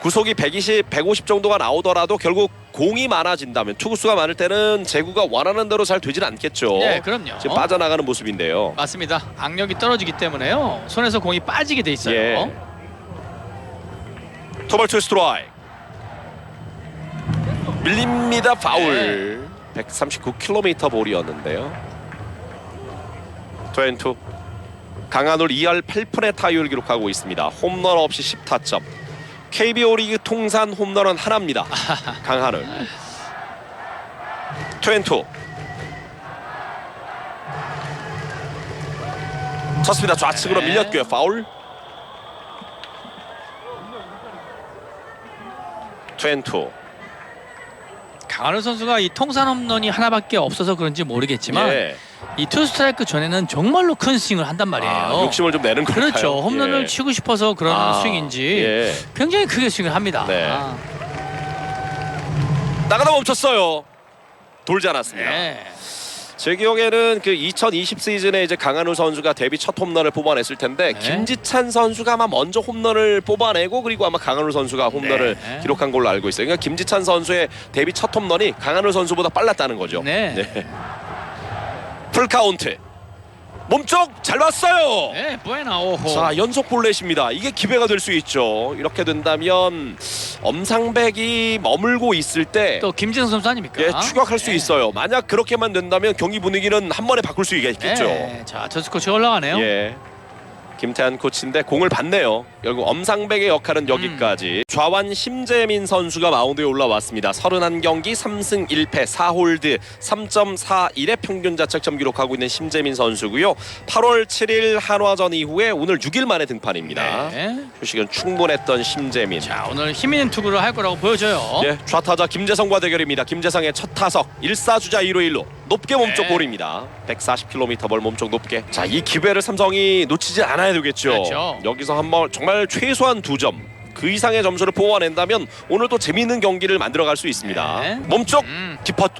Speaker 1: 구속이 120, 150 정도가 나오더라도 결국 공이 많아진다면, 투구수가 많을 때는 제구가 원하는 대로 잘 되진 않겠죠.
Speaker 2: 네, 그럼요.
Speaker 1: 지금 빠져나가는 모습인데요.
Speaker 2: 맞습니다. 악력이 떨어지기 때문에요. 손에서 공이 빠지게 돼 있어요.
Speaker 1: 예. 투볼 투 스트라이크. 밀립니다. 파울. 139km 볼이었는데요. 투앤투. 강한울 2할 8푼의 타율 기록하고 있습니다. 홈런 없이 10타점. KBO 리그 통산 홈런은 하나입니다. 강한울. 투앤투. 쳤습니다. 좌측으로 밀렸고요. 파울. 투앤투.
Speaker 2: 강한울 선수가 이 통산 홈런이 하나밖에 없어서 그런지 모르겠지만 이 투 스트라이크 전에는 정말로 큰 스윙을 한단 말이에요.
Speaker 1: 욕심을 좀 내는 걸까요?
Speaker 2: 그렇죠. 홈런을 치고 싶어서 그런 스윙인지 굉장히 크게 스윙을 합니다.
Speaker 1: 네. 나가다 멈췄어요. 돌지 않았습니다. 제 기억에는 그 2020 시즌에 이제 강한울 선수가 데뷔 첫 홈런을 뽑아냈을 텐데 김지찬 선수가 아마 먼저 홈런을 뽑아내고 그리고 아마 강한울 선수가 홈런을 기록한 걸로 알고 있어요. 그러니까 김지찬 선수의 데뷔 첫 홈런이 강한울 선수보다 빨랐다는 거죠. 풀카운트. 몸쪽 잘 봤어요.
Speaker 2: 네, 부에나.
Speaker 1: 자, 연속 볼넷입니다. 이게 기회가 될 수 있죠. 이렇게 된다면 엄상백이 머물고 있을 때
Speaker 2: 또 김진성 선수 아닙니까?
Speaker 1: 추격할 수 있어요. 만약 그렇게만 된다면 경기 분위기는 한 번에 바꿀 수 있겠죠.
Speaker 2: 자, 저스 코치 올라가네요.
Speaker 1: 김태한 코치인데 공을 받네요. 결국 엄상백의 역할은 여기까지. 좌완 심재민 선수가 마운드에 올라왔습니다. 31경기 3승 1패 4홀드 3.41의 평균 자책점 기록하고 있는 심재민 선수고요. 8월 7일 한화전 이후에 오늘 6일 만에 등판입니다. 휴식은 충분했던 심재민.
Speaker 2: 자, 오늘 힘있는 투구를 할 거라고 보여줘요.
Speaker 1: 좌타자 김재성과 대결입니다. 김재성의 첫 타석 1사주자 2루 1루 높게 몸쪽 볼입니다. 140km 볼 몸쪽 높게. 자, 이 기회를 삼성이 놓치지 않아야 되겠죠.
Speaker 2: 그렇죠.
Speaker 1: 여기서 한번 정말 최소한 2점 그 이상의 점수를 뽑아낸다면 오늘 또 재미있는 경기를 만들어갈 수 있습니다. 몸쪽 깊었.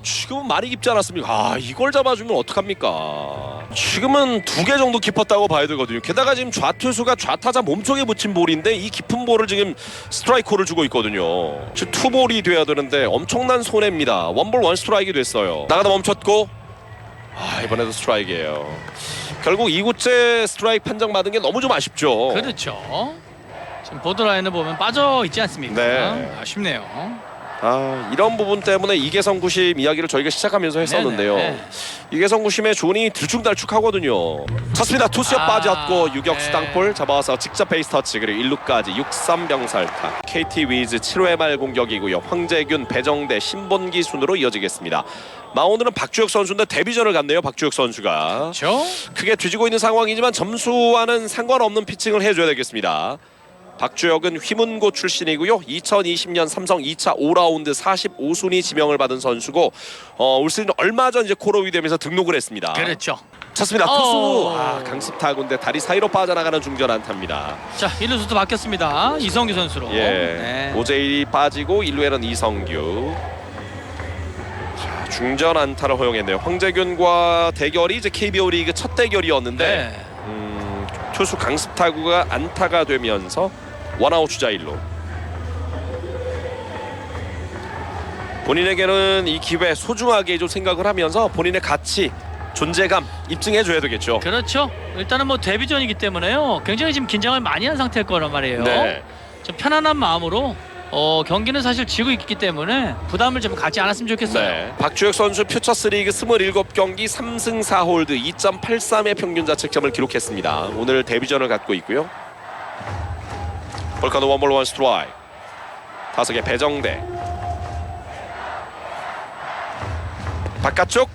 Speaker 1: 지금은 많이 깊지 않았습니까? 이걸 잡아주면 어떡합니까? 지금은 2개 정도 깊었다고 봐야 되거든요. 게다가 지금 좌투수가 좌타자 몸쪽에 붙인 볼인데 이 깊은 볼을 지금 스트라이크를 주고 있거든요. 지금 투볼이 돼야 되는데 엄청난 손해입니다. 원볼 원 스트라이크가 됐어요. 나가다 멈췄고 이번에도 스트라이크예요. 결국 2구째 스트라이크 판정받은 게 너무 좀 아쉽죠.
Speaker 2: 그렇죠. 지금 보드라인을 보면 빠져 있지 않습니까? 아쉽네요.
Speaker 1: 이런 부분 때문에 이계성 구심 이야기를 저희가 시작하면서 했었는데요.
Speaker 2: 네네.
Speaker 1: 이계성 구심의 존이 들쭉날쭉하거든요. 쳤습니다. 투수업 빠졌고 유격수
Speaker 2: 네.
Speaker 1: 땅볼 잡아와서 직접 베이스 터치 그리고 1루까지 6-3 병살타. KT 위즈 7회 말 공격이고요. 황재균, 배정대, 신본기 순으로 이어지겠습니다. 마운드는 박주혁 선수인데 데뷔전을 갔네요. 박주혁 선수가
Speaker 2: 그렇죠.
Speaker 1: 크게 뒤지고 있는 상황이지만 점수와는 상관없는 피칭을 해줘야 되겠습니다. 박주혁은 휘문고 출신이고요. 2020년 삼성 2차 5라운드 45순위 지명을 받은 선수고 올 시즌 얼마 전 이제 콜업이 되면서 등록을 했습니다.
Speaker 2: 그렇죠.
Speaker 1: 쳤습니다. 투수 강습 타구인데 다리 사이로 빠져나가는 중전 안타입니다.
Speaker 2: 자, 1루수도 바뀌었습니다. 이성규 선수로.
Speaker 1: 예,
Speaker 2: 네.
Speaker 1: 오재일이 빠지고 1루에는 이성규. 자, 중전 안타를 허용했네요. 황재균과 대결이 이제 KBO 리그 첫 대결이었는데
Speaker 2: 네.
Speaker 1: 투수 강습 타구가 안타가 되면서 원아웃 주자 1루. 본인에게는 이 기회 소중하게 좀 생각을 하면서 본인의 가치, 존재감 입증해줘야 되겠죠.
Speaker 2: 그렇죠. 일단은 뭐 데뷔전이기 때문에요. 굉장히 지금 긴장을 많이 한 상태일 거란 말이에요.
Speaker 1: 네.
Speaker 2: 좀 편안한 마음으로 경기는 사실 지고 있기 때문에 부담을 좀 갖지 않았으면 좋겠어요.
Speaker 1: 네. 박주혁 선수 퓨처스리그 27경기 3승 4홀드 2.83의 평균 자책점을 기록했습니다. 오늘 데뷔전을 갖고 있고요. 볼카노 원볼 원 스트라이크. 타석의 배정대. 바깥쪽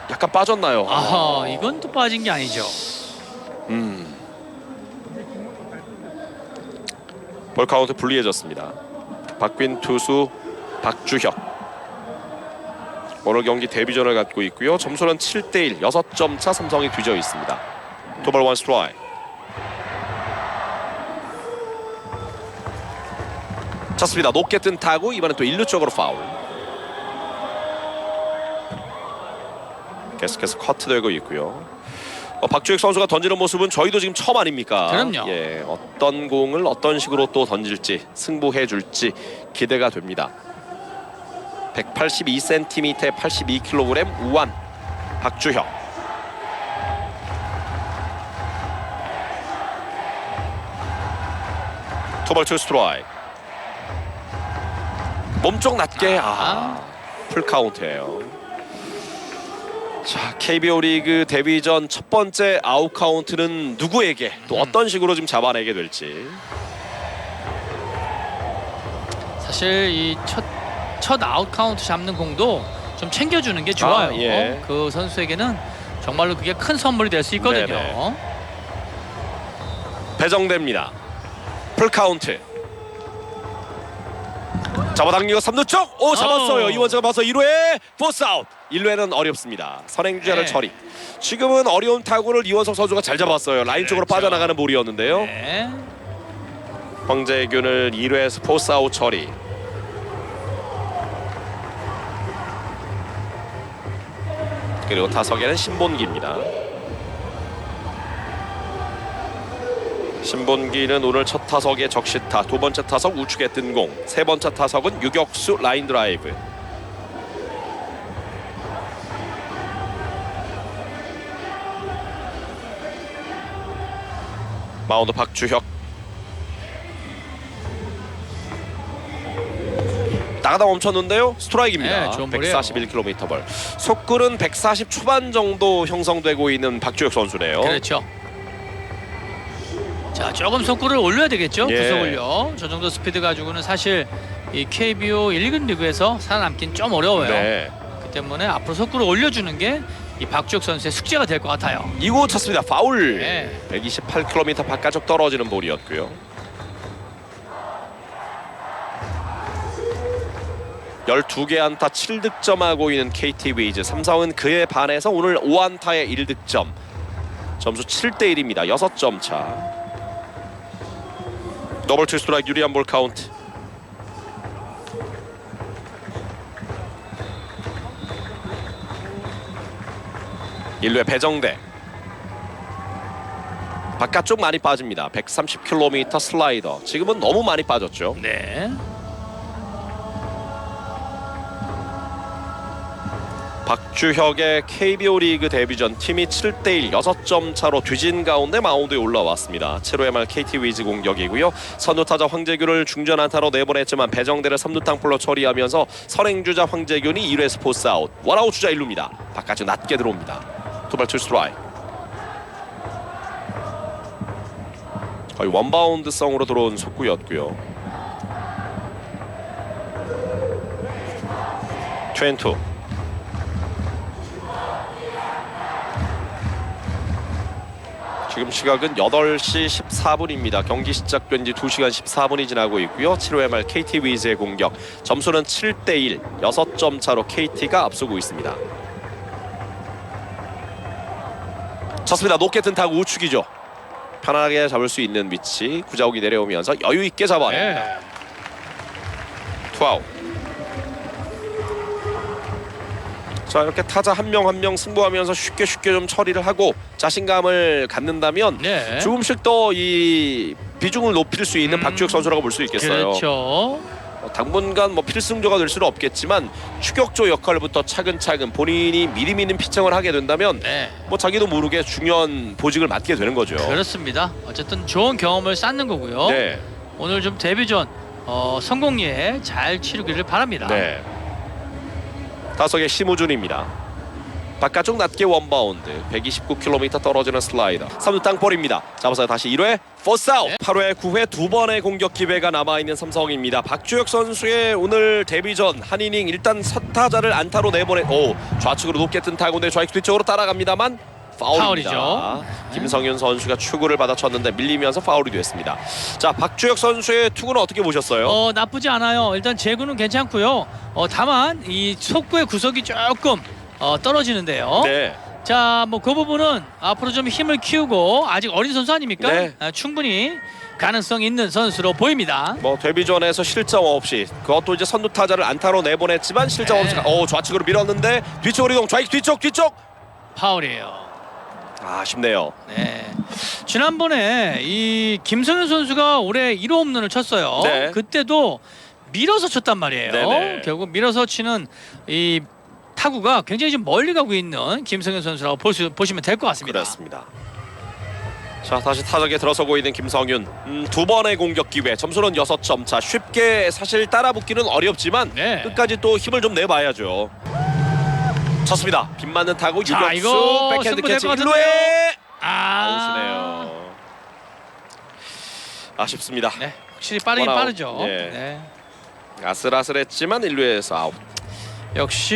Speaker 1: 약간 빠졌나요?
Speaker 2: 아하, 이건 또 빠진 게 아니죠.
Speaker 1: 볼 카운트 불리해졌습니다. 박빈 투수 박주혁. 오늘 경기 데뷔전을 갖고 있고요. 점수는 7대1 6점 차 삼성이 뒤져 있습니다. 도볼 원 스트라이크. 쳤습니다. 높게 뜬 타구 이번엔 또 1루 쪽으로 파울. 계속해서 커트되고 있고요. 박주혁 선수가 던지는 모습은 저희도 지금 처음 아닙니까?
Speaker 2: 그럼요.
Speaker 1: 예, 어떤 공을 어떤 식으로 또 던질지 승부해 줄지 기대가 됩니다. 182cm에 82kg 우완 박주혁. 투볼 투 스트라이크. 몸쪽 낮게 풀카운트예요. 자, KBO 리그 데뷔전 첫 번째 아웃 카운트는 누구에게 또 어떤 식으로 지금 잡아내게 될지.
Speaker 2: 사실 이 첫 아웃 카운트 잡는 공도 좀 챙겨주는 게 좋아요.
Speaker 1: 예.
Speaker 2: 그 선수에게는 정말로 그게 큰 선물이 될 수 있거든요.
Speaker 1: 네네. 배정됩니다. 풀카운트. 잡아당기고 3루 쪽. 오, 잡았어요. 이원 잡아서 1루에 포스 아웃. 1루에는 어렵습니다. 선행주자를
Speaker 2: 네.
Speaker 1: 처리. 지금은 어려운 타구를 이원석 선수가 잘 잡았어요. 라인 쪽으로
Speaker 2: 그렇죠.
Speaker 1: 빠져나가는 볼이었는데요.
Speaker 2: 네.
Speaker 1: 황재균을 2루에서 포스 아웃 처리. 그리고 타석에는 신본기입니다. 신본기는 오늘 첫 타석에 적시타, 두 번째 타석 우측에 뜬 공, 세 번째 타석은 유격수 라인 드라이브. 마운드 박주혁. 나가다 멈췄는데요. 스트라이크입니다.
Speaker 2: 네, 좋은 볼이에요.
Speaker 1: 141km 벌. 속구는 140 초반 정도 형성되고 있는 박주혁 선수네요.
Speaker 2: 그렇죠. 자, 조금 속구를 올려야 되겠죠.
Speaker 1: 예.
Speaker 2: 구속을요. 저 정도 스피드 가지고는 사실 이 KBO 1군 리그에서 살아남긴 좀 어려워요.
Speaker 1: 네.
Speaker 2: 그 때문에 앞으로 속구를 올려주는 게 이 박주혁 선수의 숙제가 될 것 같아요.
Speaker 1: 2구 쳤습니다. 파울.
Speaker 2: 네.
Speaker 1: 128km 바깥쪽 떨어지는 볼이었고요. 12개 안타 7득점하고 있는 KT 위즈. 삼성은 그에 반해서 오늘 5안타에 1득점. 점수 7대1입니다. 6점 차. 더블 투 스트라이크 유리한 볼 카운트. 일루의 배정대. 바깥쪽 많이 빠집니다. 130km 슬라이더. 지금은 너무 많이 빠졌죠.
Speaker 2: 네.
Speaker 1: 박주혁의 KBO 리그 데뷔전 팀이 7대1 6점 차로 뒤진 가운데 마운드에 올라왔습니다. 7회 말 KT 위즈 공격이고요. 선두타자 황재균을 중전 안타로 내보냈지만 배정대를 3루 땅볼로 처리하면서 선행주자 황재균이 1회 포스 아웃. 원아웃 주자 1루입니다. 바깥쪽 낮게 들어옵니다. 투발 투 스트라이크. 거의 원바운드성으로 들어온 속구였고요. 2-2. 지금 시각은 8시 14분입니다. 경기 시작된 지 2시간 14분이 지나고 있고요. 7회 말 KT 위즈의 공격. 점수는 7대1, 6점 차로 KT가 앞서고 있습니다. 쳤습니다. 높게 뜬 타구 우측이죠. 편하게 잡을 수 있는 위치. 구자욱이 내려오면서 여유 있게 잡아냅니다. 투아웃. 자, 이렇게 타자 한 명 한 명 승부하면서 쉽게 좀 처리를 하고 자신감을 갖는다면
Speaker 2: 네.
Speaker 1: 조금씩 더 이 비중을 높일 수 있는 박주혁 선수라고 볼 수 있겠어요.
Speaker 2: 그렇죠.
Speaker 1: 당분간 필승조가 될 수는 없겠지만 추격조 역할부터 차근차근 본인이 미리미는 피칭을 하게 된다면
Speaker 2: 네.
Speaker 1: 자기도 모르게 중요한 보직을 맡게 되는 거죠.
Speaker 2: 그렇습니다. 어쨌든 좋은 경험을 쌓는 거고요.
Speaker 1: 네. 오늘
Speaker 2: 좀 데뷔전 성공리에 잘 치르기를 바랍니다.
Speaker 1: 네. 타석의 심우준입니다. 바깥쪽 낮게 원바운드 129km 떨어지는 슬라이더 3루 땅볼입니다. 잡아서 다시 1회 포스 아웃.
Speaker 2: 네.
Speaker 1: 8회 9회 두 번의 공격 기회가 남아있는 삼성입니다. 박주혁 선수의 오늘 데뷔전 한 이닝 일단 선타자를 안타로 내보내 좌측으로 높게 뜬 타구인데 좌익 뒤쪽으로 따라갑니다만 파울입니다.
Speaker 2: 파울이죠.
Speaker 1: 김성윤 선수가 추구를 받아쳤는데 밀리면서 파울이 됐습니다. 자, 박주혁 선수의 투구는 어떻게 보셨어요?
Speaker 2: 나쁘지 않아요. 일단 제구는 괜찮고요. 다만 이 속구의 구석이 조금 떨어지는데요.
Speaker 1: 네.
Speaker 2: 자, 그 부분은 앞으로 좀 힘을 키우고 아직 어린 선수 아닙니까?
Speaker 1: 네.
Speaker 2: 충분히 가능성 있는 선수로 보입니다.
Speaker 1: 데뷔전에서 실점 없이 그것도 이제 선두 타자를 안타로 내보냈지만 실점
Speaker 2: 네.
Speaker 1: 없이 좌측으로 밀었는데 뒤쪽으로 이동 좌익 뒤쪽
Speaker 2: 파울이에요.
Speaker 1: 아쉽네요.
Speaker 2: 네. 지난번에 이 김성현 선수가 올해 1호 홈런을 쳤어요.
Speaker 1: 네.
Speaker 2: 그때도 밀어서 쳤단 말이에요.
Speaker 1: 네네.
Speaker 2: 결국 밀어서 치는 이 타구가 굉장히 좀 멀리 가고 있는 김성현 선수라고 보시면 될 것 같습니다.
Speaker 1: 그렇습니다. 자, 다시 타석에 들어서고 있는 김성윤. 두 번의 공격 기회. 점수는 6점 차. 쉽게 사실 따라붙기는 어렵지만
Speaker 2: 네.
Speaker 1: 끝까지 또 힘을 좀 내봐야죠. 쳤습니다. 빗 맞는 타구
Speaker 2: 자,
Speaker 1: 유격수
Speaker 2: 이거
Speaker 1: 백핸드
Speaker 2: 승부될
Speaker 1: 캐치
Speaker 2: 것
Speaker 1: 1루에
Speaker 2: 아,
Speaker 1: 아웃이네요. 아쉽습니다.
Speaker 2: 네, 확실히 빠르긴
Speaker 1: 원아웃.
Speaker 2: 빠르죠.
Speaker 1: 예.
Speaker 2: 네.
Speaker 1: 아슬아슬했지만 1루에서 아웃.
Speaker 2: 역시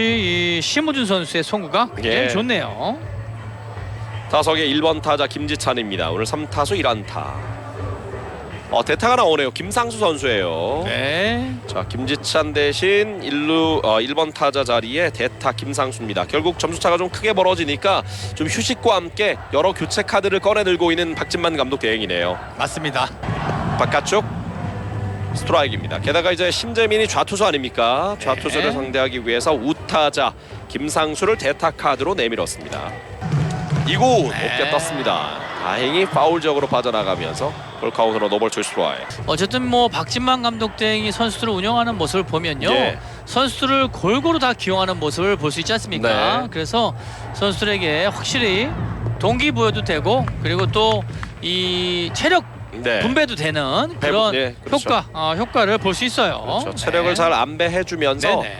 Speaker 2: 이 심우준 선수의 송구가 굉장히
Speaker 1: 예.
Speaker 2: 좋네요.
Speaker 1: 타석의 1번 타자 김지찬입니다. 오늘 3타수 1안타. 대타가 나오네요. 김상수 선수예요.
Speaker 2: 네.
Speaker 1: 자, 김지찬 대신 1번 타자 자리에 대타 김상수입니다. 결국 점수차가 좀 크게 벌어지니까 좀 휴식과 함께 여러 교체 카드를 꺼내 들고 있는 박진만 감독 대행이네요.
Speaker 2: 맞습니다.
Speaker 1: 바깥쪽 스트라이크입니다. 게다가 이제 심재민이 좌투수 아닙니까? 좌투수를
Speaker 2: 네.
Speaker 1: 상대하기 위해서 우타자 김상수를 대타 카드로 내밀었습니다. 2구 높게 떴습니다. 다행히 파울적으로 빠져나가면서 볼카운트로 노볼 투 스트라이크.
Speaker 2: 어쨌든 박진만 감독 등이 선수들을 운영하는 모습을 보면요,
Speaker 1: 네.
Speaker 2: 선수들을 골고루 다 기용하는 모습을 볼 수 있지 않습니까?
Speaker 1: 네.
Speaker 2: 그래서 선수들에게 확실히 동기부여도 되고 그리고 또 이 체력
Speaker 1: 네.
Speaker 2: 분배도 되는 그런
Speaker 1: 네, 그렇죠.
Speaker 2: 효과를 볼 수 있어요.
Speaker 1: 그렇죠. 체력을
Speaker 2: 네.
Speaker 1: 잘 안배해주면서
Speaker 2: 네네.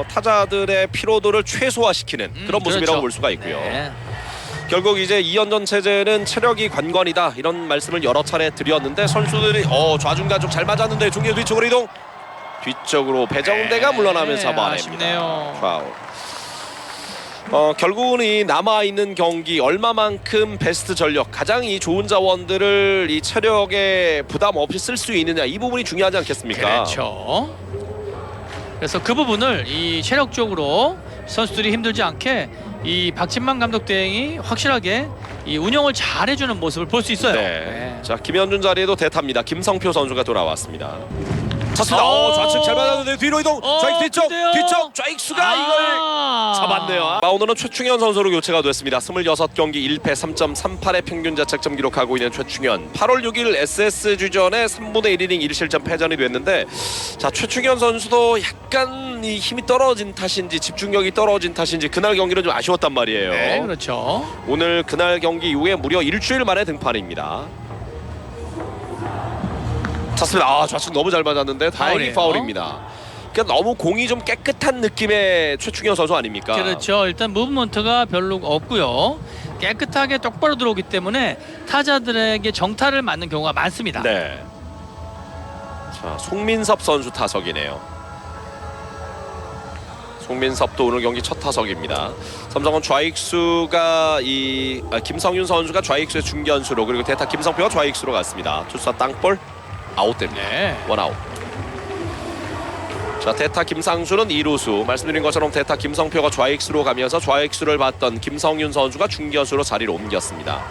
Speaker 1: 타자들의 피로도를 최소화시키는 그런 모습이라고
Speaker 2: 그렇죠.
Speaker 1: 볼 수가 있고요.
Speaker 2: 네.
Speaker 1: 결국 이제 2연전 체제는 체력이 관건이다 이런 말씀을 여러 차례 드렸는데 선수들이 좌중간쪽 잘 맞았는데 중계 뒤쪽으로 이동 뒤쪽으로 배정대가 물러나면서 잡아냅니다.
Speaker 2: 아쉽네요.
Speaker 1: 파울. 결국은 이 남아있는 경기 얼마만큼 베스트 전력 가장 이 좋은 자원들을 이 체력에 부담 없이 쓸 수 있느냐 이 부분이 중요하지 않겠습니까?
Speaker 2: 그렇죠. 그래서 그 부분을 이 체력적으로 선수들이 힘들지 않게 이 박진만 감독 대행이 확실하게 이 운영을 잘 해주는 모습을 볼 수 있어요.
Speaker 1: 네. 자, 김현준 자리에도 대타입니다. 김성표 선수가 돌아왔습니다. 쳤습니다. 좌측 잘 맞았는데 뒤로 이동. 좌익 뒤쪽
Speaker 2: 근데요?
Speaker 1: 뒤쪽 좌익수가 이걸 잡았네요. 오늘은 최충현 선수로 교체가 됐습니다. 26경기 1패 3.38의 평균 자책점 기록하고 있는 최충현. 8월 6일 SSG전에 3분의 1이닝 1실점 패전이 됐는데, 자, 최충현 선수도 약간 이 힘이 떨어진 탓인지 집중력이 떨어진 탓인지 그날 경기는 좀 아쉬웠단 말이에요.
Speaker 2: 네, 그렇죠.
Speaker 1: 오늘 그날 경기 이후에 무려 일주일 만에 등판입니다. 쳤습니다. 좌측 너무 잘 맞았는데 다행히
Speaker 2: 파울이에요.
Speaker 1: 파울입니다. 그러니까 너무 공이 좀 깨끗한 느낌의 최충현 선수 아닙니까?
Speaker 2: 그렇죠. 일단 무브먼트가 별로 없고요. 깨끗하게 똑바로 들어오기 때문에 타자들에게 정타를 맞는 경우가 많습니다.
Speaker 1: 네. 자, 송민섭 선수 타석이네요. 송민섭도 오늘 경기 첫 타석입니다. 삼성은 좌익수가 김성윤 선수가 좌익수의 중견수로, 그리고 대타 김성표가 좌익수로 갔습니다. 투수와 땅볼 아웃됩니다.
Speaker 2: 네.
Speaker 1: 원아웃. 자, 대타 김상수는 2루수. 말씀드린 것처럼 대타 김성표가 좌익수로 가면서 좌익수를 봤던 김성윤 선수가 중견수로 자리를 옮겼습니다.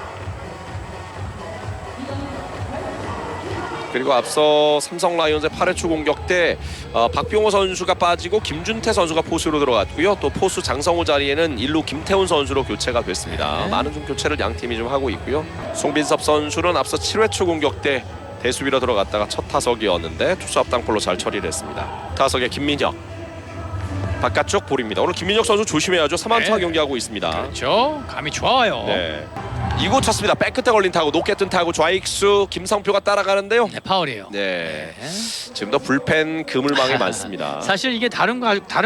Speaker 1: 그리고 앞서 삼성 라이온즈의 8회 초 공격 때 박병호 선수가 빠지고 김준태 선수가 포수로 들어갔고요. 또 포수 장성호 자리에는 1루 김태훈 선수로 교체가 됐습니다. 많은 좀 교체를 양 팀이 좀 하고 있고요. 송빈섭 선수는 앞서 7회 초 공격 때 대수비로 들어갔다가 첫 타석이었는데 투수 앞땅볼로 잘 처리를 했습니다. 타석에 김민혁. 바깥쪽 볼입니다. 오늘 김민혁 선수 조심해야죠. 3안타
Speaker 2: 네.
Speaker 1: 경기하고 있습니다.
Speaker 2: 그렇죠. 감이 좋아요.
Speaker 1: 네. 2구 쳤습니다. 백끝에 걸린 타구, 높게 뜬 타구, 좌익수 김성표가 따라가는데요.
Speaker 2: 네, 파울이에요.
Speaker 1: 네.
Speaker 2: 네.
Speaker 1: 지금도 불펜 그물망이 많습니다.
Speaker 2: 사실 이게 다른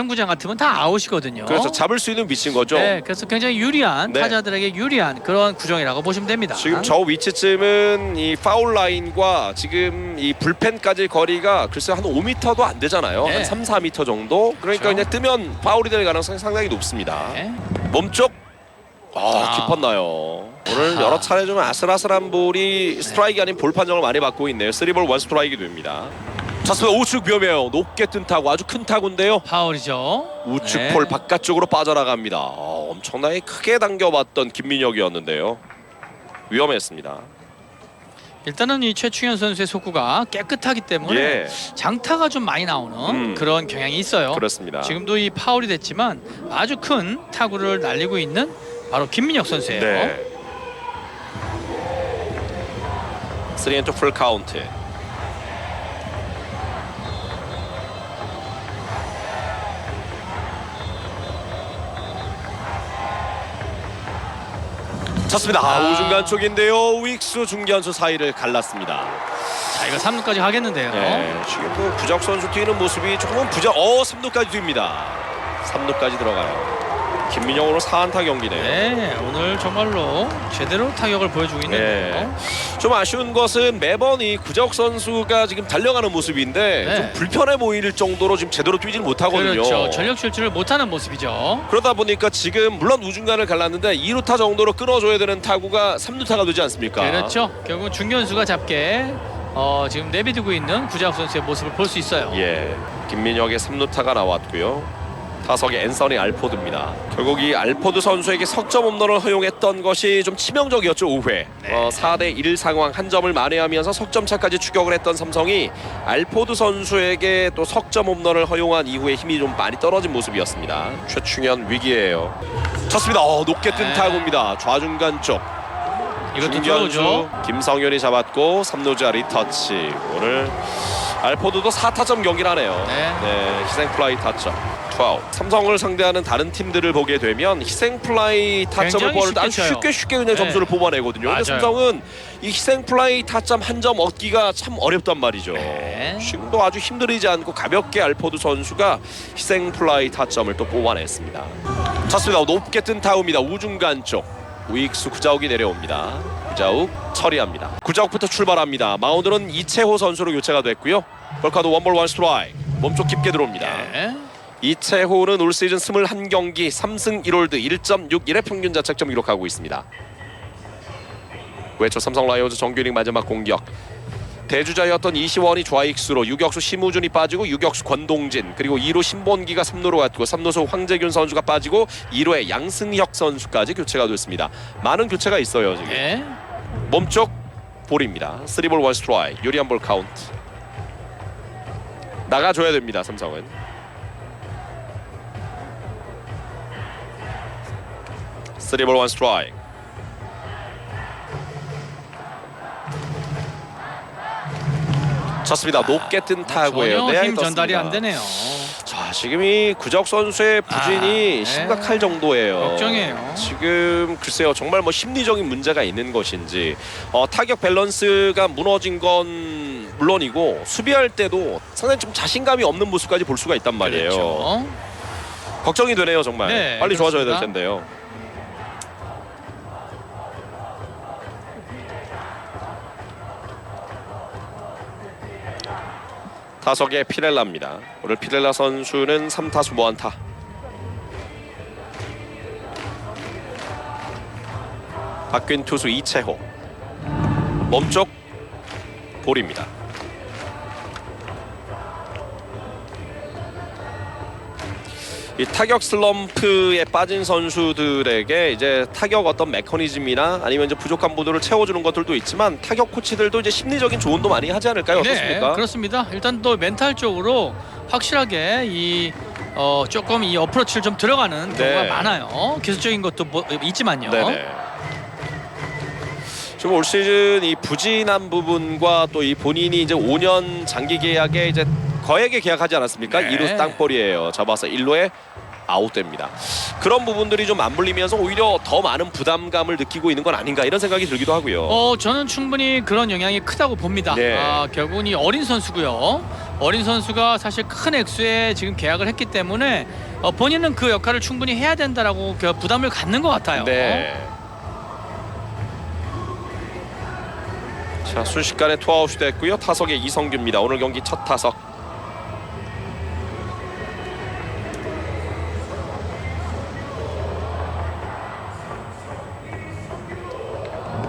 Speaker 2: 구장 같으면 다 아웃이거든요.
Speaker 1: 그렇죠. 잡을 수 있는 위치인 거죠.
Speaker 2: 네, 그래서 굉장히 유리한
Speaker 1: 네.
Speaker 2: 타자들에게 유리한 그런 구종이라고 보시면 됩니다.
Speaker 1: 지금 저 위치쯤은 이 파울 라인과 지금 이 불펜까지 거리가 글쎄 한 5m도 안 되잖아요.
Speaker 2: 네.
Speaker 1: 한 3, 4m 정도. 그러니까
Speaker 2: 그렇죠.
Speaker 1: 그냥 뜨면 파울이 될 가능성이 상당히 높습니다.
Speaker 2: 네.
Speaker 1: 몸쪽 깊었나요. 오늘 여러 차례 좀 아슬아슬한 볼이 스트라이크 아닌 볼 판정을 많이 받고 있네요. 3볼 1 스트라이크 됩니다. 쳤습니다. 우측 위험해요. 높게 뜬 타구, 아주 큰 타구인데요.
Speaker 2: 파울이죠.
Speaker 1: 우측
Speaker 2: 네.
Speaker 1: 폴 바깥쪽으로 빠져나갑니다. 엄청나게 크게 당겨봤던 김민혁이었는데요. 위험했습니다.
Speaker 2: 일단은 이 최충현 선수의 속구가 깨끗하기 때문에
Speaker 1: 예,
Speaker 2: 장타가 좀 많이 나오는 그런 경향이 있어요.
Speaker 1: 그렇습니다.
Speaker 2: 지금도 이 파울이 됐지만 아주 큰 타구를 날리고 있는 바로 김민혁 선수예요.
Speaker 1: 네. 3&2 풀 카운트. 쳤습니다. 우중간 쪽인데요. 우익수 중견수 사이를 갈랐습니다.
Speaker 2: 자, 이거 3루까지 하겠는데요.
Speaker 1: 네, 지금 그 부적 선수 뛰는 모습이 조금은 3루까지 뜁니다. 3루까지 들어가요. 김민영으로 4안타 경기네요.
Speaker 2: 네, 오늘 정말로 제대로 타격을 보여주고 있는데요.
Speaker 1: 네. 좀 아쉬운 것은 매번 이 구적 선수가 지금 달려가는 모습인데
Speaker 2: 네.
Speaker 1: 좀 불편해 보일 정도로 지금 제대로 뛰질 못하거든요.
Speaker 2: 그렇죠. 전력 질주를 못하는 모습이죠.
Speaker 1: 그러다 보니까 지금 물론 우중간을 갈랐는데 2루타 정도로 끊어줘야 되는 타구가 3루타가 되지 않습니까?
Speaker 2: 그렇죠. 결국 중견수가 잡게 지금 내비두고 있는 구자욱 선수의 모습을 볼 수 있어요.
Speaker 1: 예, 김민혁의 3루타가 나왔고요. 타석의 앤서니 알포드입니다. 결국 이 알포드 선수에게 석점 홈런을 허용했던 것이 좀 치명적이었죠. 5회 4대1 상황 한 점을 만회하면서 석점차까지 추격을 했던 삼성이 알포드 선수에게 또 석점 홈런을 허용한 이후에 힘이 좀 많이 떨어진 모습이었습니다. 최충현 위기예요. 쳤습니다. 높게 뜬 타구입니다. 좌중간 쪽
Speaker 2: 이것도
Speaker 1: 중견수
Speaker 2: 들어오죠.
Speaker 1: 김성현이 잡았고 3루자 리터치. 오늘 알포드도 4타점 경기를 하네요.
Speaker 2: 네.
Speaker 1: 희생플라이 타점 12. 삼성을 상대하는 다른 팀들을 보게 되면 희생플라이 타점을
Speaker 2: 굉장히
Speaker 1: 뽑을 때 아주
Speaker 2: 쉽게
Speaker 1: 쉽게 그냥
Speaker 2: 네.
Speaker 1: 점수를 뽑아내거든요. 근데
Speaker 2: 맞아요.
Speaker 1: 삼성은 이 희생플라이 타점 한 점 얻기가 참 어렵단 말이죠.
Speaker 2: 네.
Speaker 1: 지금도 아주 힘들이지 않고 가볍게 알포드 선수가 희생플라이 타점을 또 뽑아냈습니다. 쳤습니다. 높게 뜬 타구입니다. 우중간 쪽 우익수 구자욱이 내려옵니다. 구자욱 처리합니다. 구자욱부터 출발합니다. 마운드는 이채호 선수로 교체가 됐고요. 벌카도 1볼 1 스트라이크. 몸쪽 깊게 들어옵니다.
Speaker 2: 네.
Speaker 1: 이채호는 올 시즌 21경기 3승 1홀드 1.61의 평균 자책점 기록하고 있습니다. 외초 삼성 라이온즈 정규이닝 마지막 공격. 대주자였던 이시원이 좌익수로, 유격수 심우준이 빠지고 유격수 권동진, 그리고 2루 신본기가 3루로 갔고 3루수 황재균 선수가 빠지고 2루에 양승혁 선수까지 교체가 됐습니다. 많은 교체가 있어요 지금.
Speaker 2: 네.
Speaker 1: 몸쪽 볼입니다. 3볼 1 스트라이크. 유리한 볼 카운트. 나가줘야 됩니다. 삼성은. 쓰리볼 원 스트라이크. 쳤습니다. 높게 뜬 타구예요.
Speaker 2: 전혀
Speaker 1: 내야에
Speaker 2: 힘 전달이
Speaker 1: 떴습니다.
Speaker 2: 안 되네요.
Speaker 1: 자, 지금 이 구자욱 선수의 부진이
Speaker 2: 네.
Speaker 1: 심각할 정도예요.
Speaker 2: 걱정이에요.
Speaker 1: 지금 글쎄요, 정말 뭐 심리적인 문제가 있는 것인지 타격 밸런스가 무너진 건 물론이고 수비할 때도 상당히 좀 자신감이 없는 모습까지 볼 수가 있단 말이에요.
Speaker 2: 그렇죠.
Speaker 1: 걱정이 되네요, 정말.
Speaker 2: 네,
Speaker 1: 빨리 좋아져야 될
Speaker 2: 그렇습니다.
Speaker 1: 텐데요. 타석의 피렐라입니다. 오늘 피렐라 선수는 3타수 무안타. 바뀐 투수 이채호. 몸쪽 볼입니다. 이 타격 슬럼프에 빠진 선수들에게 이제 타격 어떤 메커니즘이나 아니면 이제 부족한 부분을 채워주는 것들도 있지만 타격 코치들도 이제 심리적인 조언도 많이 하지 않을까요? 어떻습니까?
Speaker 2: 네, 그렇습니다. 일단 또 멘탈적으로 확실하게 이 조금 이 어프로치를 좀 들어가는 경우가
Speaker 1: 네.
Speaker 2: 많아요. 기술적인 것도 있지만요.
Speaker 1: 네네. 지금 올 시즌 이 부진한 부분과 또 이 본인이 이제 5년 장기 계약에 이제 거액에 계약하지 않았습니까?
Speaker 2: 네.
Speaker 1: 2루 땅볼이에요. 잡아서 1루에 아웃됩니다. 그런 부분들이 좀 맞물리면서 오히려 더 많은 부담감을 느끼고 있는 건 아닌가 이런 생각이 들기도 하고요.
Speaker 2: 저는 충분히 그런 영향이 크다고 봅니다.
Speaker 1: 네.
Speaker 2: 결국은 이 어린 선수고요. 어린 선수가 사실 큰 액수에 지금 계약을 했기 때문에 본인은 그 역할을 충분히 해야 된다라고 부담을 갖는 것 같아요.
Speaker 1: 네. 자, 순식간에 투아웃이 됐고요. 타석의 이성규입니다. 오늘 경기 첫 타석.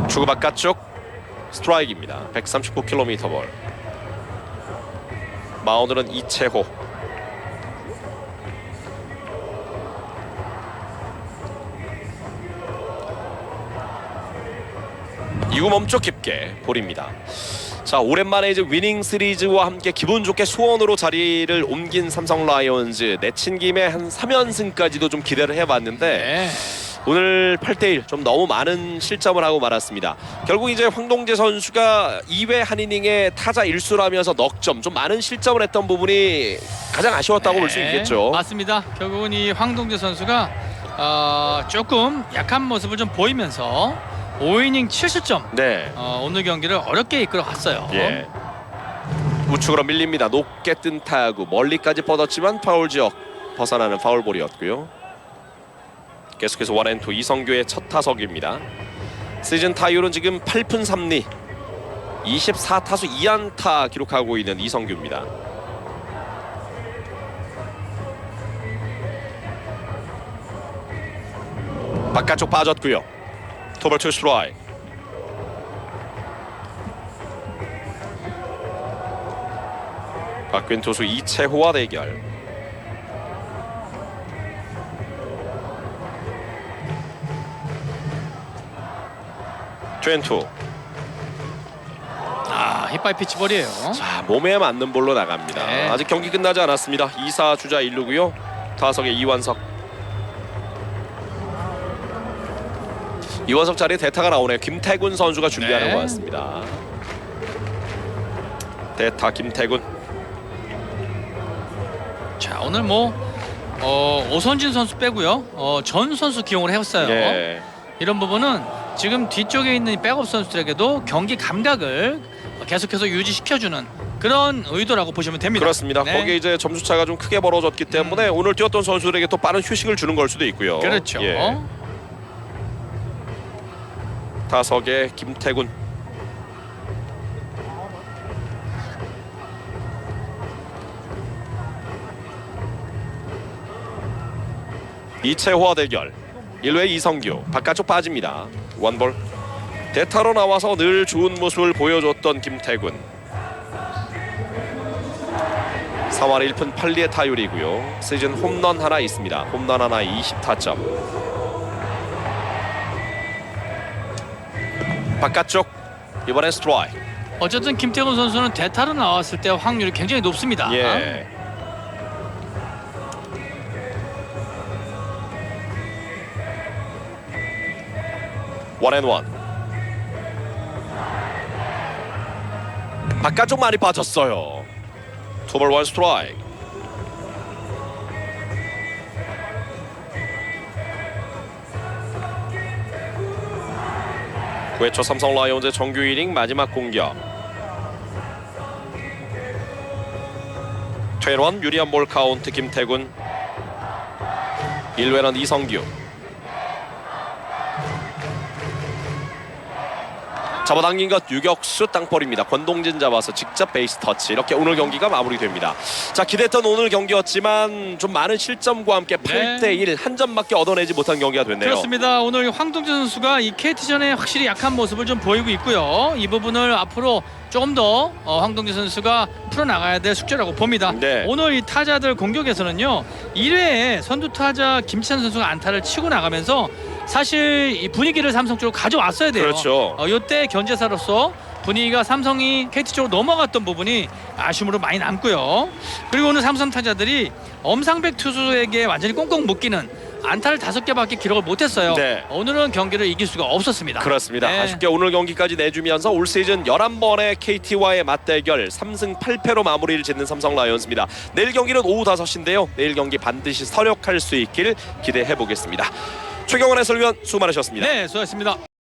Speaker 1: 주구 바깥쪽 스트라이크입니다. 139km 볼. 마운드는 이채호. 이구 몸쪽 깊게 볼입니다. 자, 오랜만에 이제 위닝 시리즈와 함께 기분 좋게 수원으로 자리를 옮긴 삼성 라이온즈. 내친 김에 한 3연승까지도 좀 기대를 해봤는데
Speaker 2: 네.
Speaker 1: 오늘 8대1 좀 너무 많은 실점을 하고 말았습니다. 결국 이제 황동재 선수가 2회 한 이닝에 타자 1수라면서 넉점, 좀 많은 실점을 했던 부분이 가장 아쉬웠다고 볼 수 있겠죠.
Speaker 2: 맞습니다. 결국은 이 황동재 선수가 조금 약한 모습을 좀 보이면서 5이닝 7실점
Speaker 1: 네.
Speaker 2: 오늘 경기를 어렵게 이끌어 갔어요.
Speaker 1: 예. 우측으로 밀립니다. 높게 뜬 타구 멀리까지 뻗었지만 파울 지역 벗어나는 파울볼이었고요. 계속해서 원앤투 이성규의 첫 타석입니다. 시즌 타율은 지금 8푼 3리 24타수 2안타 기록하고 있는 이성규입니다. 바깥쪽 빠졌고요. 투볼 투 스트라이크. 바뀐 투수 이채호와 대결. 트웬투.
Speaker 2: 힙바이 피치볼이에요.
Speaker 1: 자, 몸에 맞는 볼로 나갑니다.
Speaker 2: 네.
Speaker 1: 아직 경기 끝나지 않았습니다. 2사 주자 1루고요. 타석의 이완석. 이완석 자리에 대타가 나오네요. 김태군 선수가 준비하는
Speaker 2: 네.
Speaker 1: 것 같습니다. 대타 김태군.
Speaker 2: 자, 오늘 뭐 오선진 선수 빼고요. 전 선수 기용을 해왔어요.
Speaker 1: 예.
Speaker 2: 이런 부분은 지금 뒤쪽에 있는 백업 선수들에게도 경기 감각을 계속해서 유지시켜주는 그런 의도라고 보시면 됩니다.
Speaker 1: 그렇습니다.
Speaker 2: 네.
Speaker 1: 거기에 이제 점수 차가 좀 크게 벌어졌기 때문에 오늘 뛰었던 선수들에게 또 빠른 휴식을 주는 걸 수도 있고요.
Speaker 2: 그렇죠.
Speaker 1: 예. 타석의 김태군. 이채호와 대결. 1회 이성규 바깥쪽 빠집니다. 원볼. 대타로 나와서 늘 좋은 모습을 보여줬던 김태군. 4월 1푼 8리의 타율이고요. 시즌 홈런 하나 있습니다. 홈런 하나 20타점. 바깥쪽 이번엔 스트라이크.
Speaker 2: 어쨌든 김태훈 선수는 대타로 나왔을 때 확률이 굉장히 높습니다.
Speaker 1: 예. 원앤원. 바깥쪽 많이 빠졌어요. 투볼 원 스트라이크. 9회 초 삼성 라이온즈의 정규 이닝 마지막 공격. 퇴원 유리한 볼 카운트 김태군. 1회는 이성규. 잡아당긴 것 유격수 땅볼입니다. 권동진 잡아서 직접 베이스 터치. 이렇게 오늘 경기가 마무리됩니다. 자, 기대했던 오늘 경기였지만 좀 많은 실점과 함께 8대1 한 점밖에 얻어내지 못한 경기가 됐네요.
Speaker 2: 그렇습니다. 오늘 황동진 선수가 이 KT전에 확실히 약한 모습을 좀 보이고 있고요. 이 부분을 앞으로 조금 더 황동진 선수가 풀어나가야 될 숙제라고 봅니다.
Speaker 1: 네.
Speaker 2: 오늘 이 타자들 공격에서는요. 1회에 선두 타자 김찬 선수가 안타를 치고 나가면서 사실 이 분위기를 삼성 쪽으로 가져왔어야 돼요.
Speaker 1: 그렇죠.
Speaker 2: 이때 견제사로서 분위기가 삼성이 KT 쪽으로 넘어갔던 부분이 아쉬움으로 많이 남고요. 그리고 오늘 삼성 타자들이 엄상백 투수에게 완전히 꽁꽁 묶이는 안타를 5개밖에 기록을 못했어요.
Speaker 1: 네.
Speaker 2: 오늘은 경기를 이길 수가 없었습니다.
Speaker 1: 그렇습니다.
Speaker 2: 네.
Speaker 1: 아쉽게 오늘 경기까지 내주면서 올 시즌 11번의 KT와의 맞대결 3승 8패로 마무리를 짓는 삼성 라이온즈입니다. 내일 경기는 오후 5시인데요. 내일 경기 반드시 설욕할 수 있길 기대해 보겠습니다. 최경원 해설위원 수고 많으셨습니다.
Speaker 2: 네, 수고하셨습니다.